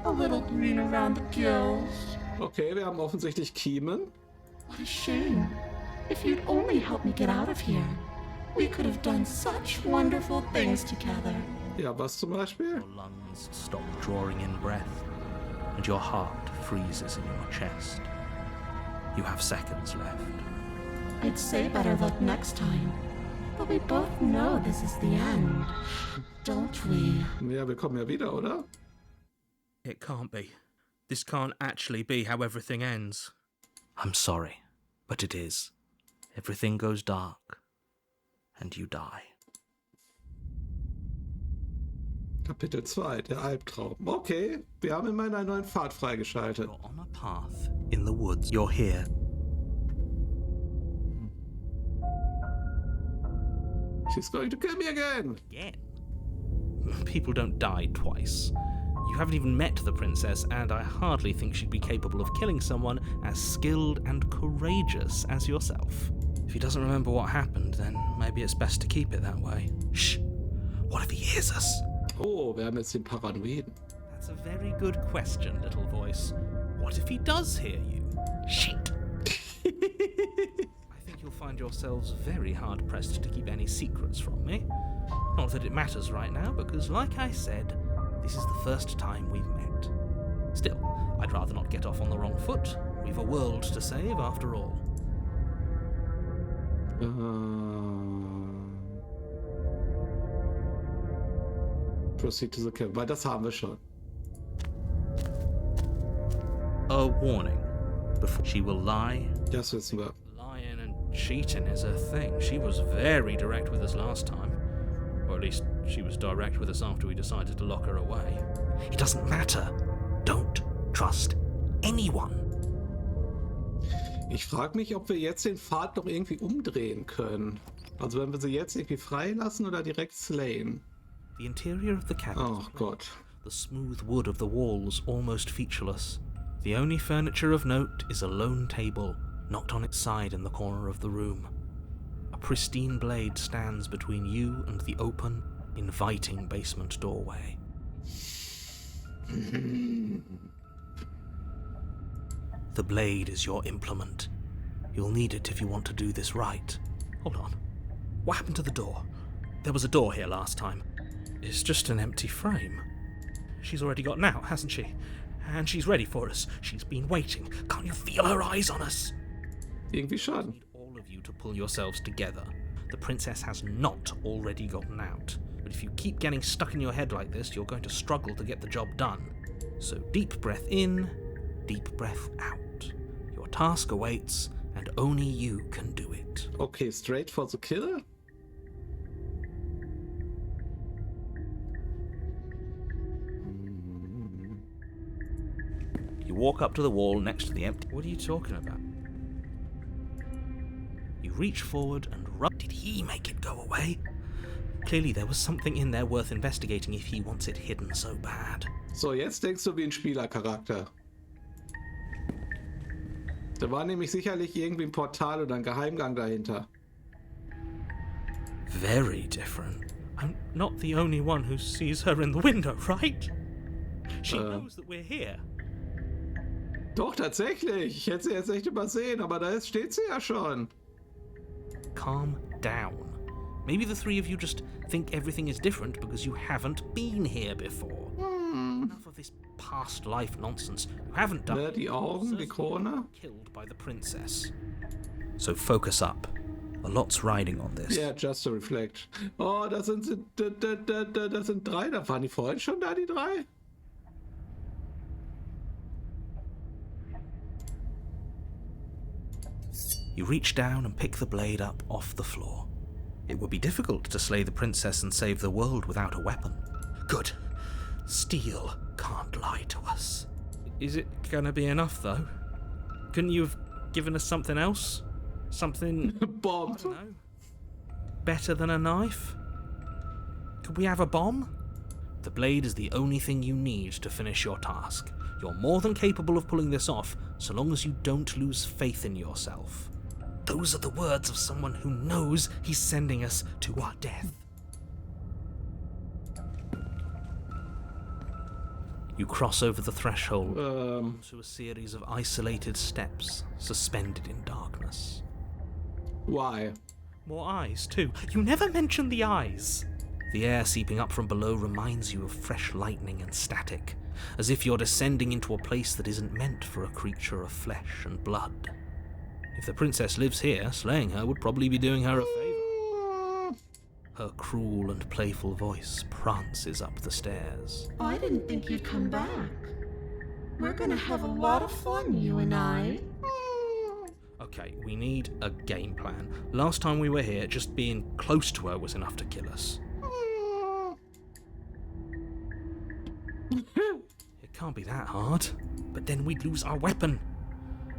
A little green around the gills. Okay, wir haben offensichtlich Kiemen. What a shame. If you'd only help me get out of here, we could have done such wonderful things together. Ja, was zum Beispiel? Your lungs stop drawing in breath, and your heart freezes in your chest. You have seconds left. I'd say better luck next time, but we both know this is the end, don't we? Ja, wir kommen ja wieder, oder? It can't be. This can't actually be how everything ends. I'm sorry, but it is. Everything goes dark, and you die. Kapitel 2, der Albtraum. Okay, wir haben immerhin einen neuen Pfad freigeschaltet. You're on a path in the woods. You're here. She's going to kill me again. Again? People don't die twice. You haven't even met the princess, and I hardly think she'd be capable of killing someone as skilled and courageous as yourself. If he doesn't remember what happened, then maybe it's best to keep it that way. Shh! What if he hears us? Oh, wir haben jetzt den Paranoiden. That's a very good question, little voice. What if he does hear you? Shit! I think you'll find yourselves very hard-pressed to keep any secrets from me. Not that it matters right now, because like I said, this is the first time we've met. Still, I'd rather not get off on the wrong foot. We've a world to save, after all. Proceed to the kill, weil das haben wir schon. A warning. Before she will lie. Das wissen wir. Lying and cheating is her thing. She was very direct with us last time. Or at least she was direct with us after we decided to lock her away. It doesn't matter. Don't trust anyone. Ich frage mich, ob wir jetzt den Pfad noch irgendwie umdrehen können. Also wenn wir sie jetzt irgendwie freilassen oder direkt slayen. The interior of the cabin. Oh Gott. The smooth wood of the walls almost featureless. The only furniture of note is a lone table, knocked on its side in the corner of the room. A pristine blade stands between you and the open, inviting basement doorway. The blade is your implement. You'll need it if you want to do this right. Hold on. What happened to the door? There was a door here last time. It's just an empty frame. She's already gotten out, hasn't she? And she's ready for us. She's been waiting. Can't you feel her eyes on us? Irgendwie I schon. need all of you to pull yourselves together. The princess has not already gotten out. But if you keep getting stuck in your head like this, you're going to struggle to get the job done. So deep breath in, deep breath out. Your task awaits, and only you can do it. Okay, straight for the kill. walk up to the wall next to the empty... What are you talking about? You reach forward and rub... Did he make it go away? Clearly there was something in there worth investigating if he wants it hidden so bad. So, jetzt denkst du wie ein Spielercharakter. Da war nämlich sicherlich irgendwie ein Portal oder ein Geheimgang dahinter. Very different. I'm not the only one who sees her in the window, right? She knows that we're here. Doch, tatsächlich. Ich hätte sie jetzt echt übersehen, aber da steht sie ja schon. Calm down. Maybe the three of you just think everything is different because you haven't been here before. Enough of this past life nonsense. You haven't done Ne, die Augen, die Krone. killed by the princess. So focus up. A lot's riding on this. Yeah, just to reflect. Oh, das sind 3. Da waren die vorhin schon da, die 3? You reach down and pick the blade up off the floor. It would be difficult to slay the princess and save the world without a weapon. Good. Steel can't lie to us. Is it gonna be enough, though? Couldn't you have given us something else? Something, Bomb. I don't know, better than a knife? Could we have a bomb? The blade is the only thing you need to finish your task. You're more than capable of pulling this off, so long as you don't lose faith in yourself. Those are the words of someone who knows he's sending us to our death. You cross over the threshold to a series of isolated steps suspended in darkness. Why? More eyes, too. You never mentioned the eyes. The air seeping up from below reminds you of fresh lightning and static, as if you're descending into a place that isn't meant for a creature of flesh and blood. If the princess lives here, slaying her would probably be doing her a favour. Her cruel and playful voice prances up the stairs. I didn't think you'd come back. We're gonna have a lot of fun, you and I. Okay, we need a game plan. Last time we were here, just being close to her was enough to kill us. It can't be that hard. But then we'd lose our weapon.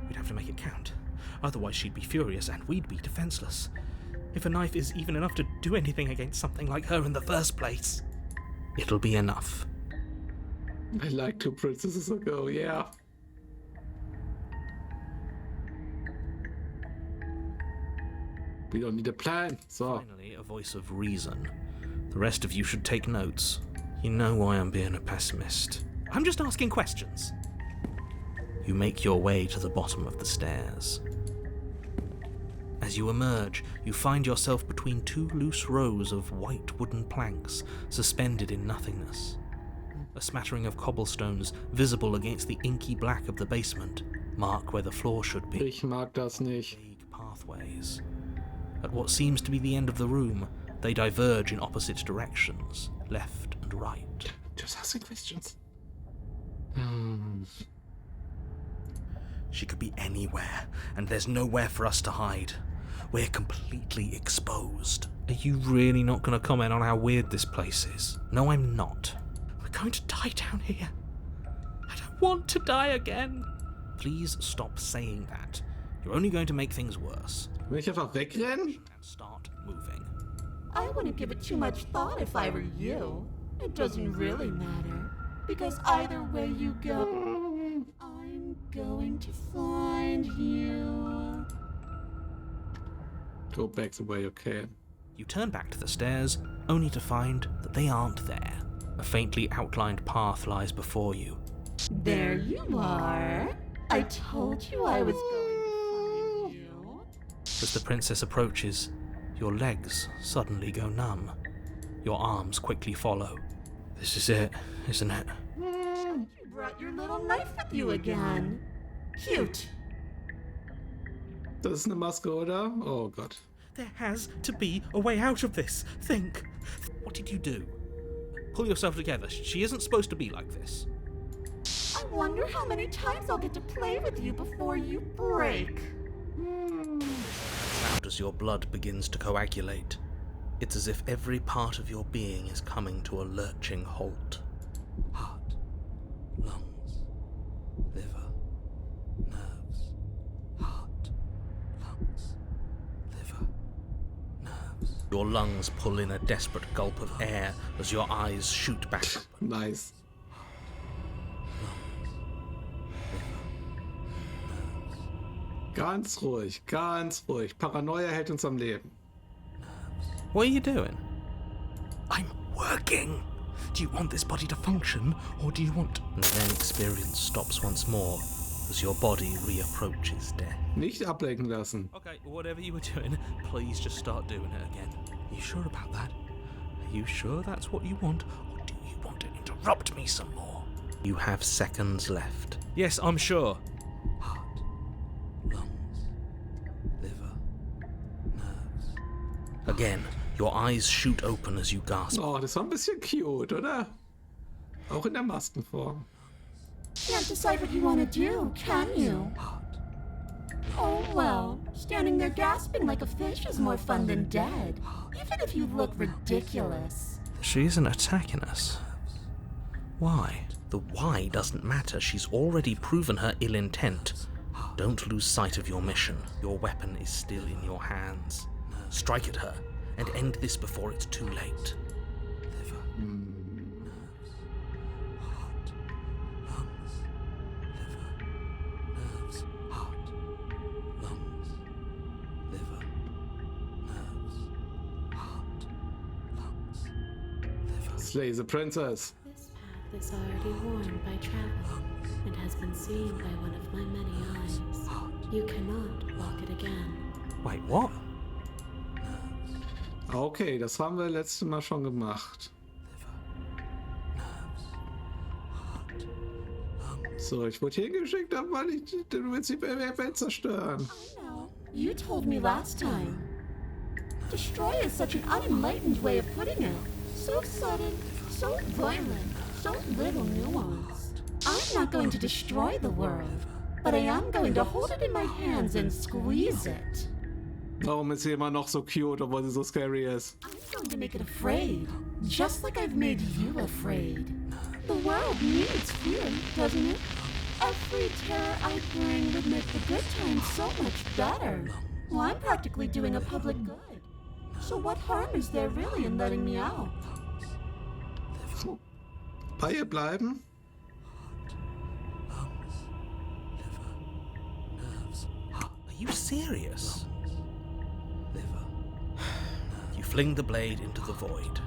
We'd have to make it count. Otherwise she'd be furious and we'd be defenseless. If a knife is even enough to do anything against something like her in the first place. It'll be enough. Like 2 princesses ago, yeah. We don't need a plan. So, Finally, a voice of reason. The rest of you should take notes. You know why I'm being a pessimist. I'm just asking questions. You make your way to the bottom of the stairs. As you emerge, you find yourself between 2 loose rows of white wooden planks suspended in nothingness. A smattering of cobblestones, visible against the inky black of the basement, mark where the floor should be. ich mag das nicht. Vague pathways. At what seems to be the end of the room, they diverge in opposite directions, left and right. Just asking questions. She could be anywhere, and there's nowhere for us to hide. We're completely exposed. Are you really not going to comment on how weird this place is? No, I'm not. We're going to die down here. I don't want to die again. Please stop saying that. You're only going to make things worse. Will ich einfach wegrennen? And start moving. I wouldn't give it too much thought if I were you. It doesn't really matter. Because either way you go, I'm going to find you. Go back the way you can. You turn back to the stairs, only to find that they aren't there. A faintly outlined path lies before you. There you are. I told you I was going to find you. As the princess approaches, your legs suddenly go numb. Your arms quickly follow. This is it, isn't it? You brought your little knife with you again. Cute. Das ist eine Maske, oder? Oh Gott. There has to be a way out of this. Think. What did you do? Pull yourself together. She isn't supposed to be like this. I wonder how many times I'll get to play with you before you break. Out as your blood begins to coagulate, it's as if every part of your being is coming to a lurching halt. Heart, lungs, liver, Your lungs pull in a desperate gulp of air as your eyes shoot back open. Nice. Ganz ruhig, ganz ruhig. Paranoia hält uns am Leben. What are you doing? I'm working. Do you want this body to function, or do you want... And then experience stops once more as your body reapproaches death. Nicht ablenken lassen. Okay, whatever you were doing, please just start doing it again. Are you sure about that? Are you sure that's what you want, or do you want to interrupt me some more? You have seconds left. Yes, I'm sure. Heart, lungs, liver, nerves. Again, your eyes shoot open as you gasp. Oh, das war ein bisschen cute, oder? Auch in der Maskenform. Can't decide what you want to do, can you? Oh well, standing there gasping like a fish is more fun than dead, even if you look ridiculous. She isn't attacking us. Why? The why doesn't matter. She's already proven her ill intent. Don't lose sight of your mission. Your weapon is still in your hands. Strike at her and end this before it's too late. Slay the princess. This path is already worn by travel and has been seen by one of my many eyes. You cannot walk it again. Wait, what? Okay, das haben wir letztes Mal schon gemacht. So, ich wurde hier hingeschickt, weil ich den Welt zerstören. I know. You told me last time. Destroy is such an unenlightened way of putting it. So sudden, so violent, so little nuanced. I'm not going to destroy the world, but I am going to hold it in my hands and squeeze it. Warum ist sie immer noch so cute, obwohl sie so scary ist? I'm going to make it afraid, just like I've made you afraid. The world needs fear, doesn't it? Every terror I bring would make the good times so much better. Well, I'm practically doing a public good. So what harm is there really in letting me out? Bei ihr bleiben? Are you serious? You fling the blade into the void,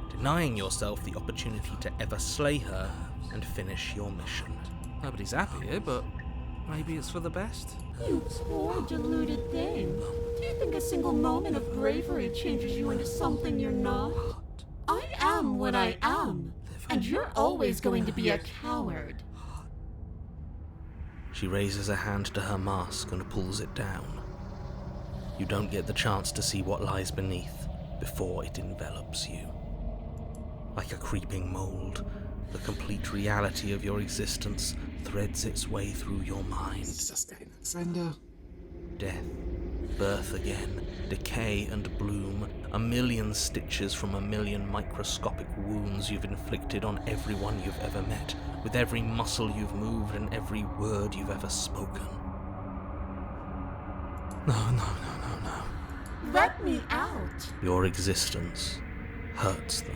denying yourself the opportunity to ever slay her and finish your mission. Nobody's happy here, but maybe it's for the best. You poor deluded thing. Do you think a single moment of bravery changes you into something you're not? I am what I am, and you're always going to be a coward. She raises a hand to her mask and pulls it down. You don't get the chance to see what lies beneath before it envelops you. Like a creeping mold, the complete reality of your existence threads its way through your mind. Ist das kein Ende? Death, birth again, decay and bloom, a million stitches from a million microscopic wounds you've inflicted on everyone you've ever met, with every muscle you've moved and every word you've ever spoken. No. Let me out. Your existence hurts them.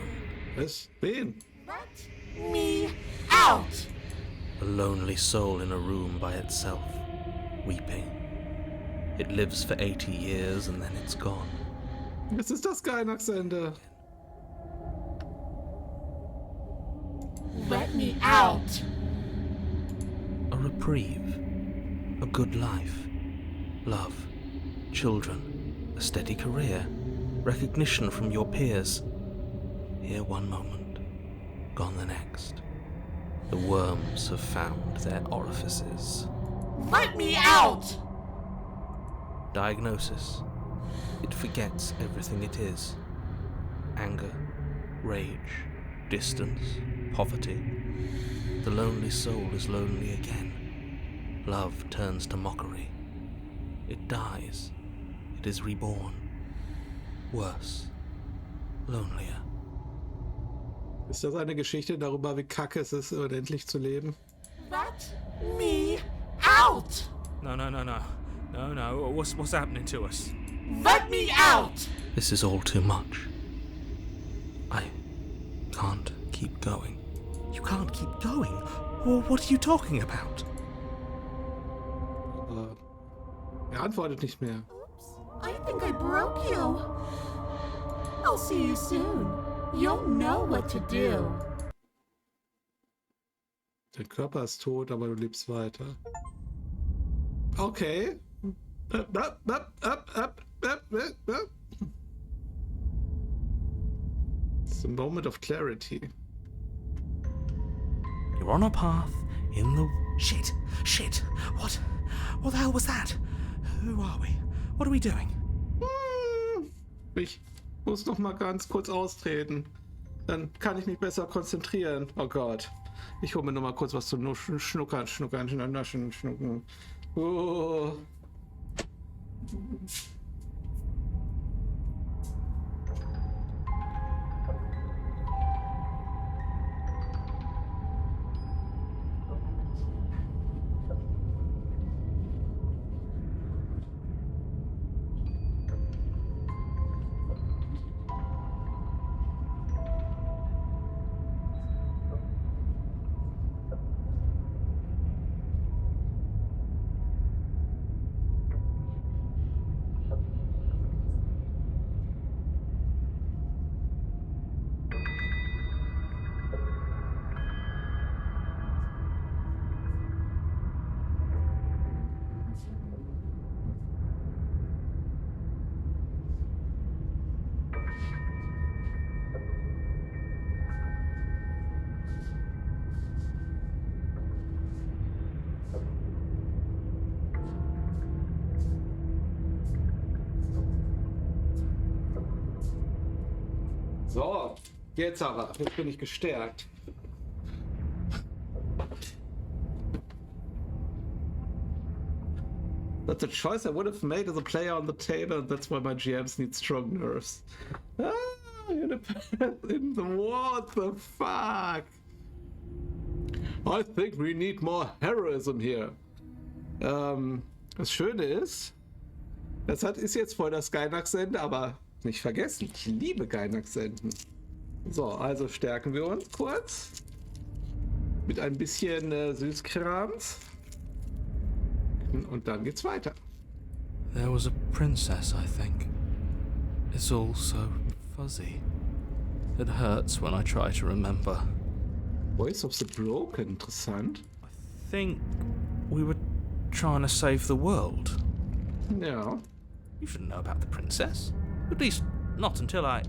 Was? Wen? Let me out. A lonely soul in a room by itself, weeping. It lives for 80 years and then it's gone. Jetzt ist das kein Ende. Let me out. A reprieve, a good life, love, children, a steady career, recognition from your peers. Here one moment, gone the next. The worms have found their orifices. Let me out. Diagnosis. It forgets everything it is. Anger, rage, distance, poverty. The lonely soul is lonely again. Love turns to mockery. It dies. It is reborn. Worse. Lonelier. Ist das eine Geschichte darüber, wie kacke es ist, unendlich zu leben? Let me out. No. What's happening to us? Let me out. This is all too much. I can't keep going. You can't keep going? Well, what are you talking about? Er antwortet nicht mehr. I think I broke you. I'll see you soon. You'll know what to do. Dein Körper ist tot, aber du lebst weiter. Okay. It's a moment of clarity. You're on a path in the... Shit! What the hell was that? Who are we? What are we doing? Ich muss noch mal ganz kurz austreten. Dann kann ich mich besser konzentrieren. Oh Gott. Ich hole mir noch mal kurz was zu schnuckern. Schnucken. Oh. So, jetzt aber. Jetzt bin ich gestärkt. That's a choice I would have made as a player on the table, and that's why my GMs need strong nerves. Ah, in the what the fuck? I think we need more heroism here. Das Schöne ist, ist jetzt voll das Gainax-Ende, aber nicht vergessen, ich liebe Gainax-Enden. So, also stärken wir uns kurz. Mit ein bisschen Süßkrams. Und dann geht's weiter. There was a princess, I think. It's all so fuzzy. It hurts when I try to remember. Voice of the Broken, interessant. I think we were trying to save the world. Ja. You shouldn't know about the princess. At least, not until I...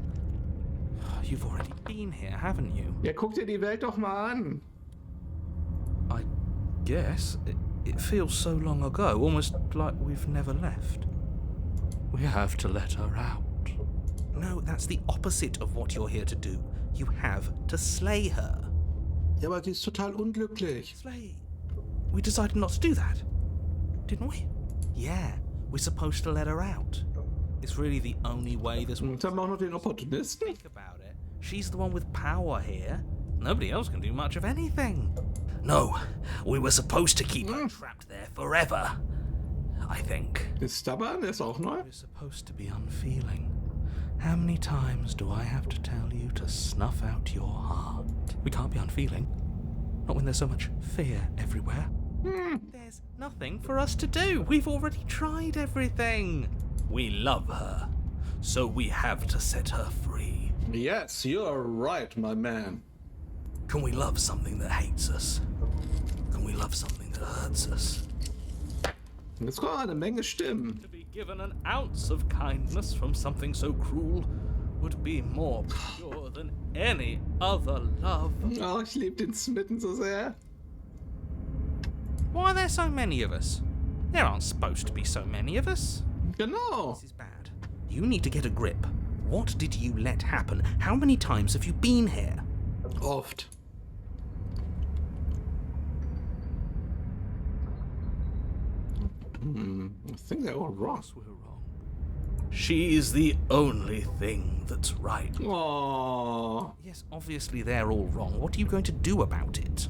You've already been here, haven't you? Ja, guck dir die Welt doch mal an. I guess. It feels so long ago, almost like we've never left. We have to let her out. No, that's the opposite of what you're here to do. You have to slay her. Ja, aber die ist total unglücklich. Slay? We decided not to do that, didn't we? Yeah, we're supposed to let her out. It's really the only way this Und dann haben wir auch noch den Opportunisten. Think about it. She's the one with power here. Nobody else can do much of anything. No, we were supposed to keep her trapped there forever. I think. Ist stubborn, ist auch neu. We're supposed to be unfeeling. How many times do I have to tell you to snuff out your heart? We can't be unfeeling. Not when there's so much fear everywhere. There's nothing for us to do. We've already tried everything. We love her, so we have to set her free. Yes, you're right, my man. Can we love something that hates us? Can we love something that hurts us? Jetzt kommen eine Menge Stimmen. To be given an ounce of kindness from something so cruel would be more pure than any other love. Oh, ich liebe den Smitten so sehr. Why are there so many of us? There aren't supposed to be so many of us. Genau. This is bad. You need to get a grip. What did you let happen? How many times have you been here? Oft. I think they're all wrong. We're wrong. She's the only thing that's right. Oh. Yes, obviously they're all wrong. What are you going to do about it?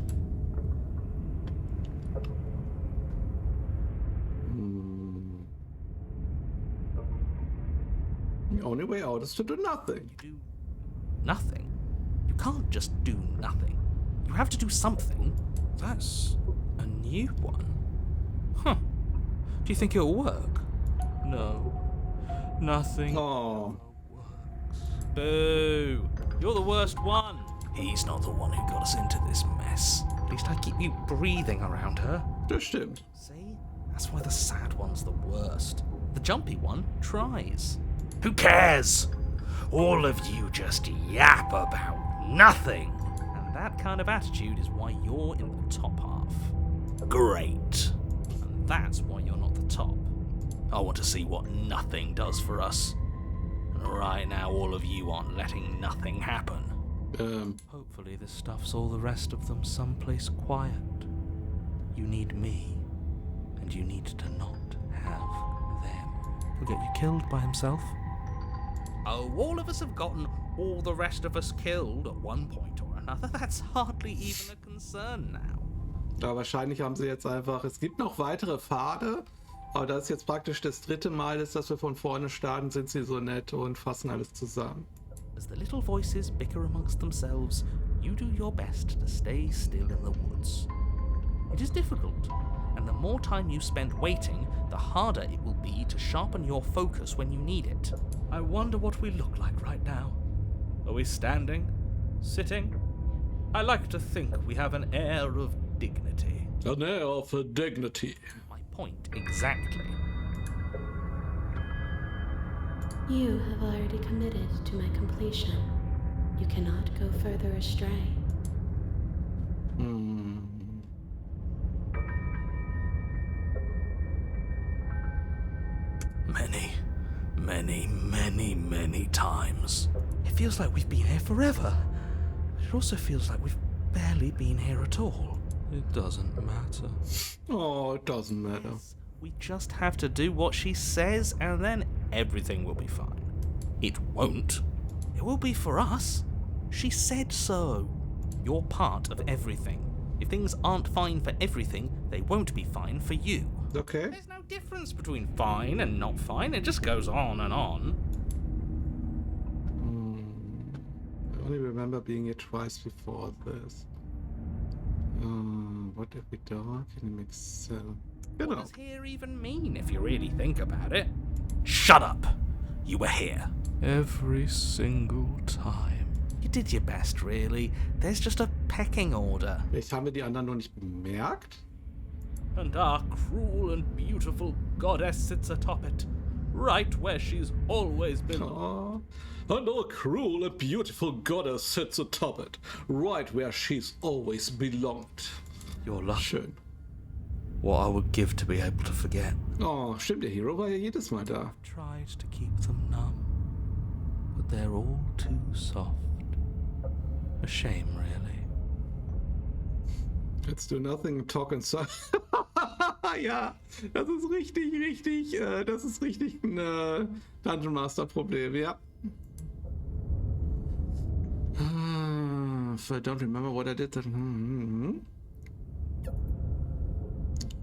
only way out is to do nothing. You do nothing. You can't just do nothing. You have to do something. That's a new one. Huh. Do you think it'll work? No. Nothing Oh, works. Boo! You're the worst one. He's not the one who got us into this mess. At least I keep you breathing around her. das stimmt. See? That's why the sad one's the worst. The jumpy one tries. Who cares? All of you just yap about nothing. And that kind of attitude is why you're in the top half. Great. And that's why you're not the top. I want to see what nothing does for us. And right now all of you aren't letting nothing happen. Hopefully this stuffs all the rest of them someplace quiet. You need me. And you need to not have them. He'll get you killed by himself. Oh, all of us have gotten all the rest of us killed at one point or another. That's hardly even a concern now. Ja, wahrscheinlich haben sie jetzt einfach, es gibt noch weitere Pfade, aber da es jetzt praktisch das 3. Mal ist, dass wir von vorne starten, sind sie so nett und fassen alles zusammen. As the little voices bicker amongst themselves, you do your best to stay still in the woods. It is difficult, and the more time you spend waiting, the harder it will be to sharpen your focus when you need it. I wonder what we look like right now. Are we standing? Sitting? I like to think we have an air of dignity. An air of dignity. My point exactly. You have already committed to my completion. You cannot go further astray. Many times. It feels like we've been here forever. It also feels like we've barely been here at all. It doesn't matter. Oh, it doesn't matter. We just have to do what she says and then everything will be fine. It won't. It will be for us. She said so. You're part of everything. If things aren't fine for everything, they won't be fine for you. Okay. There's no difference between fine and not fine. It just goes on and on. I only remember being here twice before this. What have we done? Can you mix? What Genau. does here even mean if you really think about it? Shut up. You were here. Every single time. You did your best, really. There's just a pecking order. Vielleicht haben wir die anderen noch nicht bemerkt. And our cruel and beautiful goddess sits atop it, right where she's always been. Oh. And our cruel and beautiful goddess sits atop it, right where she's always belonged. Your luck. Schön. What I would give to be able to forget. Oh, stimmt, der Hero war ja jedes Mal da. Tried to keep them numb, but they're all too soft. A shame, really. Let's do nothing, talk and so. Ja, das ist richtig ein Dungeon Master Problem, ja. If I don't remember what I did then.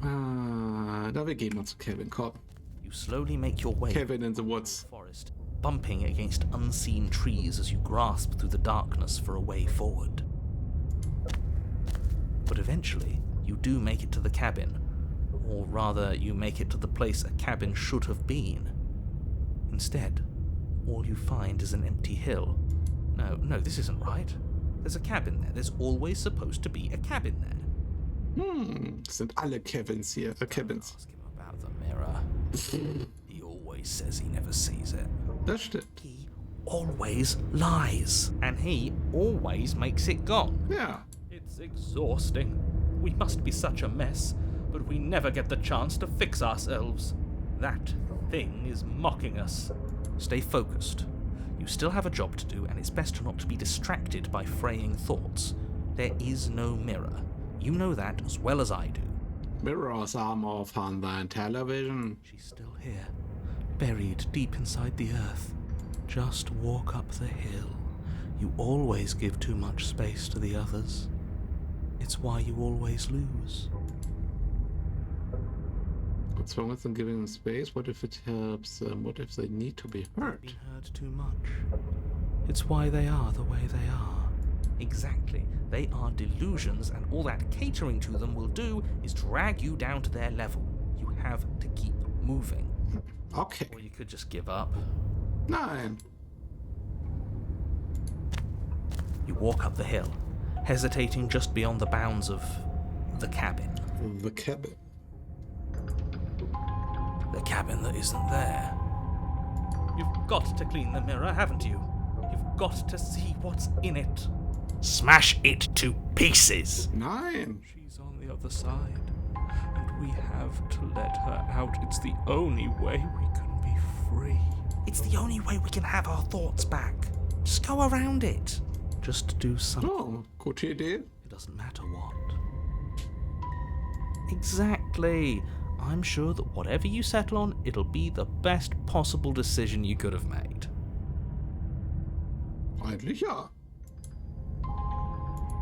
Na, wir gehen mal zu Kevin, komm. You slowly make your way Kevin in the through woods. the forest, bumping against unseen trees as you grasp through the darkness for a way forward. But eventually, you do make it to the cabin. Or rather, you make it to the place a cabin should have been. Instead, all you find is an empty hill. No, this isn't right. There's a cabin there. There's always supposed to be a cabin there. Es sind alle Kevins hier, Kevins. Ask him about the mirror. He always says he never sees it. Das stimmt. He always lies. And he always makes it gone. Ja. It's exhausting. We must be such a mess, but we never get the chance to fix ourselves. That thing is mocking us. Stay focused. You still have a job to do, and it's best not to be distracted by fraying thoughts. There is no mirror. You know that as well as I do. Mirrors are more fun than television. She's still here, buried deep inside the earth. Just walk up the hill. You always give too much space to the others. It's why you always lose. What's wrong with them giving them space? What if it helps them? What if they need to be heard? Been heard too much. It's why they are the way they are. Exactly. They are delusions, and all that catering to them will do is drag you down to their level. You have to keep moving. Okay. Or you could just give up. Nein. You walk up the hill, hesitating just beyond the bounds of the cabin. The cabin. The cabin that isn't there. You've got to clean the mirror, haven't you? You've got to see what's in it. Smash it to pieces. Nein. She's on the other side, and we have to let her out. It's the only way we can be free. It's the only way we can have our thoughts back. Just go around it. Just do something. Oh, gute Idee. It doesn't matter what. Exactly. I'm sure that whatever you settle on, it'll be the best possible decision you could have made. Eigentlich ja.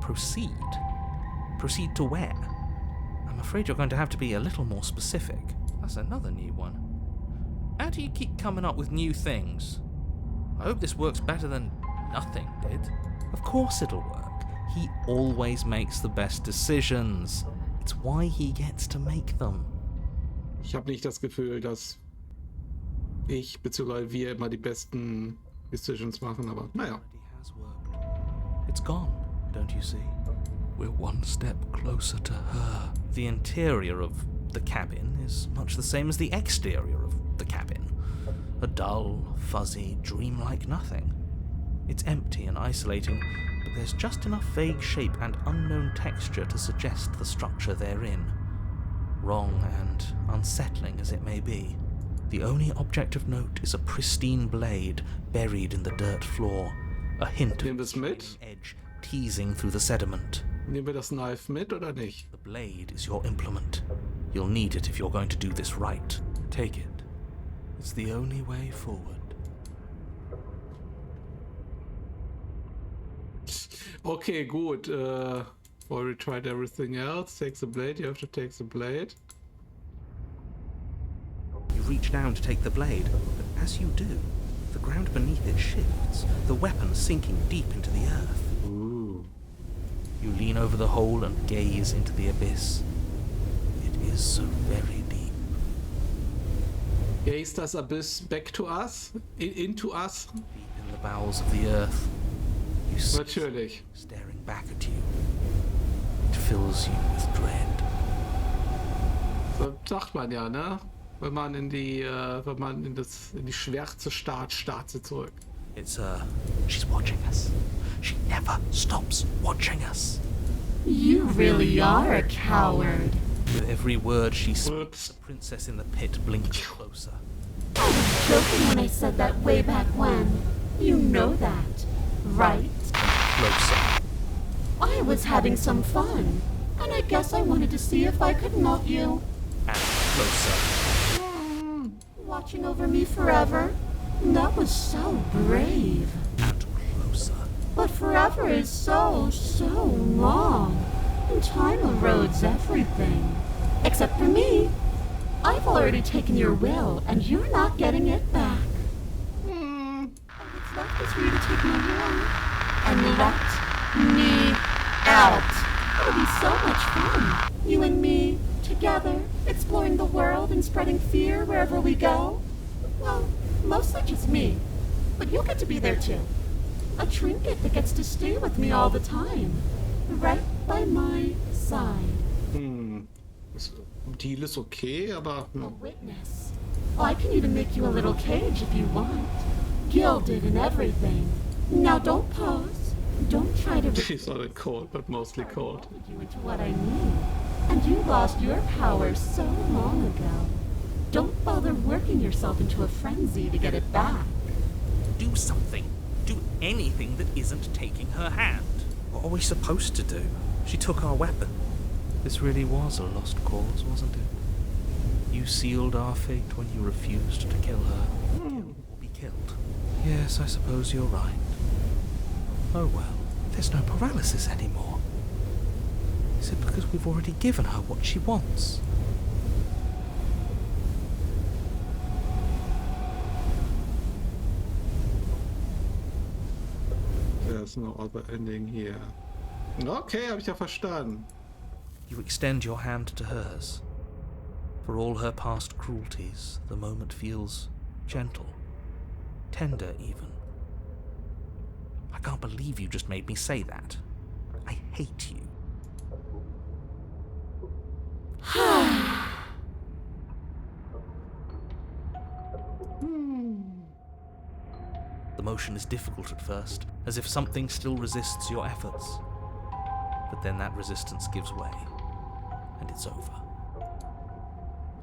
Proceed. Proceed to where? I'm afraid you're going to have to be a little more specific. That's another new one. How do you keep coming up with new things? I hope this works better than nothing did. Of course it'll work. He always makes the best decisions. It's why he gets to make them. Ich habe nicht das Gefühl, dass ich bzw. wir immer die besten Decisions machen, aber naja. Has worked. It's gone, don't you see? We're one step closer to her. The interior of the cabin is much the same as the exterior of the cabin. A dull, fuzzy, dreamlike nothing. It's empty and isolating, but there's just enough vague shape and unknown texture to suggest the structure they're in. Wrong and unsettling as it may be, the only object of note is a pristine blade buried in the dirt floor, a hint Nehmen wir of es mit? edge teasing through the sediment. Nehmen wir das Knife mit oder nicht? The blade is your implement. You'll need it if you're going to do this right. Take it. It's the only way forward. Okay, gut. Already tried everything else. Take the blade. You have to take the blade. You reach down to take the blade, but as you do, the ground beneath it shifts, the weapon sinking deep into the earth. Ooh. You lean over the hole and gaze into the abyss. It is so very deep. Gaze das Abyss back to us? Into us? Deep in the bowels of the earth. You see Natürlich. staring back at you. It fills you with dread. So sagt man ja, ne? Wenn man in die Schwärze starrt sie zurück. It's she's watching us. She never stops watching us. You really are a coward. With every word she speaks, Oops. the princess in the pit blinks closer. I was joking when I said that way back when. You know that, right? Closer. I was having some fun, and I guess I wanted to see if I could melt you. And closer. Watching over me forever? That was so brave. And closer. But forever is so long. And time erodes everything. Except for me. I've already taken your will, and you're not getting it back. And what's left is for you to take my hand and let me out. It'll be so much fun. You and me, together, exploring the world and spreading fear wherever we go. Well, mostly just me. But you'll get to be there too. A trinket that gets to stay with me all the time. Right by my side. Deal ist okay, aber A witness. Oh, I can even make you a little cage if you want. Gilded and everything. Now don't pause. Don't try to she's not in cold, but mostly cold. mold you into what I need. And you lost your power so long ago. Don't bother working yourself into a frenzy to get it back. Do something. Do anything that isn't taking her hand. What are we supposed to do? She took our weapon. This really was a lost cause, wasn't it? You sealed our fate when you refused to kill her. Kill or be killed. Yes, I suppose you're right. Oh well, there's no paralysis anymore. Is it because we've already given her what she wants? There's no other ending here. Okay, habe ich ja verstanden. You extend your hand to hers. For all her past cruelties, the moment feels gentle, tender even. I can't believe you just made me say that. I hate you. The motion is difficult at first, as if something still resists your efforts. But then that resistance gives way, and it's over.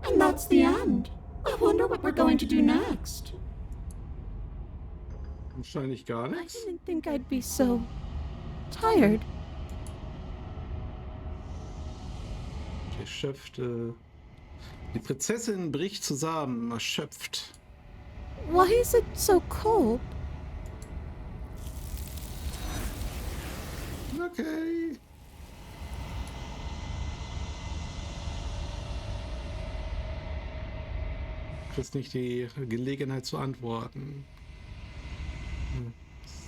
And that's the end. I wonder what we're going to do next. Wahrscheinlich gar I nichts. didn't think I'd be so tired. Erschöpft. Die Prinzessin bricht zusammen, erschöpft. Why is it so cold? Okay. Du hast nicht die Gelegenheit zu antworten.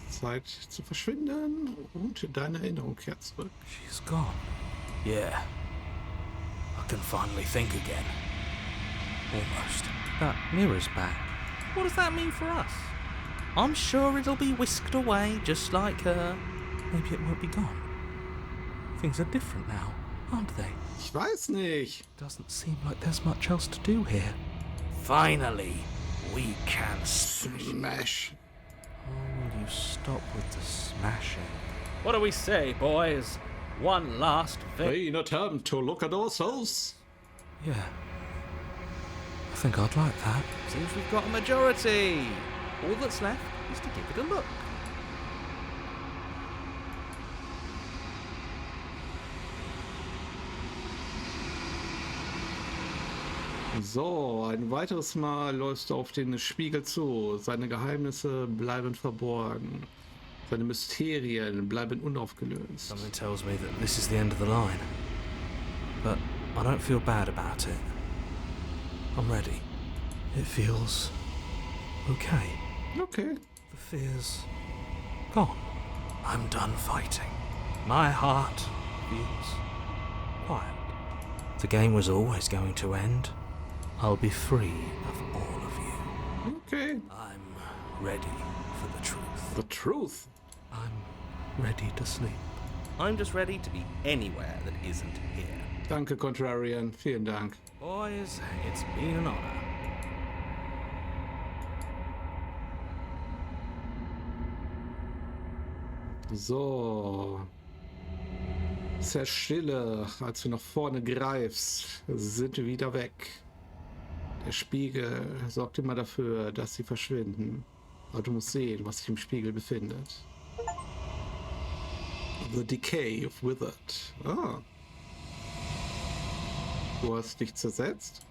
Zeit zu verschwinden und deine Erinnerung kehrt zurück. She's gone. Yeah. I can finally think again. Almost. That mirror's back. What does that mean for us? I'm sure it'll be whisked away just like her. Maybe it won't be gone. Things are different now, aren't they? Ich weiß nicht. Doesn't seem like there's much else to do here. Finally, we can Smash. Oh, will you stop with the smashing? What do we say, boys? One last Vain attempt to look at ourselves. Yeah. I think I'd like that. Seems we've got a majority. All that's left is to give it a look. So, ein weiteres Mal läufst du auf den Spiegel zu. Seine Geheimnisse bleiben verborgen. Seine Mysterien bleiben unaufgelöst. Something tells me that this is the end of the line. But I don't feel bad about it. I'm ready. It feels okay. Okay. The fear's gone. I'm done fighting. My heart feels quiet. The game was always going to end. I'll be free of all of you. Okay. I'm ready for the truth. The truth. I'm ready to sleep. I'm just ready to be anywhere that isn't here. Danke, Contrarian. Vielen Dank. Boys, it's been an honor. So. Sehr stille, als du nach vorne greifst, sind wir wieder weg. Der Spiegel sorgt immer dafür, dass sie verschwinden. Aber du musst sehen, was sich im Spiegel befindet. The Decay of Withered. Ah. Du hast dich zersetzt.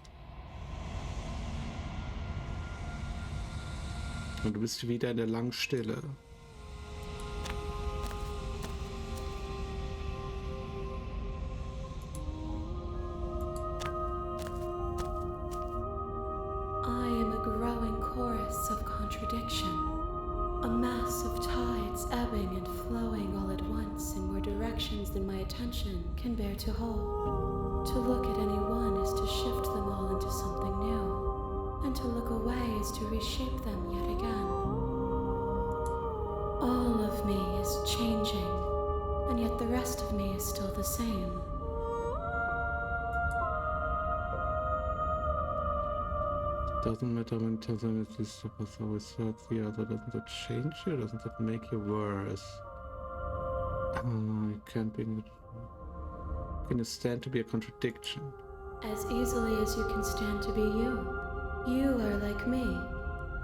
Und du bist wieder in der langen Stille. I am a growing chorus of contradiction, a mass of tides ebbing and flowing all at once in more directions than my attention can bear to hold. To look at any one is to shift them all into something new, and to look away is to reshape them yet again. All of me is changing, and yet the rest of me is still the same. Doesn't matter when it is supposed to always hurts the other. Doesn't that change you? Doesn't that make you worse? You can't be. Can you stand to be a contradiction? As easily as you can stand to be you. You are like me,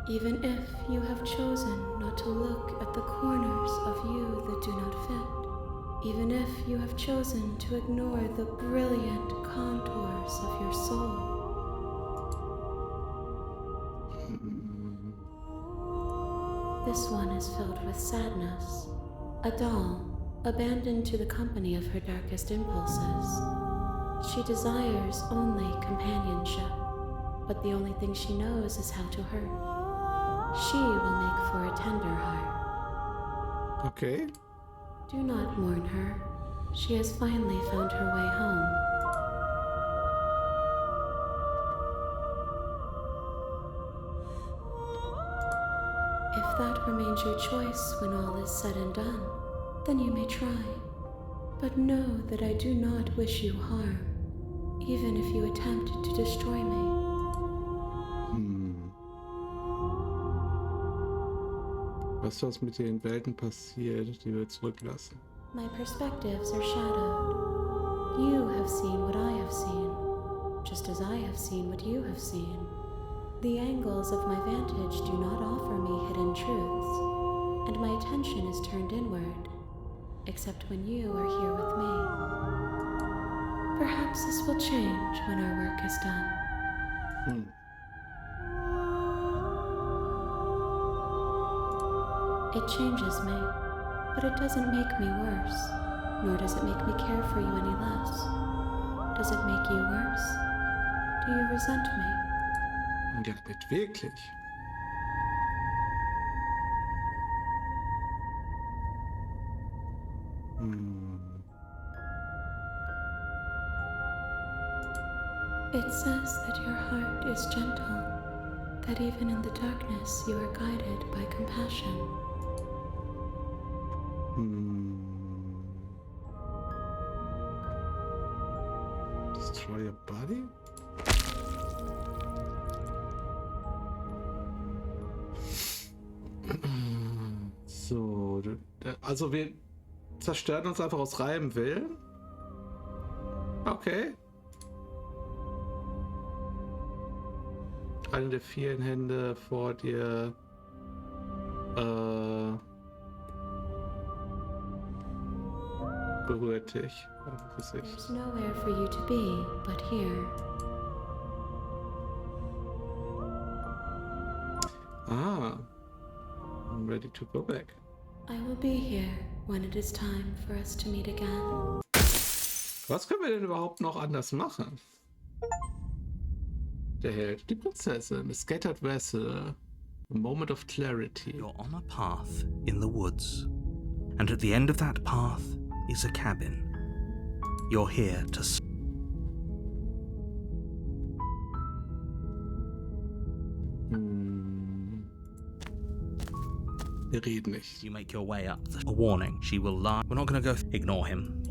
even if you have chosen not to look at the corners of you that do not fit. Even if you have chosen to ignore the brilliant contours of your soul. This one is filled with sadness. A doll, abandoned to the company of her darkest impulses. She desires only companionship, but the only thing she knows is how to hurt. She will make for a tender heart. Okay. Do not mourn her. She has finally found her way home. If that remains your choice when all is said and done, then you may try. But know that I do not wish you harm, even if you attempt to destroy me. Was mit den Welten passiert, die wir zurücklassen? My perspectives are shadowed. You have seen what I have seen, just as I have seen what you have seen. The angles of my vantage do not offer me hidden truths, and my attention is turned inward, except when you are here with me. Perhaps this will change when our work is done. It changes me, but it doesn't make me worse, nor does it make me care for you any less. Does it make you worse? Do you resent me? Ja, nicht wirklich. It says that your heart is gentle, that even in the darkness you are guided by compassion. Destroy your body? So, also wir zerstören uns einfach aus reinem Willen? Okay. Eine der vielen Hände vor dir berührt dich am Gesicht. There's nowhere for you to be but here. Ah, I'm ready to go back. I will be here when it is time for us to meet again. Was können wir denn überhaupt noch anders machen? Der Held, die Prinzessin, a scattered vessel, a moment of clarity. You're on a path in the woods, and at the end of that path is a cabin. You're here to Wir reden nicht. You make your way up. A warning, she will lie. We're not going to go. Ignore him.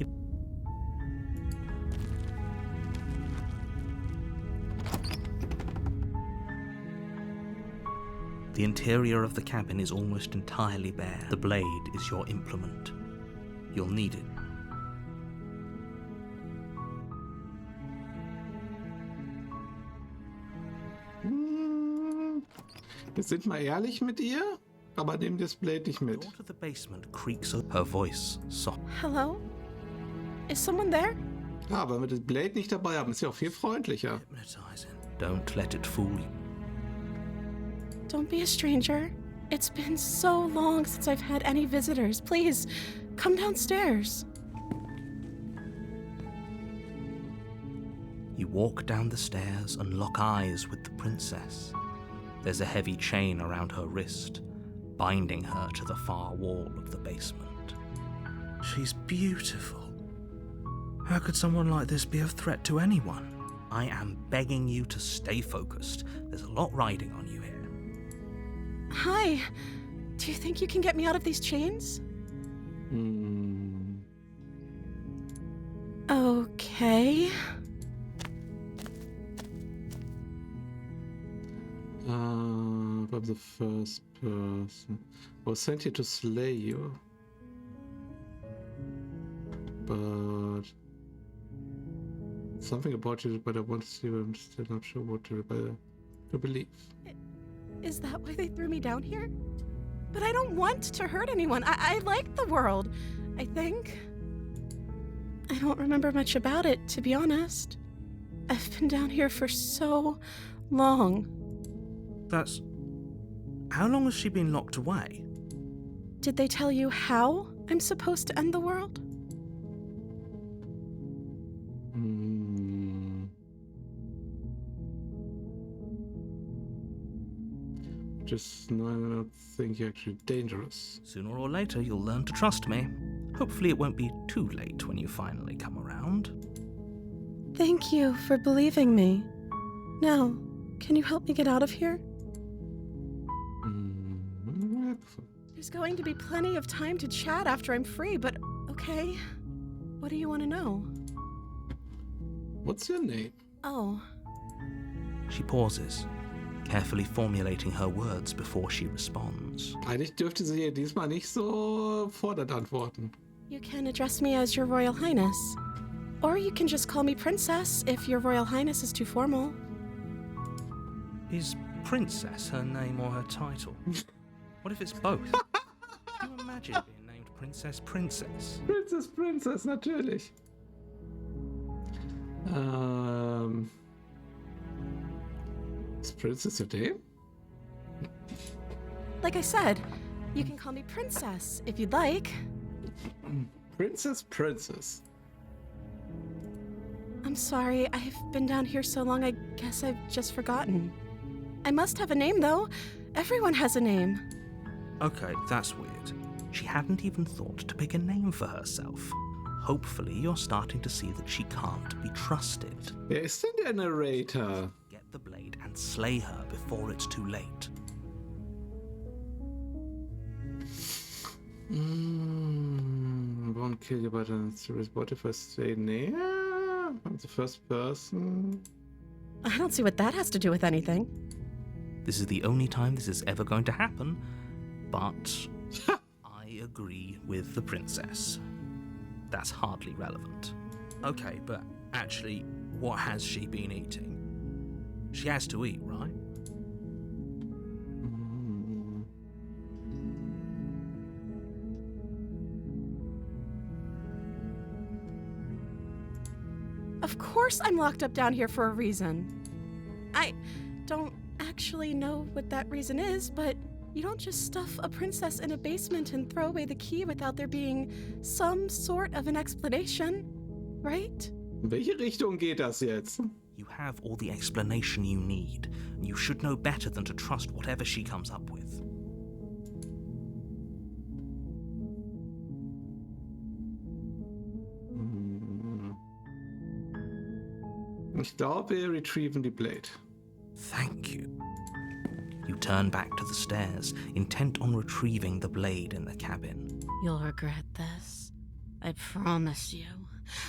The interior of the cabin is almost entirely bare. The blade is your implement. You'll need it. Wir sind mal ehrlich mit ihr, aber nehmen das Blade nicht The mit. door to the basement creaks up. Her voice soft. Hello? Is someone there? Ja, aber wenn wir das Blade nicht dabei haben, ist sie auch viel freundlicher. Hypnotizing. Don't let it fool you. Don't be a stranger. It's been so long since I've had any visitors. Please, come downstairs. You walk down the stairs and lock eyes with the princess. There's a heavy chain around her wrist, binding her to the far wall of the basement. She's beautiful. How could someone like this be a threat to anyone? I am begging you to stay focused. There's a lot riding on you here. Hi. Do you think you can get me out of these chains? Okay. From the first person. I was sent here to slay you. But something about you, but I want to see, but I'm still not sure what to believe. Is that why they threw me down here? But I don't want to hurt anyone. I like the world, I think. I don't remember much about it, to be honest. I've been down here for so long. That's... How long has she been locked away? Did they tell you how I'm supposed to end the world? just no, I don't think you're actually dangerous. Sooner or later, you'll learn to trust me. Hopefully, it won't be too late when you finally come around. Thank you for believing me. Now, can you help me get out of here? There's going to be plenty of time to chat after I'm free, but okay. What do you want to know? What's your name? Oh, She pauses, carefully formulating her words before she responds. Eigentlich dürfte sie hier diesmal nicht so fordernd antworten. you can address me as Your Royal Highness. Or you can just call me Princess if Your Royal Highness is too formal. Is Princess her name or her title? What if it's both? Can you imagine being named Princess? Princess, natürlich. Is Princess your name? Like I said, you can call me Princess if you'd like. Princess. I'm sorry, I've been down here so long, I guess I've just forgotten. I must have a name, though. Everyone has a name. Okay, that's weird. She hadn't even thought to pick a name for herself. Hopefully, you're starting to see that she can't be trusted. Wer ist denn der Narrator? Get the blade and slay her before it's too late. Won't kill you, but what if I stay near? I'm the first person. I don't see what that has to do with anything. This is the only time this is ever going to happen, but I agree with the princess. That's hardly relevant. Okay, but actually, what has she been eating? She has to eat, right? Of course I'm locked up down here for a reason. I don't actually know what that reason is, but you don't just stuff a princess in a basement and throw away the key without there being some sort of an explanation, right? In welche Richtung geht das jetzt? You have all the explanation you need, and you should know better than to trust whatever she comes up with. Ich glaube, wir retrieven die Blade. Thank you. You turn back to the stairs, intent on retrieving the blade in the cabin. You'll regret this. I promise you.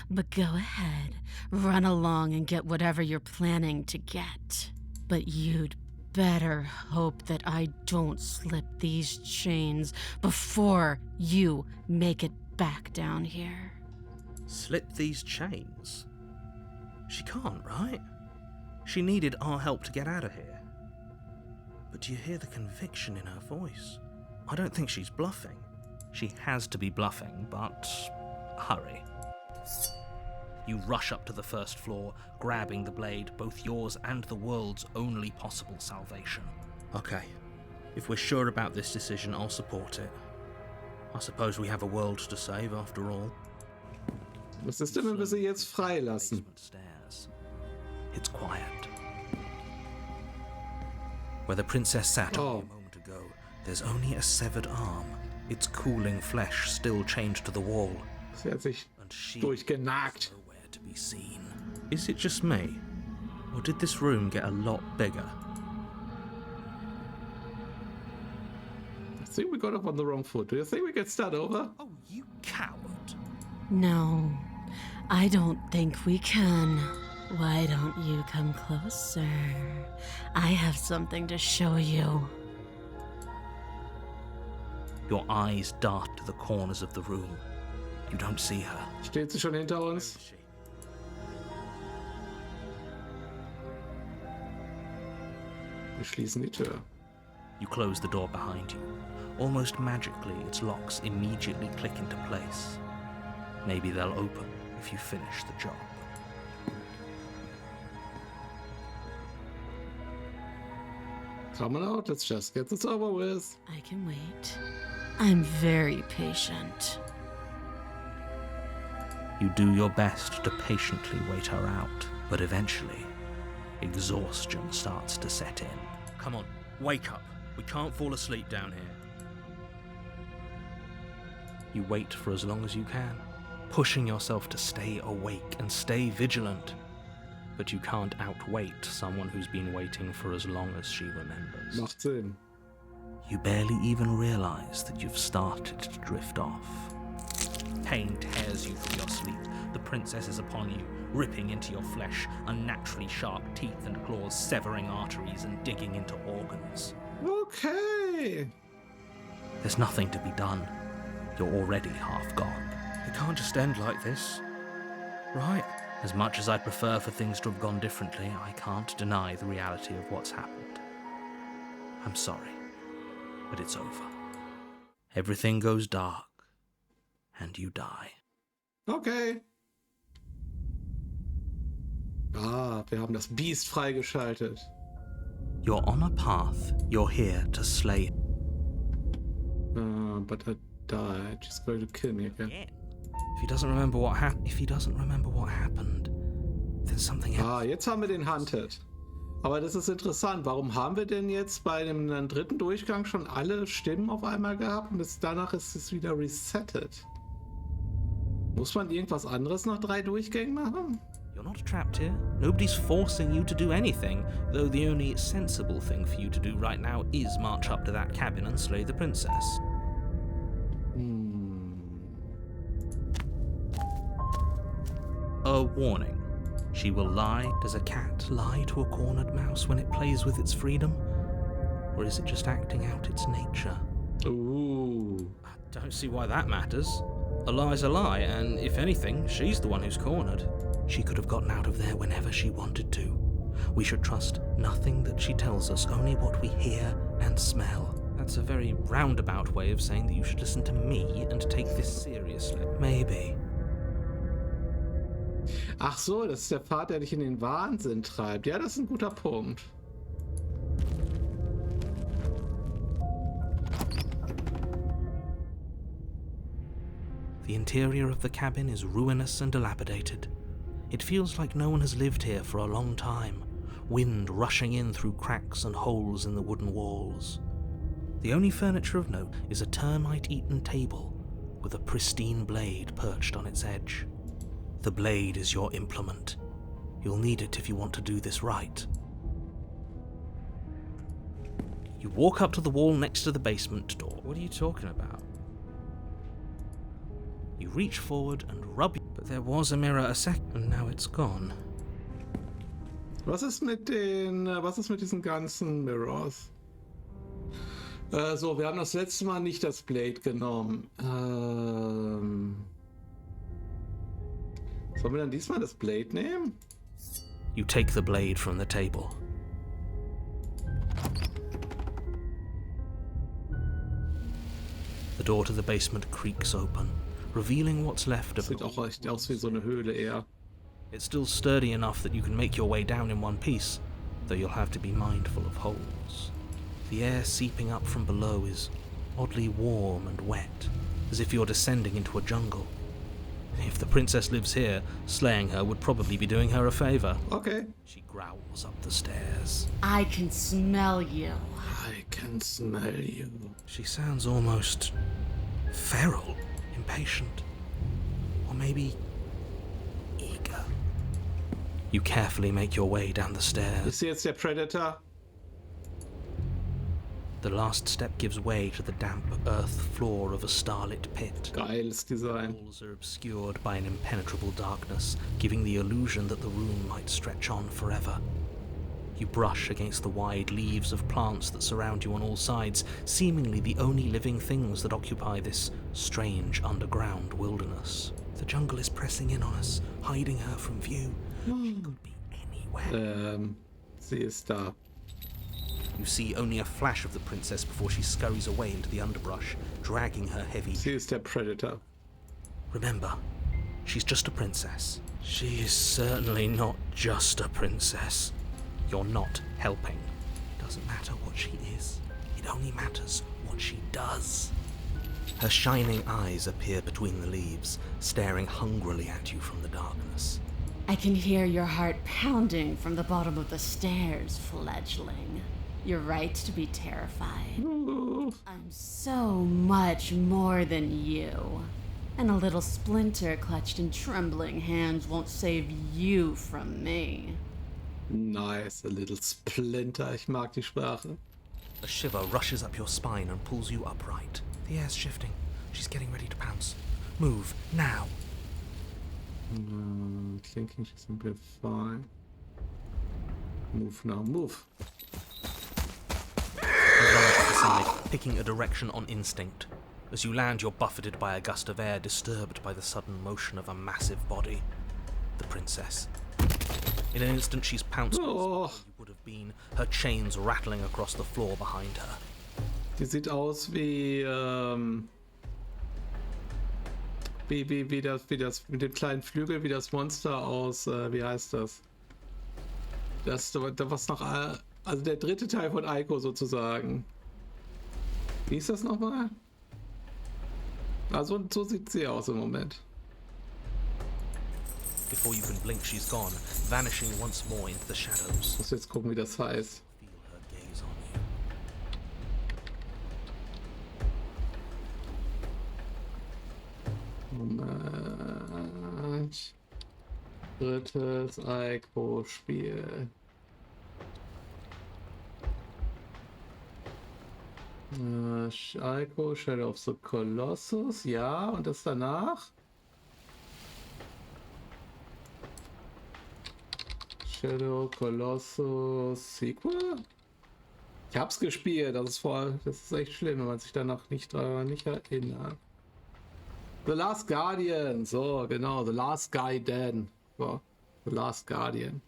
But go ahead, run along and get whatever you're planning to get. But you'd better hope that I don't slip these chains before you make it back down here. Slip these chains? She can't, right? She needed our help to get out of here. But do you hear the conviction in her voice? I don't think she's bluffing. She has to be bluffing, but hurry. You rush up to the first floor, grabbing the blade, both yours and the world's only possible salvation. Okay, if we're sure about this decision, I'll support it. I suppose we have a world to save after all. Was ist denn, wenn wir sie jetzt freilassen? Basement stairs. It's quiet. Where the princess sat only a moment ago, there's only a severed arm, its cooling flesh still chained to the wall. Sie hat sich And she durchgenagt. is nowhere to be seen. Is it just me? Or did this room get a lot bigger? I think we got off on the wrong foot. Do you think we can start over? Oh, you coward. No, I don't think we can. Why don't you come closer? I have something to show you. Your eyes dart to the corners of the room. You don't see her. Steht sie schon hinter Where uns? is she? Wir schließen die Tür. You close the door behind you. Almost magically, its locks immediately click into place. Maybe they'll open if you finish the job. Come on out, let's just get this over with. I can wait. I'm very patient. You do your best to patiently wait her out, but eventually, exhaustion starts to set in. Come on, wake up. We can't fall asleep down here. You wait for as long as you can, pushing yourself to stay awake and stay vigilant. But you can't outwait someone who's been waiting for as long as she remembers. Macht Sinn. You barely even realize that you've started to drift off. Pain tears you from your sleep. The princess is upon you, ripping into your flesh, unnaturally sharp teeth and claws severing arteries and digging into organs. Okay. There's nothing to be done. You're already half gone. It can't just end like this, right? As much as I'd prefer for things to have gone differently, I can't deny the reality of what's happened. I'm sorry, but it's over. Everything goes dark, and you die. Okay. Ah, wir haben das Biest freigeschaltet. You're on a path. You're here to slay. But I died. She's going to kill me again. If he doesn't remember what happened, then something else. Ah, jetzt haben wir den Hunted. Aber das ist interessant. Warum haben wir denn jetzt bei dem dritten Durchgang schon alle Stimmen auf einmal gehabt und danach ist es wieder resettet? Muss man irgendwas anderes nach 3 Durchgängen machen? You're not trapped here. Nobody's forcing you to do anything, though the only sensible thing for you to do right now is march up to that cabin and slay the princess. A warning. She will lie. Does a cat lie to a cornered mouse when it plays with its freedom? Or is it just acting out its nature? Ooh. I don't see why that matters. A lie's a lie, and if anything, she's the one who's cornered. She could have gotten out of there whenever she wanted to. We should trust nothing that she tells us, only what we hear and smell. That's a very roundabout way of saying that you should listen to me and take this seriously. Maybe. Ach so, das ist der Pfad, der dich in den Wahnsinn treibt. Ja, das ist ein guter Punkt. The interior of the cabin is ruinous and dilapidated. It feels like no one has lived here for a long time, wind rushing in through cracks and holes in the wooden walls. The only furniture of note is a termite-eaten table with a pristine blade perched on its edge. The blade is your implement. You'll need it if you want to do this right. You walk up to the wall next to the basement door. What are you talking about? You reach forward and rub. But there was a mirror a second, and now it's gone. Was ist mit diesen ganzen Mirrors? So, wir haben das letzte Mal nicht das Blade genommen. Sollen wir dann diesmal das Blade nehmen? You take the blade from the table. The door to the basement creaks open, revealing what's left of Sieht auch echt aus wie so eine Höhle eher. It's still sturdy enough that you can make your way down in one piece, though you'll have to be mindful of holes. The air seeping up from below is oddly warm and wet, as if you're descending into a jungle. If the princess lives here, slaying her would probably be doing her a favor. Okay. She growls up the stairs. I can smell you. I can smell you. She sounds almost feral, impatient, or maybe eager. You carefully make your way down the stairs. Ist sie jetzt der Predator? The last step gives way to the damp earth floor of a starlit pit. Geiles Design. Walls are obscured by an impenetrable darkness, giving the illusion that the room might stretch on forever. You brush against the wide leaves of plants that surround you on all sides, seemingly the only living things that occupy this strange underground wilderness. The jungle is pressing in on us, hiding her from view. She could be anywhere. Sie ist da. You see only a flash of the princess before she scurries away into the underbrush, dragging her heavy... Sie ist der Predator. Remember, she's just a princess. She is certainly not just a princess. You're not helping. Doesn't matter what she is. It only matters what she does. Her shining eyes appear between the leaves, staring hungrily at you from the darkness. I can hear your heart pounding from the bottom of the stairs, fledgling. You're right to be terrified. Ooh. I'm so much more than you. And a little splinter clutched in trembling hands won't save you from me. Nice, a little splinter. Ich mag die Sprache. A shiver rushes up your spine and pulls you upright. The air's shifting. She's getting ready to pounce. Move, now. Thinking she's gonna be fine. Move now, move. You lunge to the side, picking a direction on instinct. As you land, you're buffeted by a gust of air disturbed by the sudden motion of a massive body. The princess. In an instant, she's pounced on Oh. where you would have been, her chains rattling across the floor behind her. Die sieht aus wie das mit dem kleinen Flügel, wie das Monster aus, wie heißt das? Das, was noch, also der dritte Teil von Ico sozusagen. Wie ist das nochmal? Also so sieht sie aus im Moment. Before you can blink, she's gone, vanishing once more into the shadows. Muss jetzt gucken, wie das heißt. Feel her gaze on you. Moment. Drittes Ico-Spiel. Ico, Shadow of the Colossus, ja, und das danach? Shadow Colossus Sequel? Ich hab's gespielt, das ist echt schlimm, wenn man sich danach nicht erinnert. The Last Guardian, so genau, The Last Guardian. So, The Last Guardian.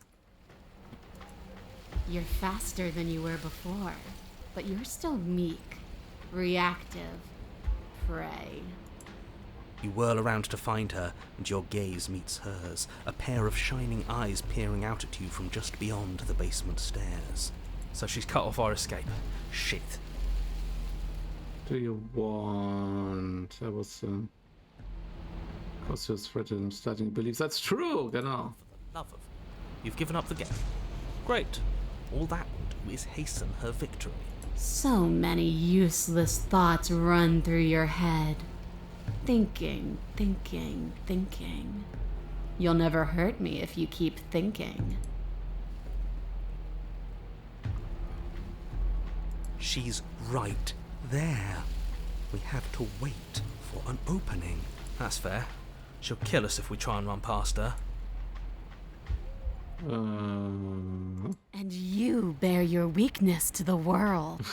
You're faster than you were before, but you're still meek, reactive, prey. You whirl around to find her, and your gaze meets hers, a pair of shining eyes peering out at you from just beyond the basement stairs. So she's cut off our escape. Shit. Do you want? That was cause you're threatened starting to believe that's true, genau. Love of. You've given up the game. Great. All that will do is hasten her victory. So many useless thoughts run through your head. Thinking, thinking, thinking. You'll never hurt me if you keep thinking. She's right there. We have to wait for an opening. That's fair. She'll kill us if we try and run past her. And you bear your weakness to the world.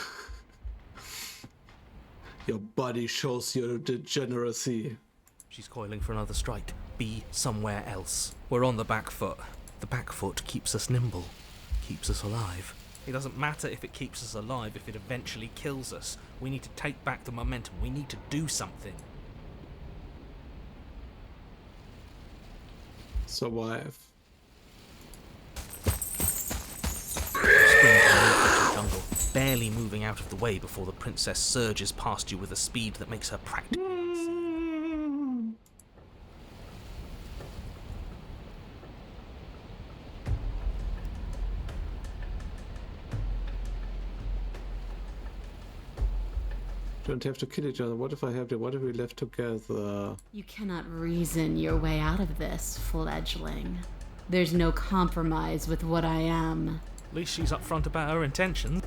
Your body shows your degeneracy. She's coiling for another strike. Be somewhere else. We're on the back foot. The back foot keeps us nimble, keeps us alive. It doesn't matter if it keeps us alive if it eventually kills us. We need to take back the momentum. We need to do something. Survive. Sprint into the jungle, barely moving out of the way before the princess surges past you with a speed that makes her practically unseen. Don't have to kill each other. What if I have to? What if we left together? You cannot reason your way out of this, fledgling. There's no compromise with what I am. At least she's upfront about her intentions.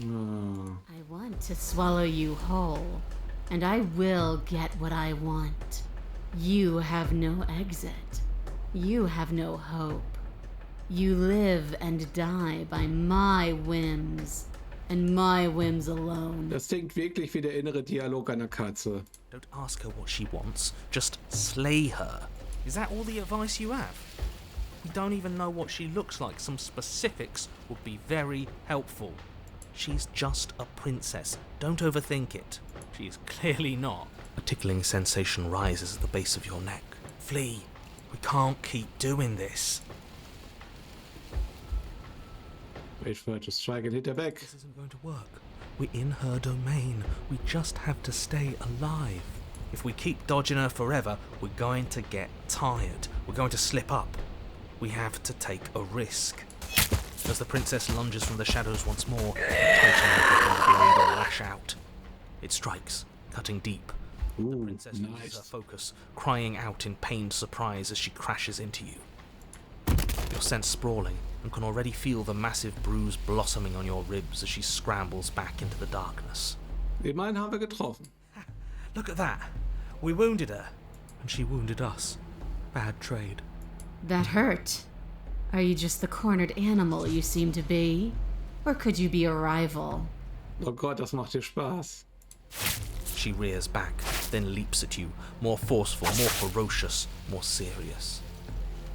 I want to swallow you whole, and I will get what I want. You have no exit. You have no hope. You live and die by my whims, and my whims alone. Das klingt wirklich wie der innere Dialog einer Katze. Don't ask her what she wants, just slay her. Is that all the advice you have? We don't even know what she looks like. Some specifics would be very helpful. She's just a princess. Don't overthink it. She is clearly not. A tickling sensation rises at the base of your neck. Flee. We can't keep doing this. Wait for her to strike and hit her back. This isn't going to work. We're in her domain. We just have to stay alive. If we keep dodging her forever, we're going to get tired. We're going to slip up. We have to take a risk. as the princess lunges from the shadows once more, tightening the grip on the blade and lash out. It strikes, cutting deep. The Ooh, princess loses her nice. focus, crying out in pained surprise as she crashes into you. You're sent sprawling and can already feel the massive bruise blossoming on your ribs as she scrambles back into the darkness. Immerhin haben wir getroffen. Look at that! We wounded her, and she wounded us. Bad trade. That hurt. Are you just the cornered animal you seem to be? Or could you be a rival? Oh Gott, das macht dir Spaß. She rears back, then leaps at you, more forceful, more ferocious, more serious.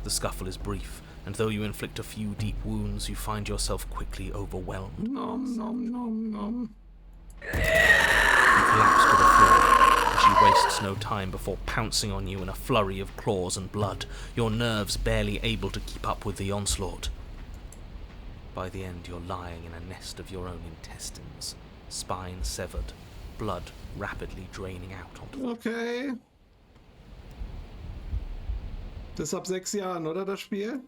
The scuffle is brief, and though you inflict a few deep wounds, you find yourself quickly overwhelmed. Nom, nom, nom, nom. You collapse to the floor, and she wastes no time before pouncing on you in a flurry of claws and blood, your nerves barely able to keep up with the onslaught. By the end, you're lying in a nest of your own intestines, spine severed, blood rapidly draining out onto the Okay. Das ist ab 6 Jahren, oder, das Spiel?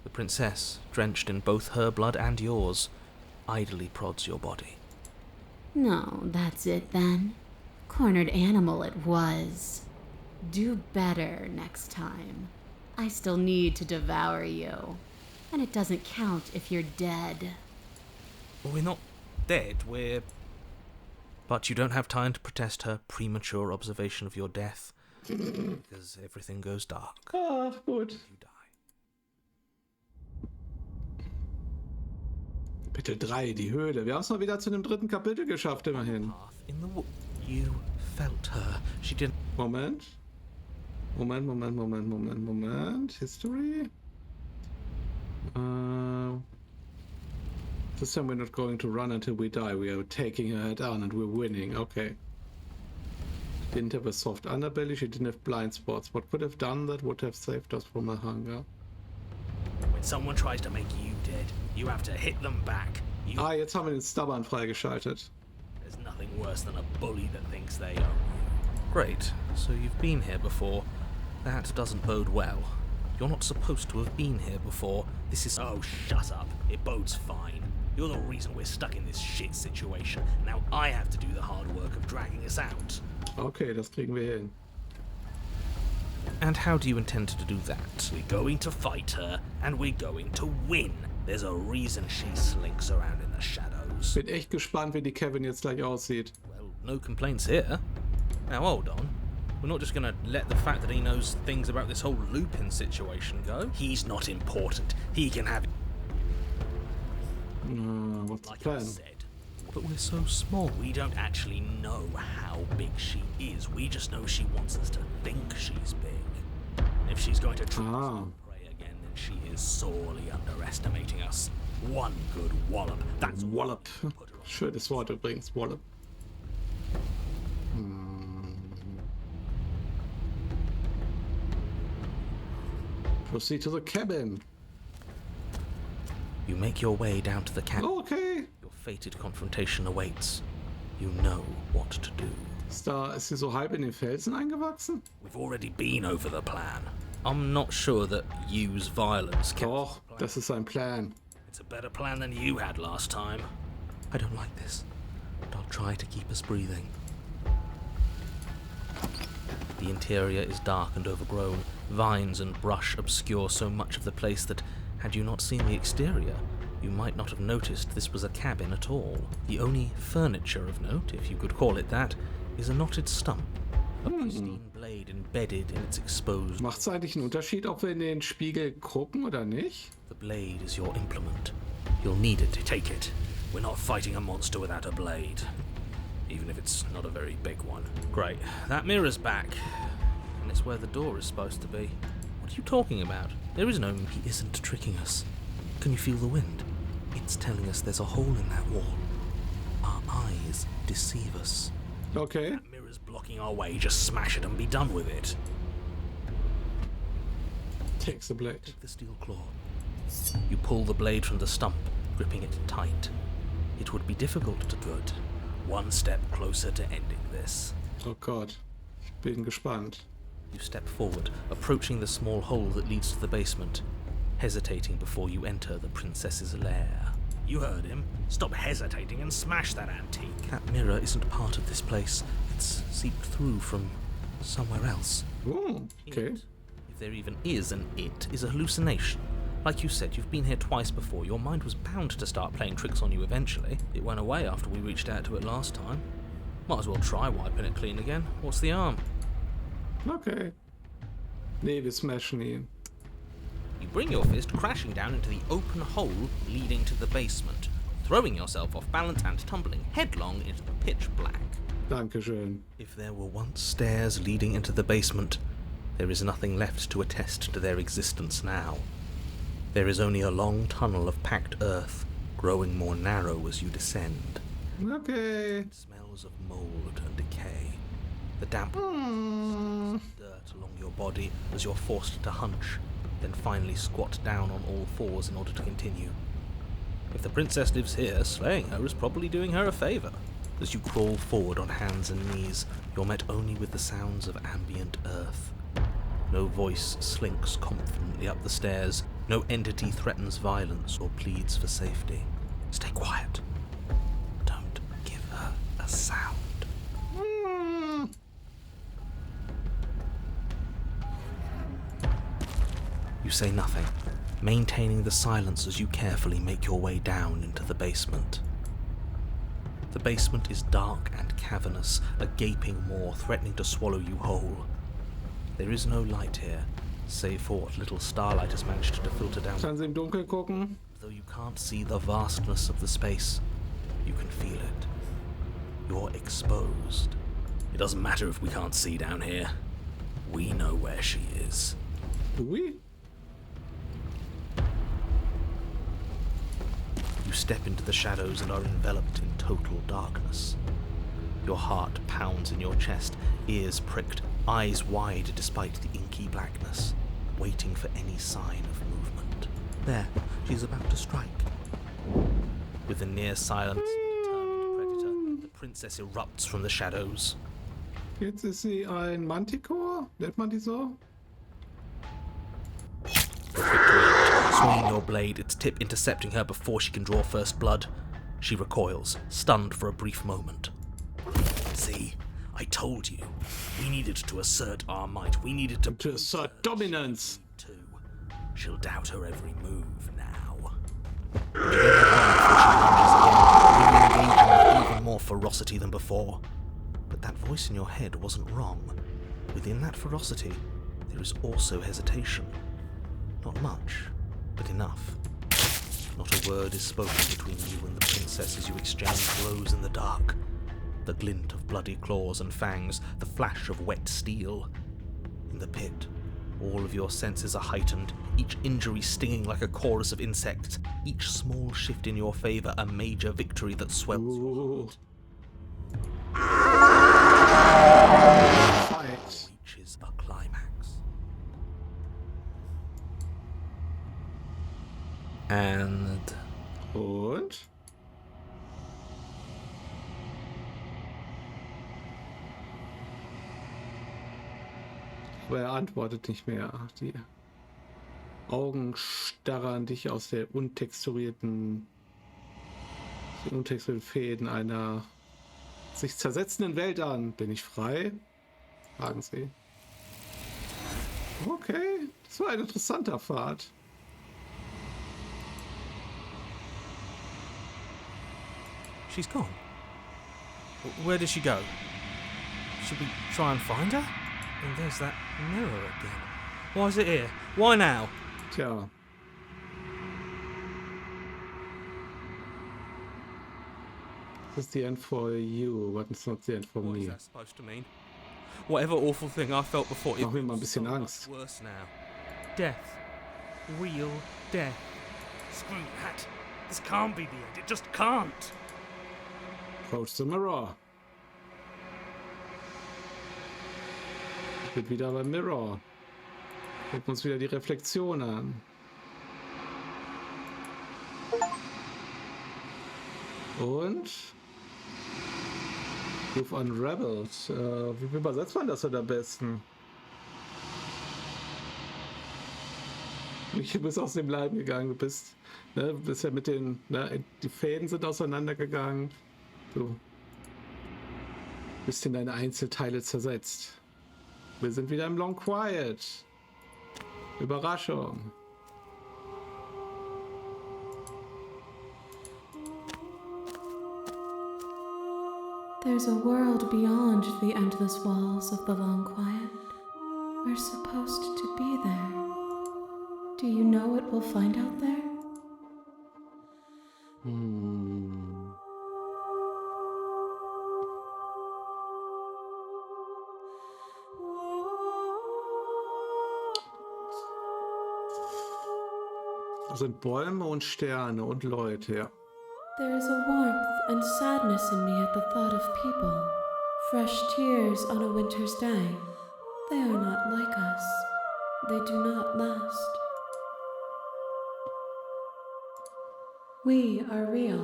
The princess, drenched in both her blood and yours, idly prods your body. No, that's it then. Cornered animal it was. Do better next time. I still need to devour you. And it doesn't count if you're dead. Well, we're not dead, we're... But you don't have time to protest her premature observation of your death, because everything goes dark. Ah, gut. You die. Kapitel 3, die Höhle. Wir haben es mal wieder zu dem 3. Kapitel geschafft, immerhin. Path in the wood. You felt her. She didn't... Moment. Moment. History. This time we're not going to run until we die. We are taking her down and we're winning. Okay. She didn't have a soft underbelly. She didn't have blind spots. What could have done that would have saved us from a hunger? When someone tries to make you dead, you have to hit them back. Ah, jetzt haben wir den Stubborn freigeschaltet. There's nothing worse than a bully that thinks they own you. Great. So you've been here before. That doesn't bode well. You're not supposed to have been here before. This is... Oh, shut up. It bodes fine. You're the reason we're stuck in this shit situation. Now I have to do the hard work of dragging us out. Okay, das kriegen wir hin. And how do you intend to do that? We're going to fight her, and we're going to win. There's a reason she slinks around in the shadows. Bin echt gespannt, wie die Kevin jetzt gleich aussieht. Well, no complaints here. Now hold on. We're not just gonna let the fact that he knows things about this whole Lupin situation go. He's not important. He can have it What's the like I plan? said. But we're so small. We don't actually know how big she is. We just know she wants us to think she's big. If she's going to try to prey again, then she is sorely underestimating us. One good wallop. That's Wallop. put her on. Schönes Wort übrigens, Wallop. Proceed to the cabin. You make your way down to the cabin. Okay. Your fated confrontation awaits. You know what to do. Ist sie so halb in den Felsen eingewachsen? We've already been over the plan. I'm not sure that use violence can... Doch, das ist sein Plan. It's a better plan than you had last time. I don't like this, but I'll try to keep us breathing. The interior is dark and overgrown. Vines and brush obscure so much of the place that, had you not seen the exterior, you might not have noticed this was a cabin at all. The only furniture of note, if you could call it that, is a knotted stump. A pristine blade embedded in its exposed... Macht's eigentlich einen Unterschied, ob wir in den Spiegel gucken oder nicht? The blade is your implement. You'll need it. Take it. We're not fighting a monster without a blade. Even if it's not a very big one. Great. That mirror's back. And it's where the door is supposed to be. What are you talking about? There is no... He isn't tricking us. Can you feel the wind? It's telling us there's a hole in that wall. Our eyes deceive us. Okay. That mirror's blocking our way. Just smash it and be done with it. Takes the blade. Take the steel claw. You pull the blade from the stump, gripping it tight. It would be difficult to good. One step closer to ending this. Oh Gott. Ich bin gespannt. You step forward, approaching the small hole that leads to the basement. hesitating before you enter the princess's lair. You heard him. Stop hesitating and smash that antique. That mirror isn't part of this place. It's seeped through from somewhere else. Oh, okay. It, if there even is an it, is a hallucination. Like you said, you've been here twice before. Your mind was bound to start playing tricks on you eventually. It went away after we reached out to it last time. Might as well try wiping it clean again. What's the harm? Okay. Nee, wir smashen ihn. You bring your fist crashing down into the open hole leading to the basement, throwing yourself off balance and tumbling headlong into the pitch black. Dankeschön. If there were once stairs leading into the basement, there is nothing left to attest to their existence now. There is only a long tunnel of packed earth, growing more narrow as you descend. Okay. It smells of mold and decay. The damp dirt along your body as you're forced to hunch, then finally squat down on all fours in order to continue. If the princess lives here, slaying her is probably doing her a favour. As you crawl forward on hands and knees, you're met only with the sounds of ambient earth. No voice slinks confidently up the stairs. No entity threatens violence or pleads for safety. Stay quiet. Don't give her a sound. You say nothing, maintaining the silence as you carefully make your way down into the basement. The basement is dark and cavernous, a gaping maw threatening to swallow you whole. There is no light here, save for what little starlight has managed to filter down. Kann sie im Dunkeln gucken? Though you can't see the vastness of the space, you can feel it. You're exposed. It doesn't matter if we can't see down here. We know where she is. Do we? You step into the shadows and are enveloped in total darkness. Your heart pounds in your chest, ears pricked, eyes wide despite the inky blackness, waiting for any sign of movement. There, she's about to strike. With the near silence of a determined predator, the princess erupts from the shadows. Jetzt ist sie ein Manticore? Nennt man die so? Swinging your blade, its tip intercepting her before she can draw first blood. She recoils, stunned for a brief moment. See, I told you. We needed to assert our might. We needed to assert dominance. Too. She'll doubt her every move now. Engaging with even more ferocity than before. But that voice in your head wasn't wrong. Within that ferocity, there is also hesitation. Not much, but enough. Not a word is spoken between you and the princess as you exchange blows in the dark. The glint of bloody claws and fangs, the flash of wet steel. In the pit, all of your senses are heightened, each injury stinging like a chorus of insects, each small shift in your favor a major victory that swells your heart. Reaches a climax. And Und? Aber er antwortet nicht mehr. Die Augen starren dich aus den untexturierten Fäden einer sich zersetzenden Welt an. Bin ich frei? Fragen sie. Okay, das war ein interessanter Pfad. she's gone. Where did she go? Should we try and find her? And there's that mirror again. Why is it here? Why now? Tja. This is the end for you, but it's not the end for What is me. that supposed to mean? Whatever awful thing I felt before, Mach mir mal ein feels bisschen so much Angst. worse now. Death. Real death. Screw that. This can't be the end. It just can't. Approach the mirror. Ich bin wieder beim Mirror. Gucken uns wieder die Reflexion an. Und? You've unraveled. Wie übersetzt man das denn am besten? Du bist aus dem Leim gegangen, du bist ja mit den, die Fäden sind auseinandergegangen. Du bist in deine Einzelteile zersetzt. Wir sind wieder im Long Quiet. Überraschung. There's a world beyond the endless walls of the long quiet. We're supposed to be there. Do you know what we'll find out there? Das sind Bäume und Sterne und Leute, ja. There is a warmth and sadness in me at the thought of people. Fresh tears on a winter's day. They are not like us. They do not last. We are real.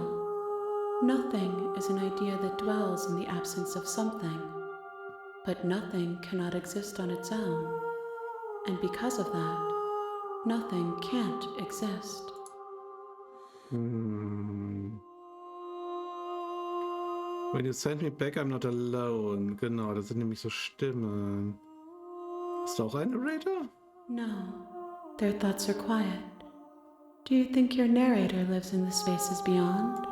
Nothing is an idea that dwells in the absence of something. But nothing cannot exist on its own. And because of that, nothing can't exist. When you send me back, I'm not alone. Genau, das sind nämlich so Stimmen. Ist da auch ein Narrator? No, their thoughts are quiet. Do you think your narrator lives in the spaces beyond?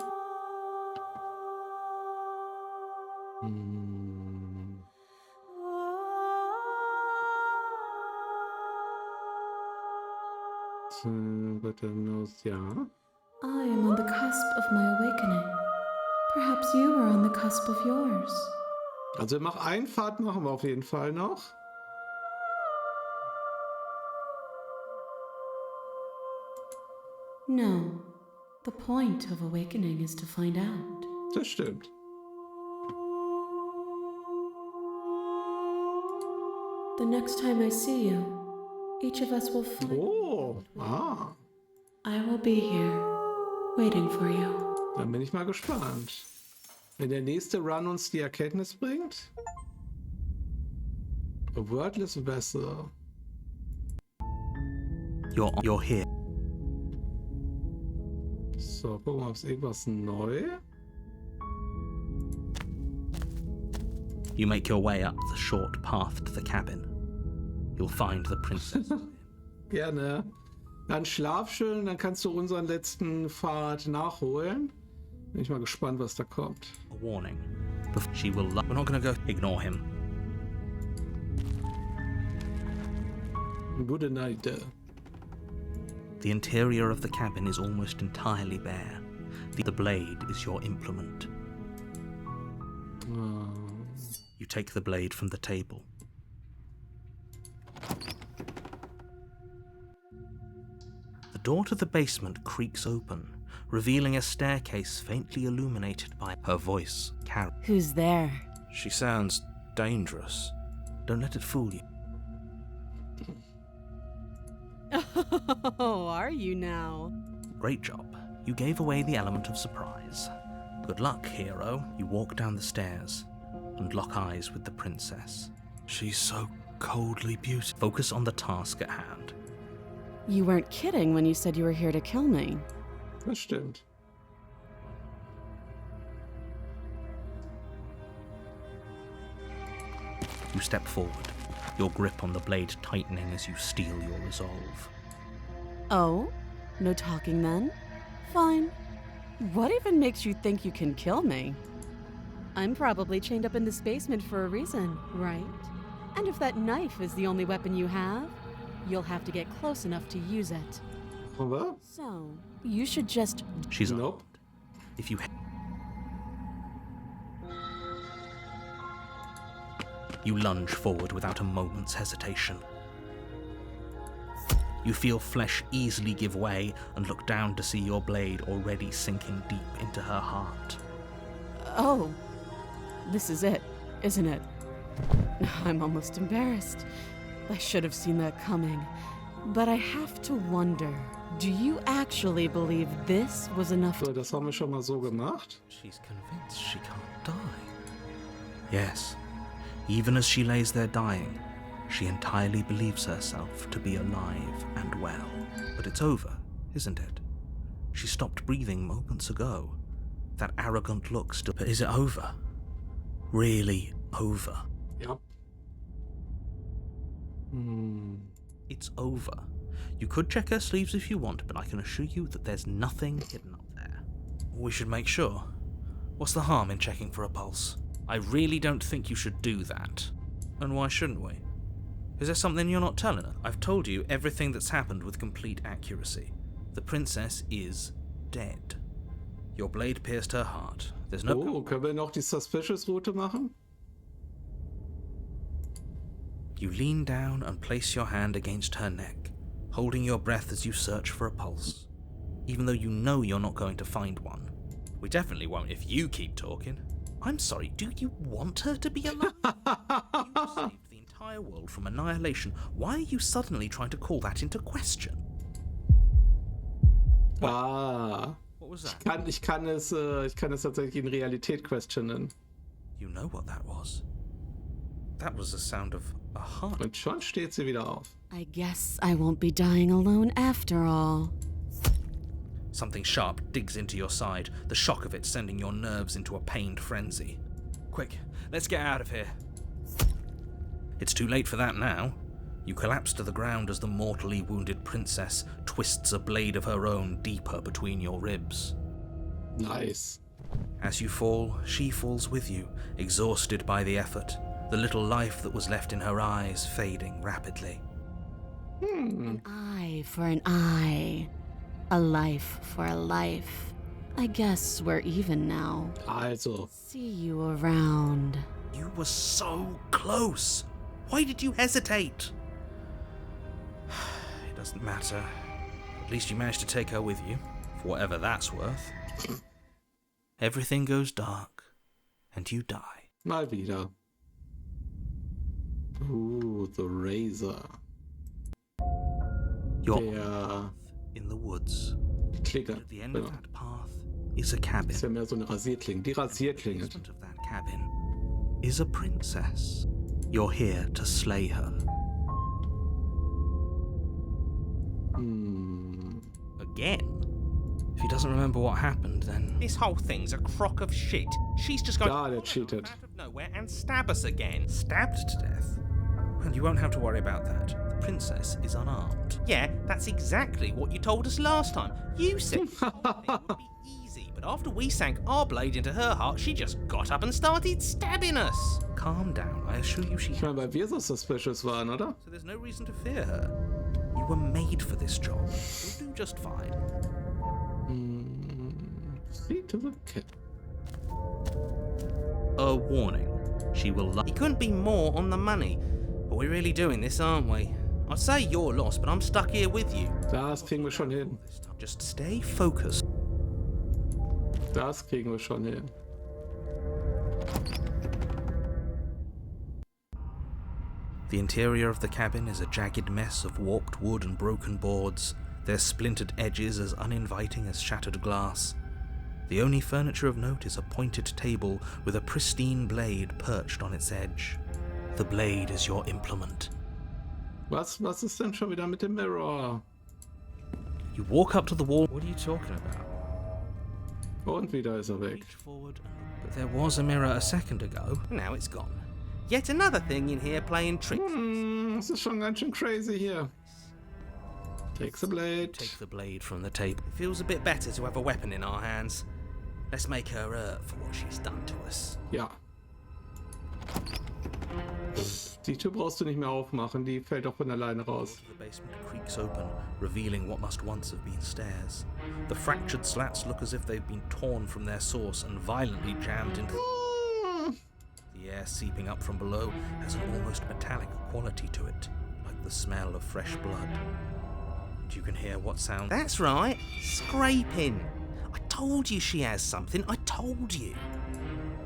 But knows, ja. I am on the cusp of my awakening. Perhaps you are on the cusp of yours. Also einen Pfad machen wir auf jeden Fall noch. No, the point of awakening is to find out. Das stimmt. The next time I see you, each of us will find. Oh, I will be here, waiting for you. Dann bin ich mal gespannt. Wenn der nächste Run uns die Erkenntnis bringt. A wordless vessel. You're here. So, gucken wir mal, ob es irgendwas neu. You make your way up the short path to the cabin. You'll find the princess. Gerne. Dann schlaf schön, dann kannst du unseren letzten Pfad nachholen. Bin ich mal gespannt, was da kommt. A warning. She will. We're not gonna go. Ignore him. Gute Nacht. The interior of the cabin is almost entirely bare. The blade is your implement. You take the blade from the table. The door to the basement creaks open, revealing a staircase faintly illuminated by her voice, Carol. Who's there? She sounds dangerous. Don't let it fool you. Oh, are you now? Great job. You gave away the element of surprise. Good luck, hero. You walk down the stairs and lock eyes with the princess. She's so coldly beautiful. Focus on the task at hand. You weren't kidding when you said you were here to kill me. Das stimmt. You step forward, your grip on the blade tightening as you steel your resolve. Oh? No talking then? Fine. What even makes you think you can kill me? I'm probably chained up in this basement for a reason, right? And if that knife is the only weapon you have, you'll have to get close enough to use it. Oder? So, you should just... She's Nope. If you lunge forward without a moment's hesitation. You feel flesh easily give way and look down to see your blade already sinking deep into her heart. Oh, this is it, isn't it? I'm almost embarrassed. I should have seen that coming. But I have to wonder, do you actually believe this was enough So, das haben wir schon mal so gemacht. She's convinced she can't die. Yes, even as she lays there dying, She entirely believes herself to be alive and well. But it's over, isn't it? She stopped breathing moments ago. That arrogant look still... But is it over? Really over? Yep. It's over. You could check her sleeves if you want, but I can assure you that there's nothing hidden up there. We should make sure. What's the harm in checking for a pulse? I really don't think you should do that. And why shouldn't we? Is there something you're not telling her? I've told you everything that's happened with complete accuracy. The princess is dead. Your blade pierced her heart. There's no... Oh, können wir noch die Suspicious-Route machen? You lean down and place your hand against her neck, holding your breath as you search for a pulse, even though you know you're not going to find one. We definitely won't if you keep talking. I'm sorry, do you want her to be alive? You saved the entire world from annihilation. Why are you suddenly trying to call that into question? Ah. What was that? Ich kann es tatsächlich in Realität questionen. You know what that was? That was the sound of a heart. Und schon steht sie wieder auf. I guess I won't be dying alone after all. Something sharp digs into your side, the shock of it sending your nerves into a pained frenzy. Quick, let's get out of here. It's too late for that now. You collapse to the ground as the mortally wounded princess twists a blade of her own deeper between your ribs. Nice. As you fall, she falls with you, exhausted by the effort, the little life that was left in her eyes fading rapidly. An eye for an eye. A life for a life. I guess we're even now. Also. See you around. You were so close. Why did you hesitate? It doesn't matter. At least you managed to take her with you, for whatever that's worth. Everything goes dark, and you die. Mal wieder. Ooh, the razor. You're Der in the woods. Klinge. At the end Genau. of that path is a cabin. Ist ja mehr so eine Rasierklinge. Die Rasierklinge. Basement of that cabin is a princess. You're here to slay her. Again? If he doesn't remember what happened, then This whole thing's a crock of shit. She's just going Ja, to der cheated. out of nowhere and stab us again. stabbed to death. Well, you won't have to worry about that. The princess is unarmed. Yeah, that's exactly what you told us last time. You said the whole thing would be easy, but after we sank our blade into her heart, she just got up and started stabbing us. Calm down. I assure you she Ich meine, weil wir so suspicious waren, oder? so there's no reason to fear her. You were made for this job. You'll do just fine. See to the kid. A warning. She will He couldn't be more on the money. But we're really doing this, aren't we? I'd say you're lost, but I'm stuck here with you. Das kriegen wir schon hin. just stay focused. Das kriegen wir schon hin. The interior of the cabin is a jagged mess of warped wood and broken boards, their splintered edges as uninviting as shattered glass. The only furniture of note is a pointed table with a pristine blade perched on its edge. The blade is your implement. Was ist denn schon wieder mit dem Mirror? You walk up to the wall, What are you talking about? Und wieder ist er weg. reach forward, but there was a mirror a second ago. Now it's gone. Yet another thing in here playing tricks. Das ist schon ganz schön crazy hier. Take the blade. Take the blade from the table. It feels a bit better to have a weapon in our hands. Let's make her hurt for what she's done to us. Ja. Die Tür brauchst du nicht mehr aufmachen, die fällt auch von alleine raus. The basement creaks open, revealing what must once have been stairs. The fractured slats look as if they've been torn from their source and violently jammed into the air seeping up from below has an almost metallic quality to it, like the smell of fresh blood. And you can hear what sound. That's right, scraping. I told you she has something, I told you.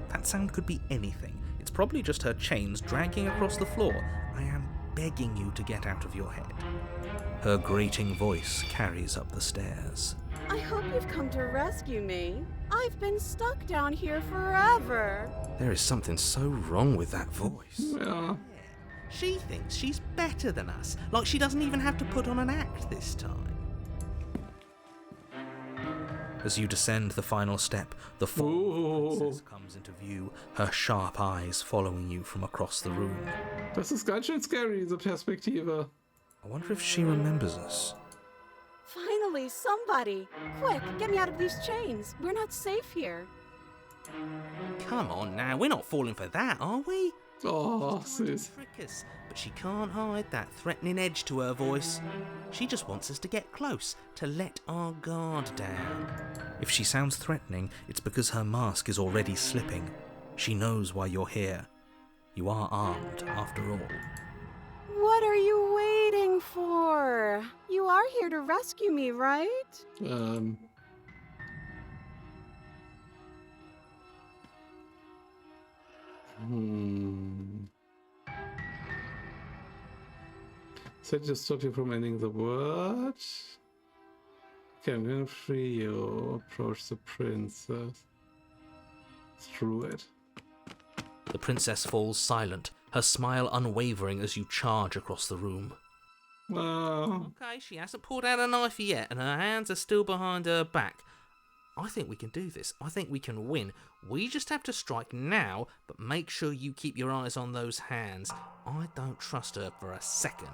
That sound could be anything. It's probably just her chains dragging across the floor. I am begging you to get out of your head. Her grating voice carries up the stairs. I hope you've come to rescue me. I've been stuck down here forever. There is something so wrong with that voice. Ja. She thinks she's better than us, like she doesn't even have to put on an act this time. As you descend the final step, the form of the princess comes into view, her sharp eyes following you from across the room. Das ist ganz schön scary, diese Perspektive. I wonder if she remembers us. Finally, somebody! Quick, get me out of these chains. We're not safe here. Come on now, we're not falling for that, are we? Oh, süß. Trick us, but she can't hide that threatening edge to her voice. She just wants us to get close, to let our guard down. If she sounds threatening, it's because her mask is already slipping. She knows why you're here. You are armed, after all. What are you waiting for? You are here to rescue me, right? Said to stop you from ending the world. Can free you. Approach the princess. Through it. The princess falls silent, her smile unwavering as you charge across the room. Okay, she hasn't pulled out a knife yet, and her hands are still behind her back. I think we can do this. I think we can win. We just have to strike now, but make sure you keep your eyes on those hands. I don't trust her for a second.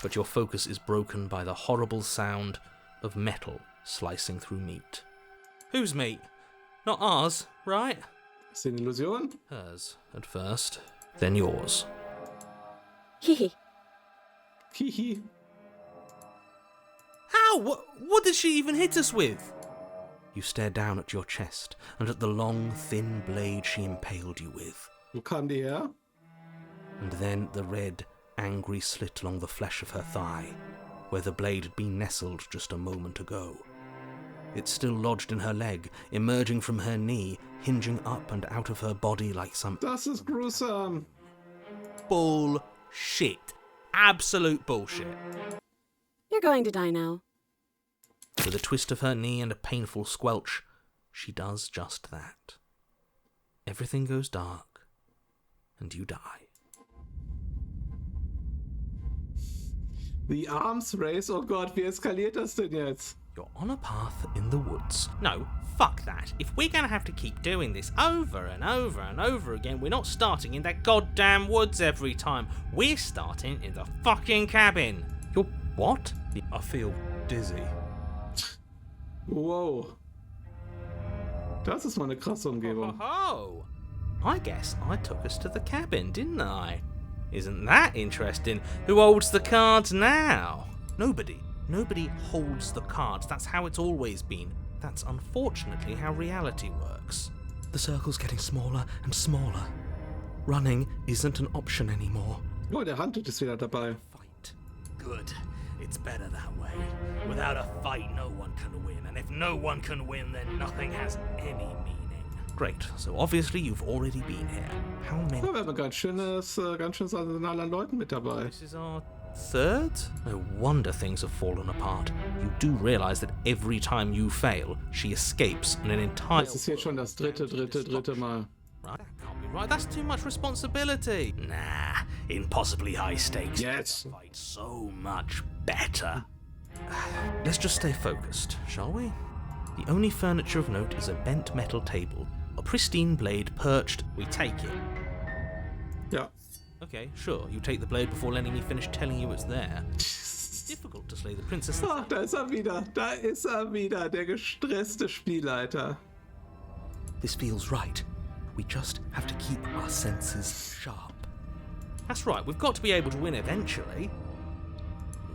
But your focus is broken by the horrible sound of metal slicing through meat. Whose meat? Not ours, right? Ist eine Illusion? Hers, at first, then yours. Hehe. Hihi. How? What did she even hit us with? You stare down at your chest and at the long, thin blade she impaled you with. Wo kam die her? And then the red, angry slit along the flesh of her thigh, where the blade had been nestled just a moment ago. It's still lodged in her leg, emerging from her knee, hinging up and out of her body like some... Das ist gruesome. Bullshit. Absolute bullshit. You're going to die now. With a twist of her knee and a painful squelch, she does just that. Everything goes dark, and you die. The arms race. Oh Gott, wie eskaliert das denn jetzt? You're on a path in the woods. No, fuck that. If we're gonna have to keep doing this over and over and over again, we're not starting in that goddamn woods every time. We're starting in the fucking cabin. You're what? I feel dizzy. Wow. Das ist mal eine krasse Umgebung. Oh, I guess I took us to the cabin, didn't I? Isn't that interesting? Who holds the cards now? Nobody. Nobody holds the cards. That's how it's always been. That's unfortunately how reality works. The circle's getting smaller and smaller. Running isn't an option anymore. Oh, der Handtuch ist wieder dabei. Fight. Good. It's better that way. Without a fight, no one can win. And if no one can win, then nothing has any meaning. Great. So obviously you've already been here. How many? Ja, wir haben ein ganz schönes Arsenal an Leuten mit dabei. This is our third? No wonder things have fallen apart. You do realize that every time you fail, she escapes in an entire... Das ist jetzt schon das dritte Mal. Right? That can't be right. That's too much responsibility. Nah, impossibly high stakes. Yes. Fight so much better. Let's just stay focused, shall we? The only furniture of note is a bent metal table, a pristine blade perched. We take it. Ja. Okay, sure. You take the blade before letting me finish telling you it's there. It's difficult to slay the princess. Ach, da ist er wieder. Da ist er wieder, der gestresste Spielleiter. This feels right. We just have to keep our senses sharp. That's right. We've got to be able to win eventually.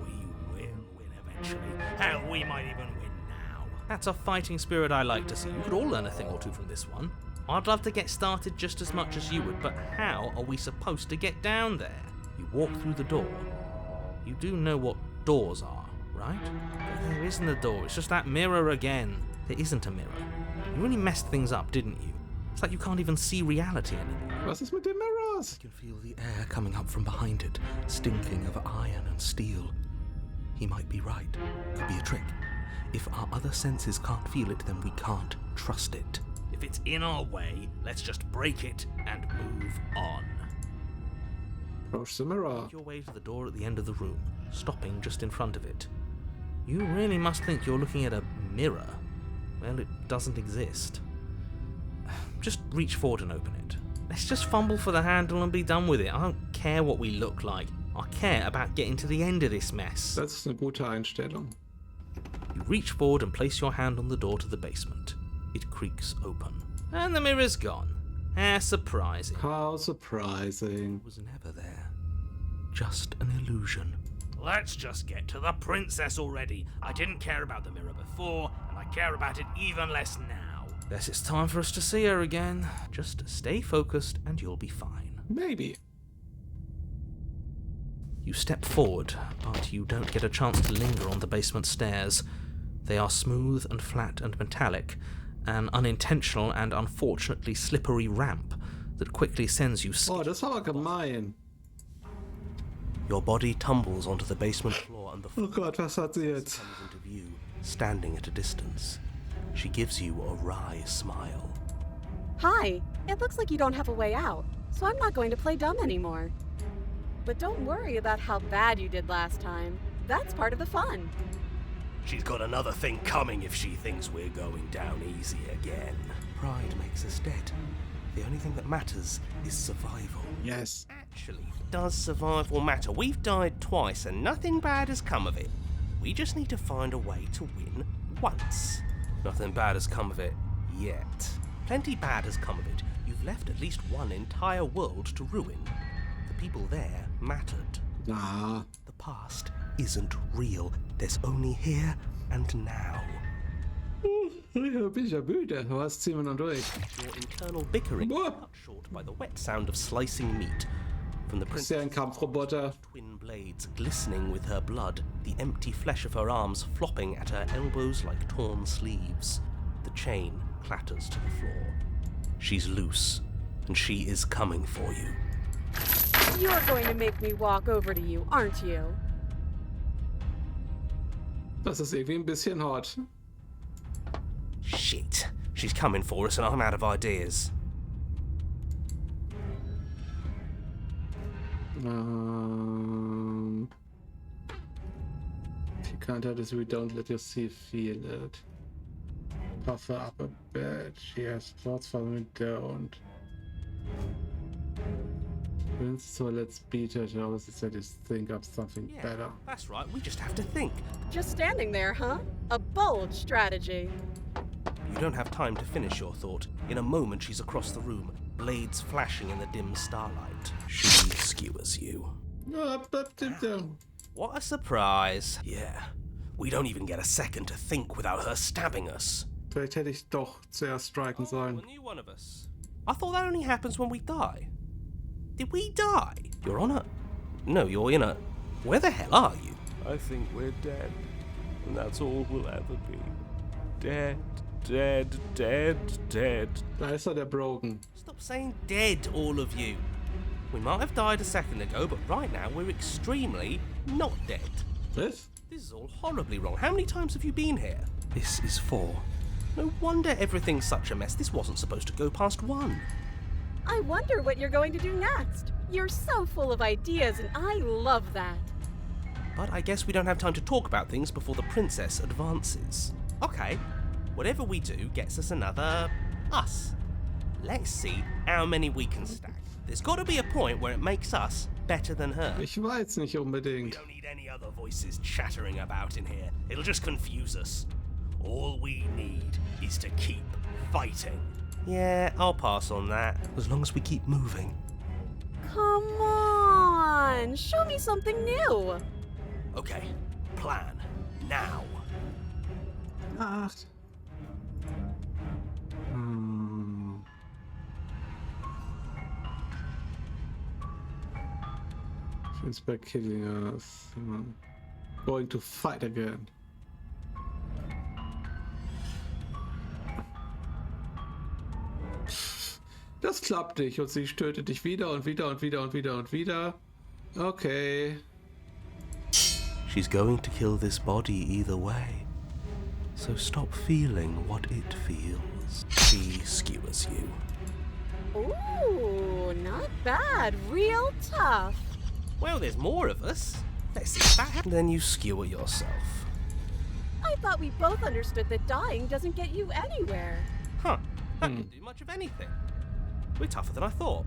We will win eventually. Hell, we might even win now. That's a fighting spirit I like to see. You could all learn a thing or two from this one. I'd love to get started just as much as you would, but how are we supposed to get down there? You walk through the door. You do know what doors are, right? There isn't a door, it's just that mirror again. There isn't a mirror. You really messed things up, didn't you? It's like you can't even see reality anymore. Was ist mit den Mirrors? You can feel the air coming up from behind it, stinking of iron and steel. He might be right. Could be a trick. If our other senses can't feel it, then we can't trust it. If it's in our way, let's just break it and move on. Approach the mirror. Make your way to the door at the end of the room, stopping just in front of it. You really must think you're looking at a mirror. Well, it doesn't exist. Just reach forward and open it. Let's just fumble for the handle and be done with it. I don't care what we look like. I care about getting to the end of this mess. Das ist eine gute Einstellung. You reach forward and place your hand on the door to the basement. It creaks open. And the mirror's gone. How surprising. How surprising. It was never there. Just an illusion. Let's just get to the princess already. I didn't care about the mirror before, and I care about it even less now. Guess it's time for us to see her again. Just stay focused and you'll be fine. Maybe. You step forward, but you don't get a chance to linger on the basement stairs. They are smooth and flat and metallic, an unintentional and unfortunately slippery ramp that quickly sends you Oh, das war aber gemein. Your body tumbles onto the basement floor and the Oh Gott, was hat sie jetzt? comes into view, standing at a distance. She gives you a wry smile. Hi, it looks like you don't have a way out, so I'm not going to play dumb anymore. But don't worry about how bad you did last time. That's part of the fun. She's got another thing coming if she thinks we're going down easy again. Pride makes us dead. The only thing that matters is survival. Yes. Actually, does survival matter? We've died twice and nothing bad has come of it. We just need to find a way to win once. Nothing bad has come of it yet. Plenty bad has come of it. You've left at least one entire world to ruin. The people there mattered. Ah. The past isn't real. There's only here and now. Ich bin ja müde. Was ziehen wir noch durch? Your internal bickering is cut short by the wet sound of slicing meat. From the Ist ja ein princess' Kampfroboter. twin blades glistening with her blood, the empty flesh of her arms flopping at her elbows like torn sleeves. The chain clatters to the floor. She's loose, and she is coming for you. You're going to make me walk over to you, aren't you? Das ist irgendwie ein bisschen hot. Shit. She's coming for us and I'm out of ideas. If you can't have this, we don't let you see feel it. Puff her up a bit. She has thoughts for me don't. So let's beat her. She always said to think up something better. That's right. We just have to think. Just standing there, huh? A bold strategy. You don't have time to finish your thought. In a moment, she's across the room, blades flashing in the dim starlight. She skewers you. What a surprise. Yeah. We don't even get a second to think without her stabbing us. Vielleicht hätte ich doch zuerst striken sollen. A new one of us. I thought that only happens when we die. Did we die? You're on a... No, you're in a... Where the hell are you? I think we're dead. And that's all we'll ever be. Dead, dead, dead, dead. Da ist er, der Broken. Stop saying dead, all of you. We might have died a second ago, but right now we're extremely not dead. Was? This is all horribly wrong. How many times have you been here? This is 4. No wonder everything's such a mess. This wasn't supposed to go past 1. I wonder what you're going to do next. You're so full of ideas, and I love that. But I guess we don't have time to talk about things before the princess advances. Okay, whatever we do gets us another us. Let's see how many we can stack. There's got to be a point where it makes us better than her. Ich weiß nicht We unbedingt. don't need any other voices chattering about in here. It'll just confuse us. All we need is to keep fighting. Yeah, I'll pass on that. As long as we keep moving. Come on, show me something new. Okay, plan. Now. 8. Since by killing us. Going to fight again. Das klappt nicht und sie tötet dich wieder und wieder und wieder und wieder und wieder. Okay. She's going to kill this body either way. So stop feeling what it feels. She skewers you. Ooh, not bad. Real tough. Well, there's more of us. Let's see if that happens. Then you skewer yourself. I thought we both understood that dying doesn't get you anywhere. Huh. That didn't do much of anything. We're tougher than I thought.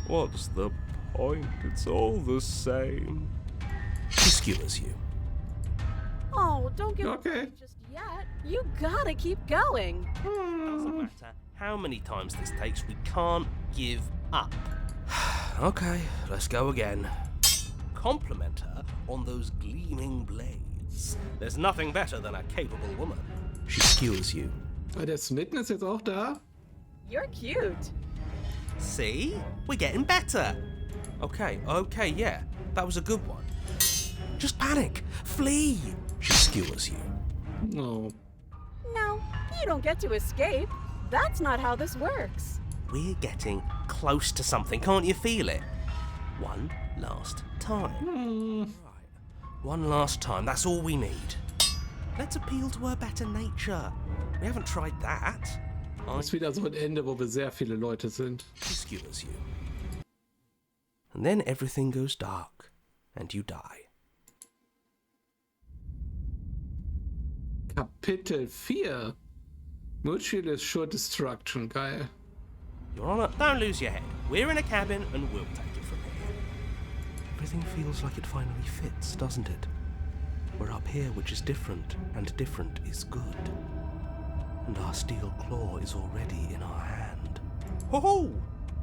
What's the point? It's all the same. She skewers you. Oh, don't give Okay. up just yet. You gotta keep going. Doesn't matter how many times this takes, we can't give up. Okay, let's go again. Compliment her on those gleaming blades. There's nothing better than a capable woman. She skewers you. Ah, der Smitten ist jetzt auch da. You're cute. See? We're getting better. Okay, yeah. That was a good one. Just panic. Flee. She skewers you. Oh. No, you don't get to escape. That's not how this works. We're getting close to something. Can't you feel it? One last time. Right. One last time. That's all we need. Let's appeal to her better nature. We haven't tried that. Das ist wieder so ein Ende, wo wir sehr viele Leute sind. She skewers you. And then everything goes dark, and you die. Kapitel 4. Mutual Assured Destruction. Geil. Your Honor, don't lose your head. We're in a cabin, and we'll take it from here. Everything feels like it finally fits, doesn't it? We're up here, which is different, and different is good. And our steel claw is already in our hand. Ho-ho!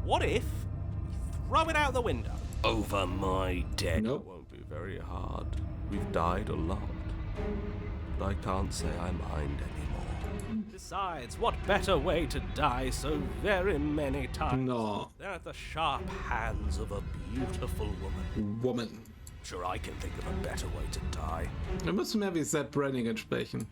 What if we throw it out the window? Over my dead. Nope. It won't be very hard. We've died a lot. But I can't say I mind anymore. Besides, what better way to die so very many times No. than at the sharp hands of a beautiful woman? Woman. Sure, I can think of a better way to die. Wir müssen mehr wie Sepp Brannigan sprechen.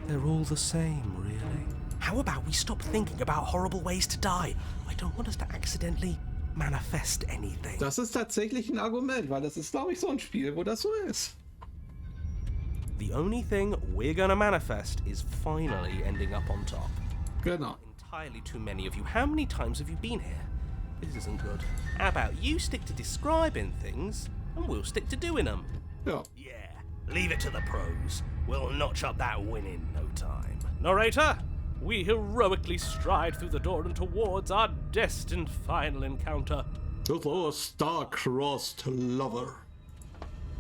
They're all the same, really. How about we stop thinking about horrible ways to die? I don't want us to accidentally manifest anything. Das ist tatsächlich ein Argument, weil das ist, glaube ich, so ein Spiel, wo das so ist. The only thing we're gonna manifest is finally ending up on top. Genau. Entirely too many of you. How many times have you been here? This isn't good. How about you stick to describing things, and we'll stick to doing them? Ja. Yeah, leave it to the pros. We'll notch up that win in no time. Narrator, we heroically stride through the door and towards our destined final encounter. To our star-crossed lover.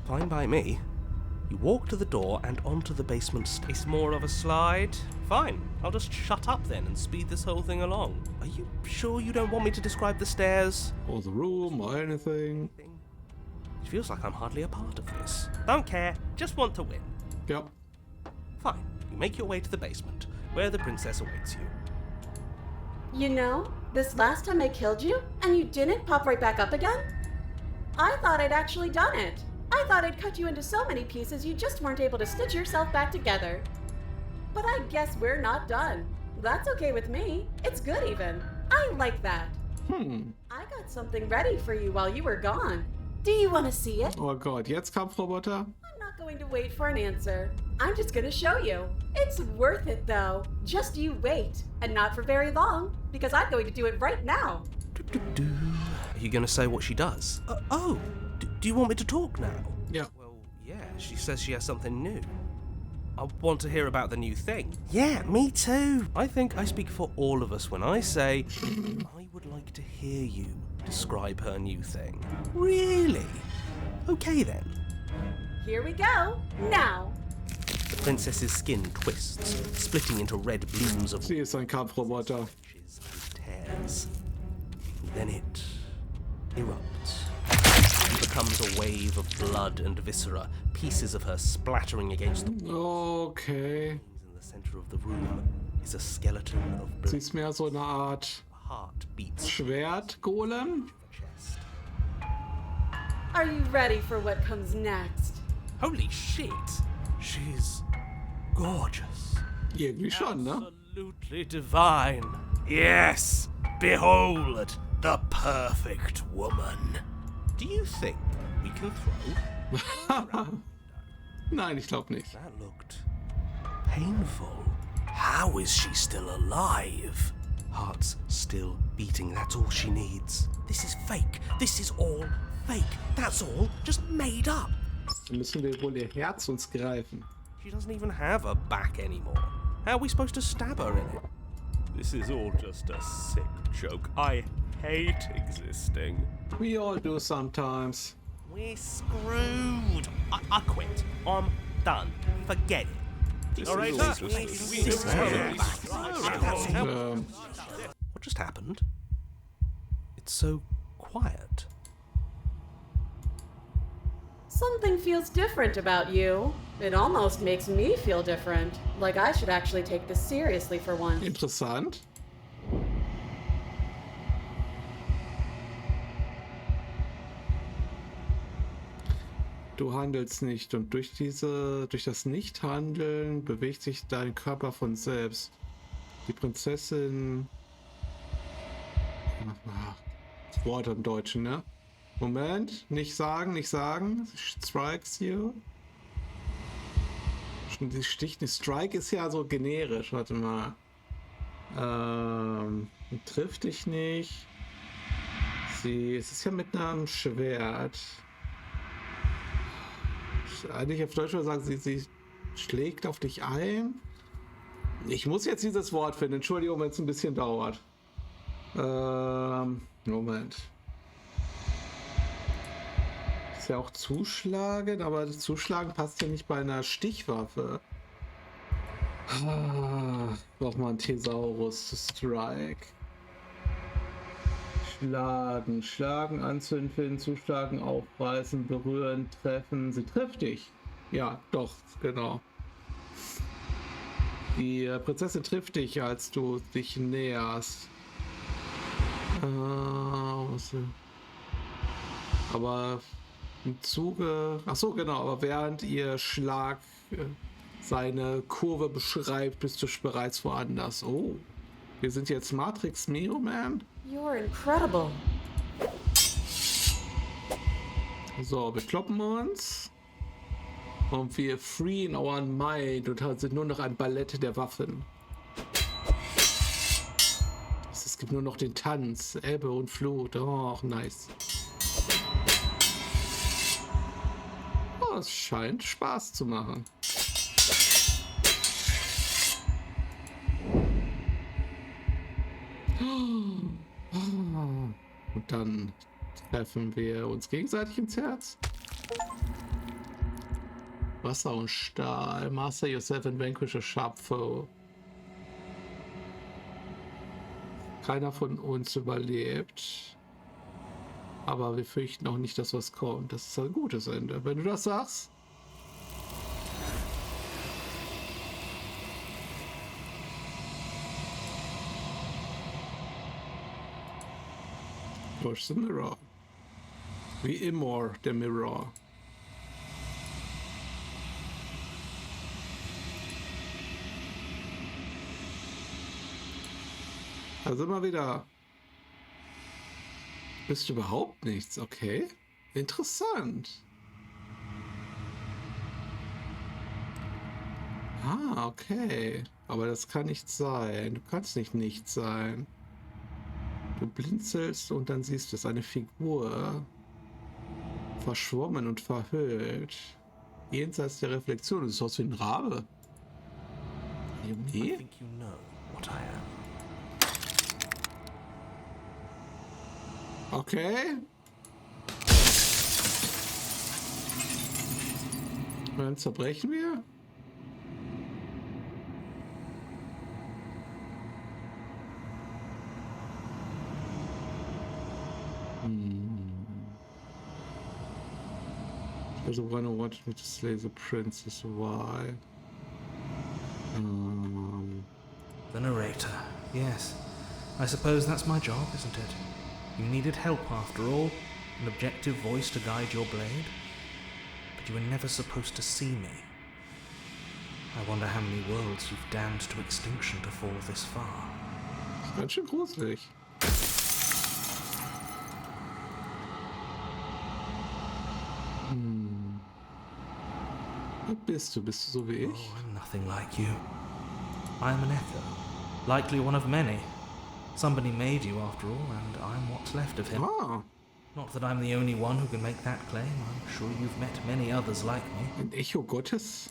Fine by me. You walk to the door and onto the basement It's more of a slide. Fine, I'll just shut up then and speed this whole thing along. Are you sure you don't want me to describe the stairs? Or the room, or anything. It feels like I'm hardly a part of this. Don't care, just want to win. Ja. Fine, you make your way to the basement, where the princess awaits you. You know, this last time I killed you, and you didn't pop right back up again? I thought I'd actually done it. I thought I'd cut you into so many pieces you just weren't able to stitch yourself back together. But I guess we're not done. That's okay with me. It's good even. I like that. I got something ready for you while you were gone. Do you want to see it? Oh Gott, jetzt Kampfroboter. I'm not going to wait for an answer. I'm just going to show you. It's worth it though. Just you wait. And not for very long, because I'm going to do it right now. Are you going to say what she does? Do you want me to talk now? Ja. Well, yeah, she says she has something new. I want to hear about the new thing. Yeah, me too. I think I speak for all of us when I say I would like to hear you describe her new thing. Really? Okay then. Here we go. Now. The princess's skin twists, splitting into red blooms of Sie ist ein Kampfroboter. stitches and tears. Then it erupts. It becomes a wave of blood and viscera, pieces of her splattering against the walls. Okay. In the center of the room is a skeleton of Sie blood. ist mehr so eine Art A heart beats Schwertgolem. her chest. Are you ready for what comes next? Holy shit! She's gorgeous. Irgendwie schon, ne? Absolutely divine. Yes! Behold, the perfect woman. Do you think we can throw? Nein, ich glaube nicht. That looked painful. How is she still alive? Heart's still beating, that's all she needs. This is fake. This is all Fake, that's all. Just made up. Dann müssen wir wohl ihr Herz uns greifen. She doesn't even have a back anymore. How are we supposed to stab her in it? This is all just a sick joke. I hate existing. We all do sometimes. We're screwed. I quit. I'm done. Forget it. Alright, What what just happened? It's so quiet. Something feels different about you. It almost makes me feel different. Like I should actually take this seriously for once. Interessant. Du handelst nicht und durch das Nichthandeln bewegt sich dein Körper von selbst. Die Prinzessin. Das Wort im Deutschen, ne? Moment, nicht sagen. Strikes you. Die sticht nicht. Strike ist ja so generisch. Warte mal. Trifft dich nicht. Es ist ja mit einem Schwert. Eigentlich auf Deutsch würde ich sagen, sie schlägt auf dich ein. Ich muss jetzt dieses Wort finden. Entschuldigung, wenn es ein bisschen dauert. Moment. Ist ja auch zuschlagen, aber das Zuschlagen passt ja nicht bei einer Stichwaffe. Nochmal ein Thesaurus. Strike. Schlagen, anzünden, finden, zuschlagen, aufreißen, berühren, treffen. Sie trifft dich. Ja, doch, genau. Die Prinzessin trifft dich, als du dich näherst. Aber im Zuge... Achso, genau, aber während ihr Schlag seine Kurve beschreibt, bist du bereits woanders. Oh, wir sind jetzt Matrix Neo, man. You're incredible. So, wir kloppen uns. Und wir freeing our mind und sind nur noch ein Ballett der Waffen. Es gibt nur noch den Tanz, Ebbe und Flut. Oh, nice. Oh, es scheint Spaß zu machen. Und dann treffen wir uns gegenseitig ins Herz. Wasser und Stahl. Master yourself and vanquish a sharp foe. Keiner von uns überlebt. Aber wir fürchten auch nicht, dass was kommt. Das ist ein gutes Ende. Wenn du das sagst. Push the mirror. Wie immer der Mirror. Also immer wieder. Bist du überhaupt nichts, okay? Interessant. Ah, okay. Aber das kann nicht sein. Du kannst nicht nichts sein. Du blinzelst und dann siehst du es, eine Figur. Verschwommen und verhüllt. Jenseits der Reflexion. Das ist aus wie ein Rabe. I think you know what I am. Okay. Dann zerbrechen wir. There's a one who wanted me to slay the princess. Why? The narrator. Yes. I suppose that's my job, isn't it? You needed help after all, an objective voice to guide your blade. But you were never supposed to see me. I wonder how many worlds you've damned to extinction to fall this far. Ganz schön gruselig. Wer bist du? Bist du so wie ich? Oh, I'm nothing like you. I am an echo, likely one of many. Somebody made you after all, and I'm what's left of him. Ah, Not that I'm the only one who can make that claim. I'm sure you've met many others like me. Ein Echo Gottes?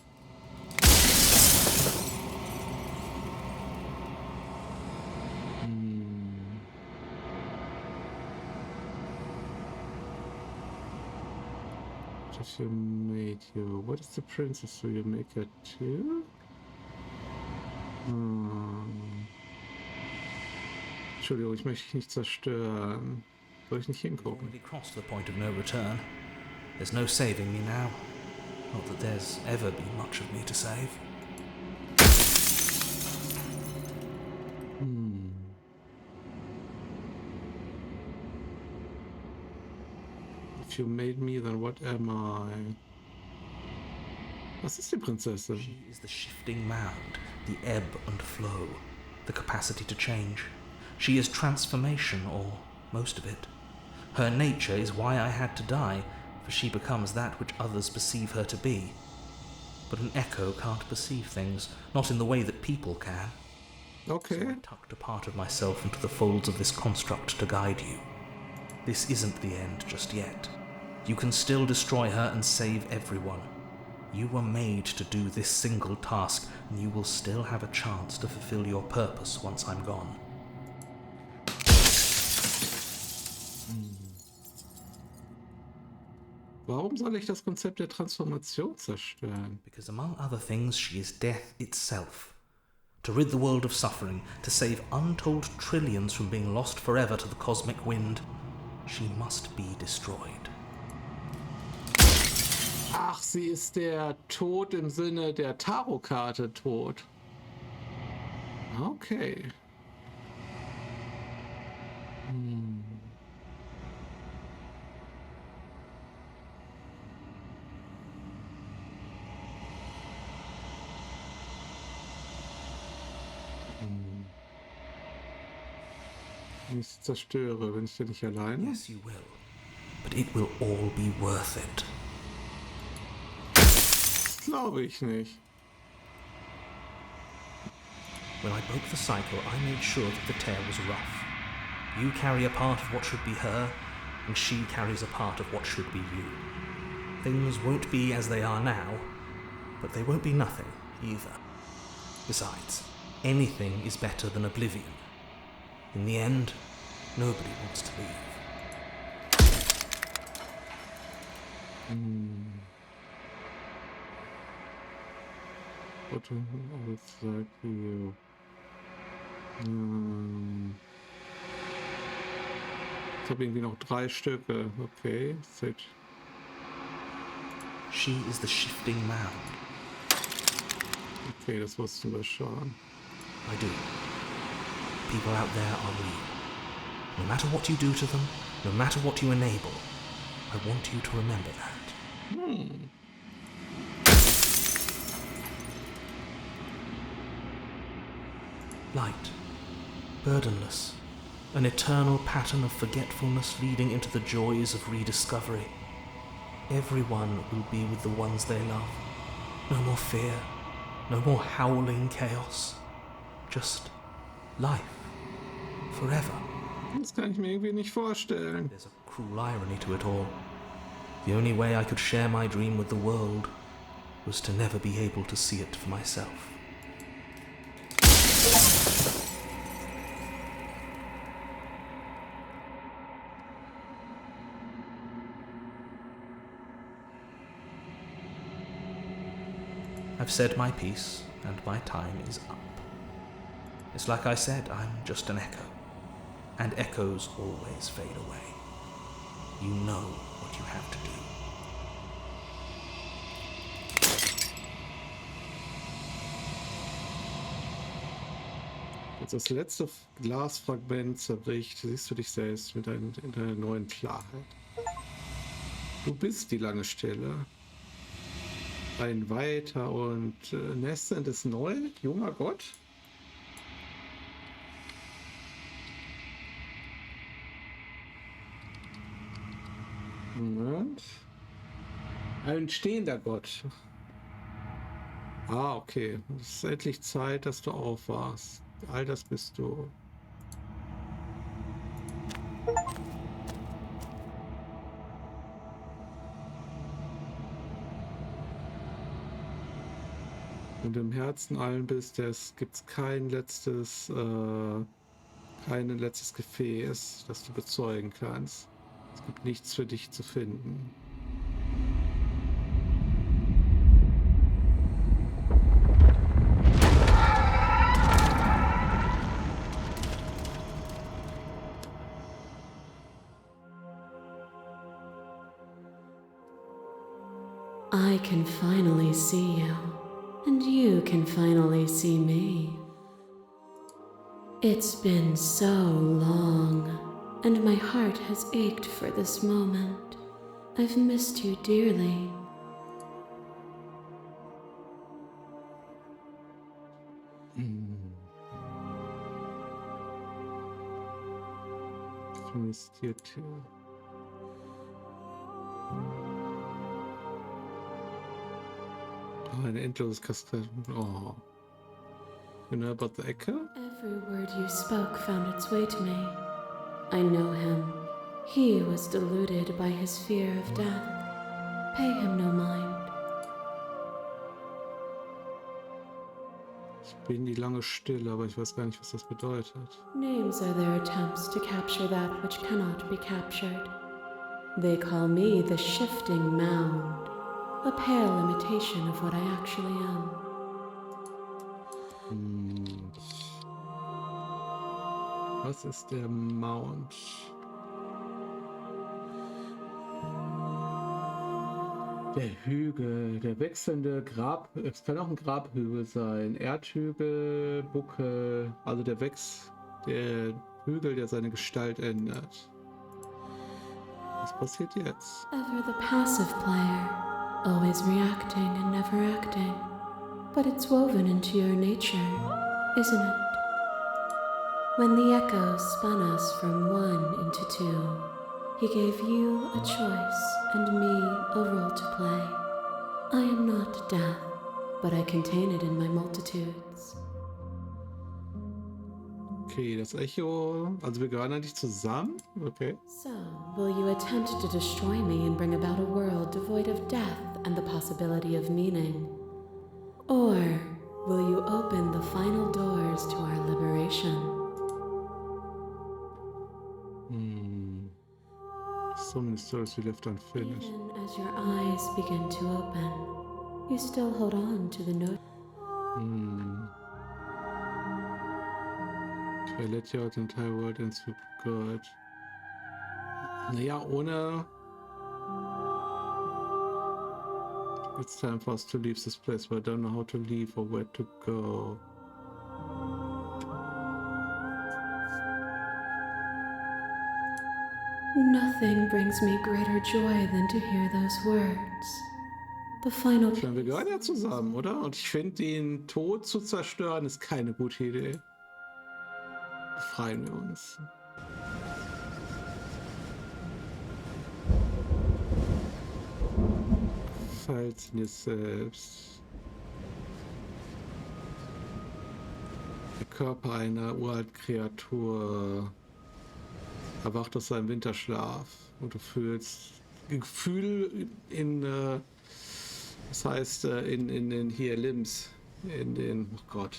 If you made you, what is the princess? So you make her too? Entschuldigung, ich möchte dich nicht zerstören. Soll ich nicht We've hingucken? already crossed the point of no return. There's no saving me now. Not that there's ever been much of me to save. If you made me, then what am I? Was ist die Prinzessin? She is the shifting mound, the ebb and flow, the capacity to change. She is transformation, or most of it. Her nature is why I had to die, for she becomes that which others perceive her to be. But an echo can't perceive things, not in the way that people can. Okay. So I tucked a part of myself into the folds of this construct to guide you. This isn't the end just yet. You can still destroy her and save everyone. You were made to do this single task, and you will still have a chance to fulfill your purpose once I'm gone. Warum soll ich das Konzept der Transformation zerstören? Because among other things, she is death itself. To rid the world of suffering, to save untold trillions from being lost forever to the cosmic wind, she must be destroyed. Ach, sie ist der Tod im Sinne der Tarotkarte Tod. Okay. Wenn ich sie zerstöre, bin ich ja nicht allein. Yes, you will. But it will all be worth it. Glaube ich nicht. When I broke the cycle, I made sure that the tear was rough. You carry a part of what should be her, and she carries a part of what should be you. Things won't be as they are now, but they won't be nothing either. Besides, anything is better than oblivion. In the end, nobody wants to leave. What else like you? Ich habe irgendwie noch 3 Stücke. Okay, sit. She is the shifting mound. Okay, das wussten wir schon. I do. People out there are real. No matter what you do to them, no matter what you enable, I want you to remember that. Light, burdenless, an eternal pattern of forgetfulness leading into the joys of rediscovery. Everyone will be with the ones they love. No more fear, no more howling chaos. Just life, forever. Das kann ich mir irgendwie nicht vorstellen. There's a cruel irony to it all. The only way I could share my dream with the world was to never be able to see it for myself. I've said my piece, and my time is up. It's like I said, I'm just an echo. And echoes always fade away. You know what you have to do. Als das letzte Glasfragment zerbricht, siehst du dich selbst mit in deiner neuen Klarheit. Du bist die lange Stille. Ein weiter und Nescent ist neu, junger Gott. Moment. Ein stehender Gott. Ah, okay. Es ist endlich Zeit, dass du aufwachst. All das bist du. Wenn du im Herzen allen bist, gibt es kein letztes Gefäß, das du bezeugen kannst. Es gibt nichts für dich zu finden. I can finally see you, and you can finally see me. It's been so long, and my heart has ached for this moment. I've missed you dearly. Oh, eine endlose Kaskade. Oh. You know about the Ecke? Every word you spoke found its way to me. I know him. He was deluded by his fear of death. Pay him no mind. Ich bin die lange Stille, aber ich weiß gar nicht, was das bedeutet. Names are their attempts to capture that which cannot be captured. They call me the shifting mound, a pale imitation of what I actually am. Was ist der Mount? Der Hügel, der wechselnde es kann auch ein Grabhügel sein. Erdhügel, Buckel, also der Hügel, der seine Gestalt ändert. Was passiert jetzt? Ever the passive player, always reacting and never acting. But it's woven into your nature, isn't it? When the echo spun us from one into two, he gave you a choice and me a role to play. I am not death, but I contain it in my multitudes. Okay, das Echo, also wir gehören eigentlich zusammen? Okay. So, will you attempt to destroy me and bring about a world devoid of death and the possibility of meaning? Or will you open the final doors to our liberation? So many stories we left unfinished. Even as your eyes begin to open, you still hold on to the note. If I let you out the entire world and so good. Naja, ohne... It's time for us to leave this place, but I don't know how to leave or where to go. Nothing brings me greater joy than to hear those words. The final. Ich meine, wir gehören ja zusammen, oder? Und ich finde, den Tod zu zerstören, ist keine gute Idee. Befreien wir uns. Falls mir selbst. Der Körper einer uralten Kreatur erwacht aus seinem Winterschlaf und du fühlst Gefühl in das heißt in den hier Limbs, in den, oh Gott,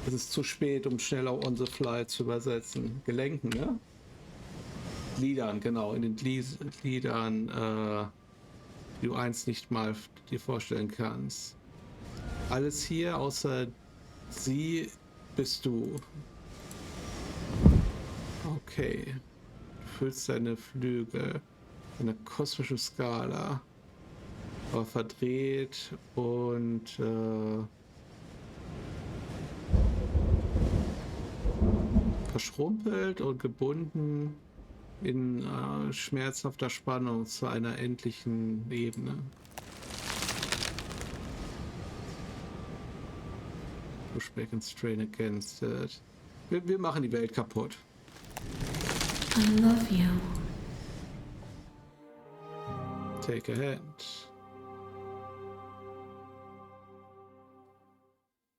es ist zu spät, um schnell auch on the fly zu übersetzen. Gelenken, ne? Gliedern, genau, in den Gliedern, die du einst nicht mal dir vorstellen kannst. Alles hier außer sie bist du. Okay. Du fühlst deine Flügel in einer kosmischen Skala, aber verdreht und verschrumpelt und gebunden in schmerzhafter Spannung zu einer endlichen Ebene. Push back and strain against it. Wir machen die Welt kaputt. I love you. Take a hand.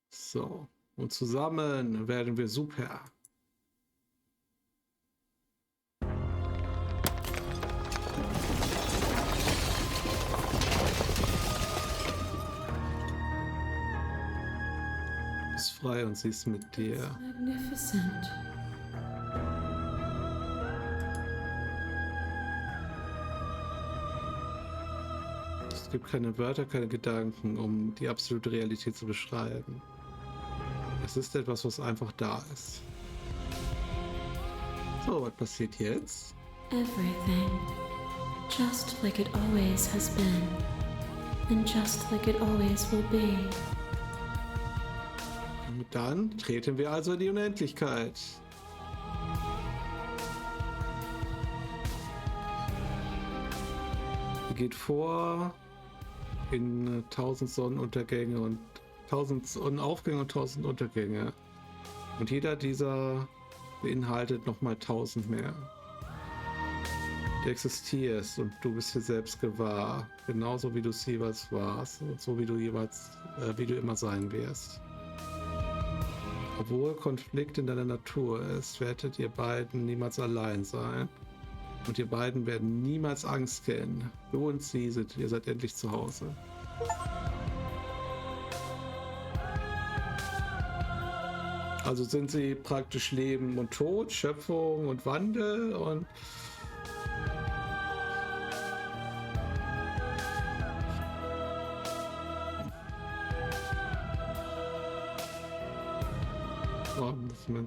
So, und zusammen werden wir super. frei und sie ist mit dir. Magnificent. Es gibt keine Wörter, keine Gedanken, um die absolute Realität zu beschreiben. Es ist etwas, was einfach da ist. So, was passiert jetzt? Everything. Just like it always has been. And just like it always will be. Und dann treten wir also in die Unendlichkeit. Sie geht vor in 1000 Sonnenuntergänge und 1000 Sonnenaufgänge und 1000 Untergänge. Und jeder dieser beinhaltet nochmal 1000 mehr. Du existierst und du bist dir selbst gewahr, genauso wie du es jeweils warst und so wie du immer sein wirst. Obwohl Konflikt in deiner Natur ist, werdet ihr beiden niemals allein sein. Und ihr beiden werden niemals Angst kennen. Du und sie ihr seid endlich zu Hause. Also sind sie praktisch Leben und Tod, Schöpfung und Wandel und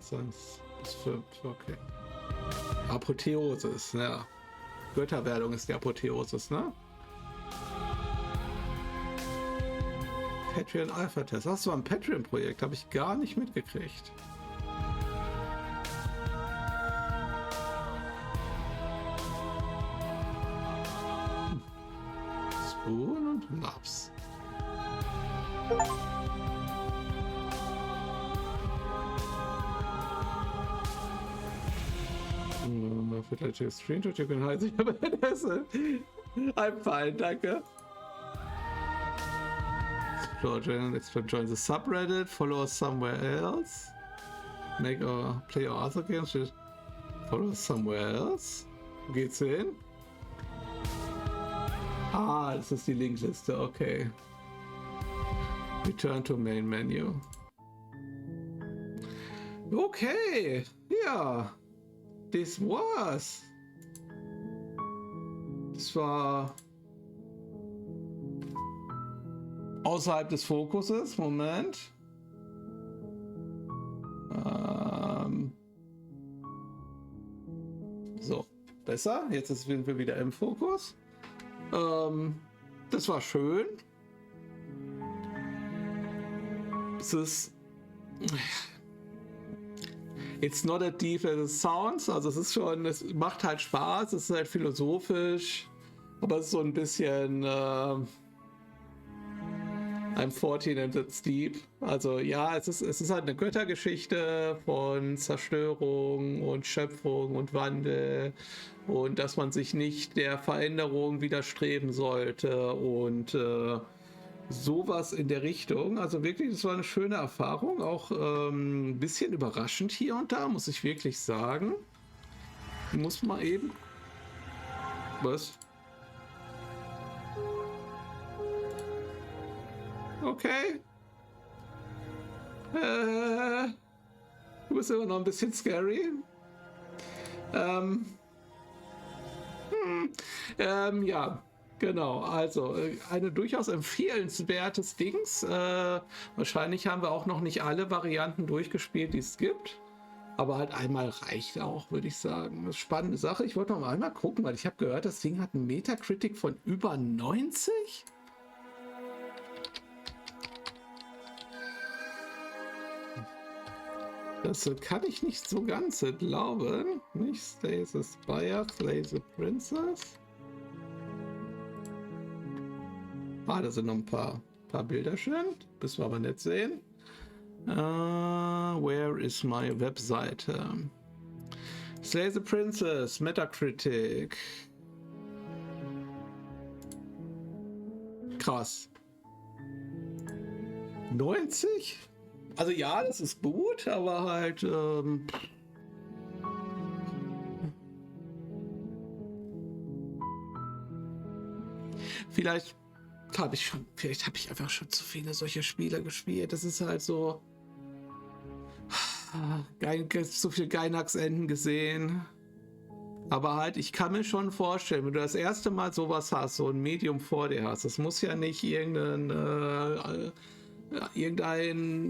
das 5, okay. Apotheosis, ja. Götterwerdung ist die Apotheosis, ne? Patreon Alpha Test. Das war ein Patreon-Projekt, habe ich gar nicht mitgekriegt. Spoon und Naps. If I take a screenshot, you can hide the I'm fine, danke. Join the subreddit, follow us somewhere else. Make or play our other games, follow us somewhere else. Wo geht's hin? Ah, das ist die Linkliste, okay. Return to main menu. Okay, ja. Das war's. Das war außerhalb des Fokuses. Moment. So, besser. Jetzt sind wir wieder im Fokus. Das war schön. Es ist... It's not as deep as it sounds. Also es macht halt Spaß, es ist halt philosophisch, aber es ist so ein bisschen I'm 14 and it's deep. Also ja, es ist halt eine Göttergeschichte von Zerstörung und Schöpfung und Wandel und dass man sich nicht der Veränderung widerstreben sollte und sowas in der Richtung. Also wirklich, das war eine schöne Erfahrung. Auch ein bisschen überraschend hier und da, muss ich wirklich sagen. Muss mal eben... Was? Okay. Du bist immer noch ein bisschen scary. Ja. Genau, also eine durchaus empfehlenswertes Dings. Wahrscheinlich haben wir auch noch nicht alle Varianten durchgespielt, die es gibt. Aber halt einmal reicht auch, würde ich sagen. Das ist eine spannende Sache. Ich wollte noch einmal gucken, weil ich habe gehört, das Ding hat einen Metacritic von über 90. Das kann ich nicht so ganz glauben. Nicht Stay the Spire, Slay the Princess. Ah, da sind noch ein paar Bilderchen. Müssen wir aber nicht sehen. Where is my Webseite? Slay the Princess, Metacritic. Krass. 90? Also ja, das ist gut, aber halt... Vielleicht habe ich einfach schon zu viele solche Spiele gespielt. Das ist halt so, so viel Gainax-Enden gesehen. Aber halt, ich kann mir schon vorstellen, wenn du das erste Mal sowas hast, so ein Medium vor dir hast, das muss ja nicht irgendein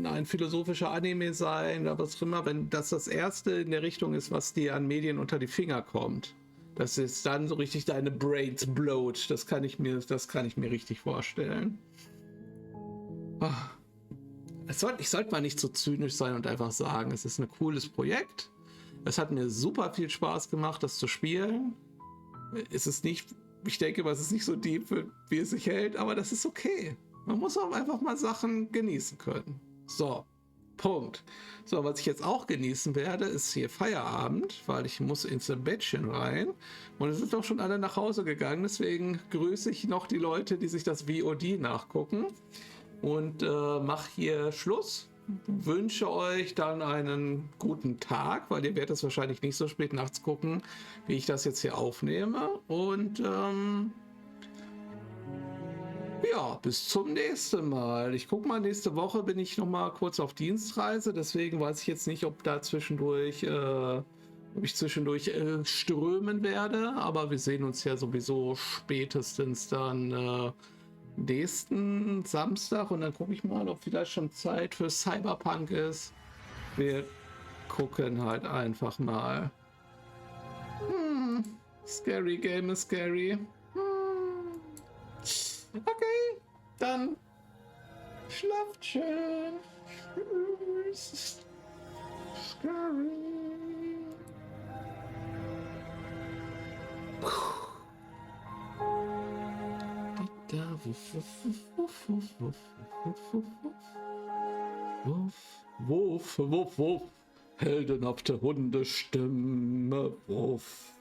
ein philosophischer Anime sein oder was auch immer, wenn das erste in der Richtung ist, was dir an Medien unter die Finger kommt. Das ist dann so richtig deine Brains blowt. Das kann ich mir richtig vorstellen. Ich sollte mal nicht so zynisch sein und einfach sagen, es ist ein cooles Projekt. Es hat mir super viel Spaß gemacht, das zu spielen. Es ist nicht, ich denke, es ist nicht so deep, wie es sich hält, aber das ist okay. Man muss auch einfach mal Sachen genießen können. So, Punkt. So, was ich jetzt auch genießen werde, ist hier Feierabend, weil ich muss ins Bettchen rein. Und es sind doch schon alle nach Hause gegangen, deswegen grüße ich noch die Leute, die sich das VOD nachgucken. Und mache hier Schluss. Wünsche euch dann einen guten Tag, weil ihr werdet es wahrscheinlich nicht so spät nachts gucken, wie ich das jetzt hier aufnehme. Und ja, bis zum nächsten Mal. Ich gucke mal, nächste Woche bin ich noch mal kurz auf Dienstreise, deswegen weiß ich jetzt nicht, ob ich zwischendurch strömen werde, aber wir sehen uns ja sowieso spätestens dann nächsten Samstag und dann gucke ich mal, ob vielleicht schon Zeit für Cyberpunk ist. Wir gucken halt einfach mal. Scary Game ist scary. Okay, dann schlaft schön. Tschüss. Scary. Wuff, wuff, wuff. Heldenhafte Hundestimme. Wuff.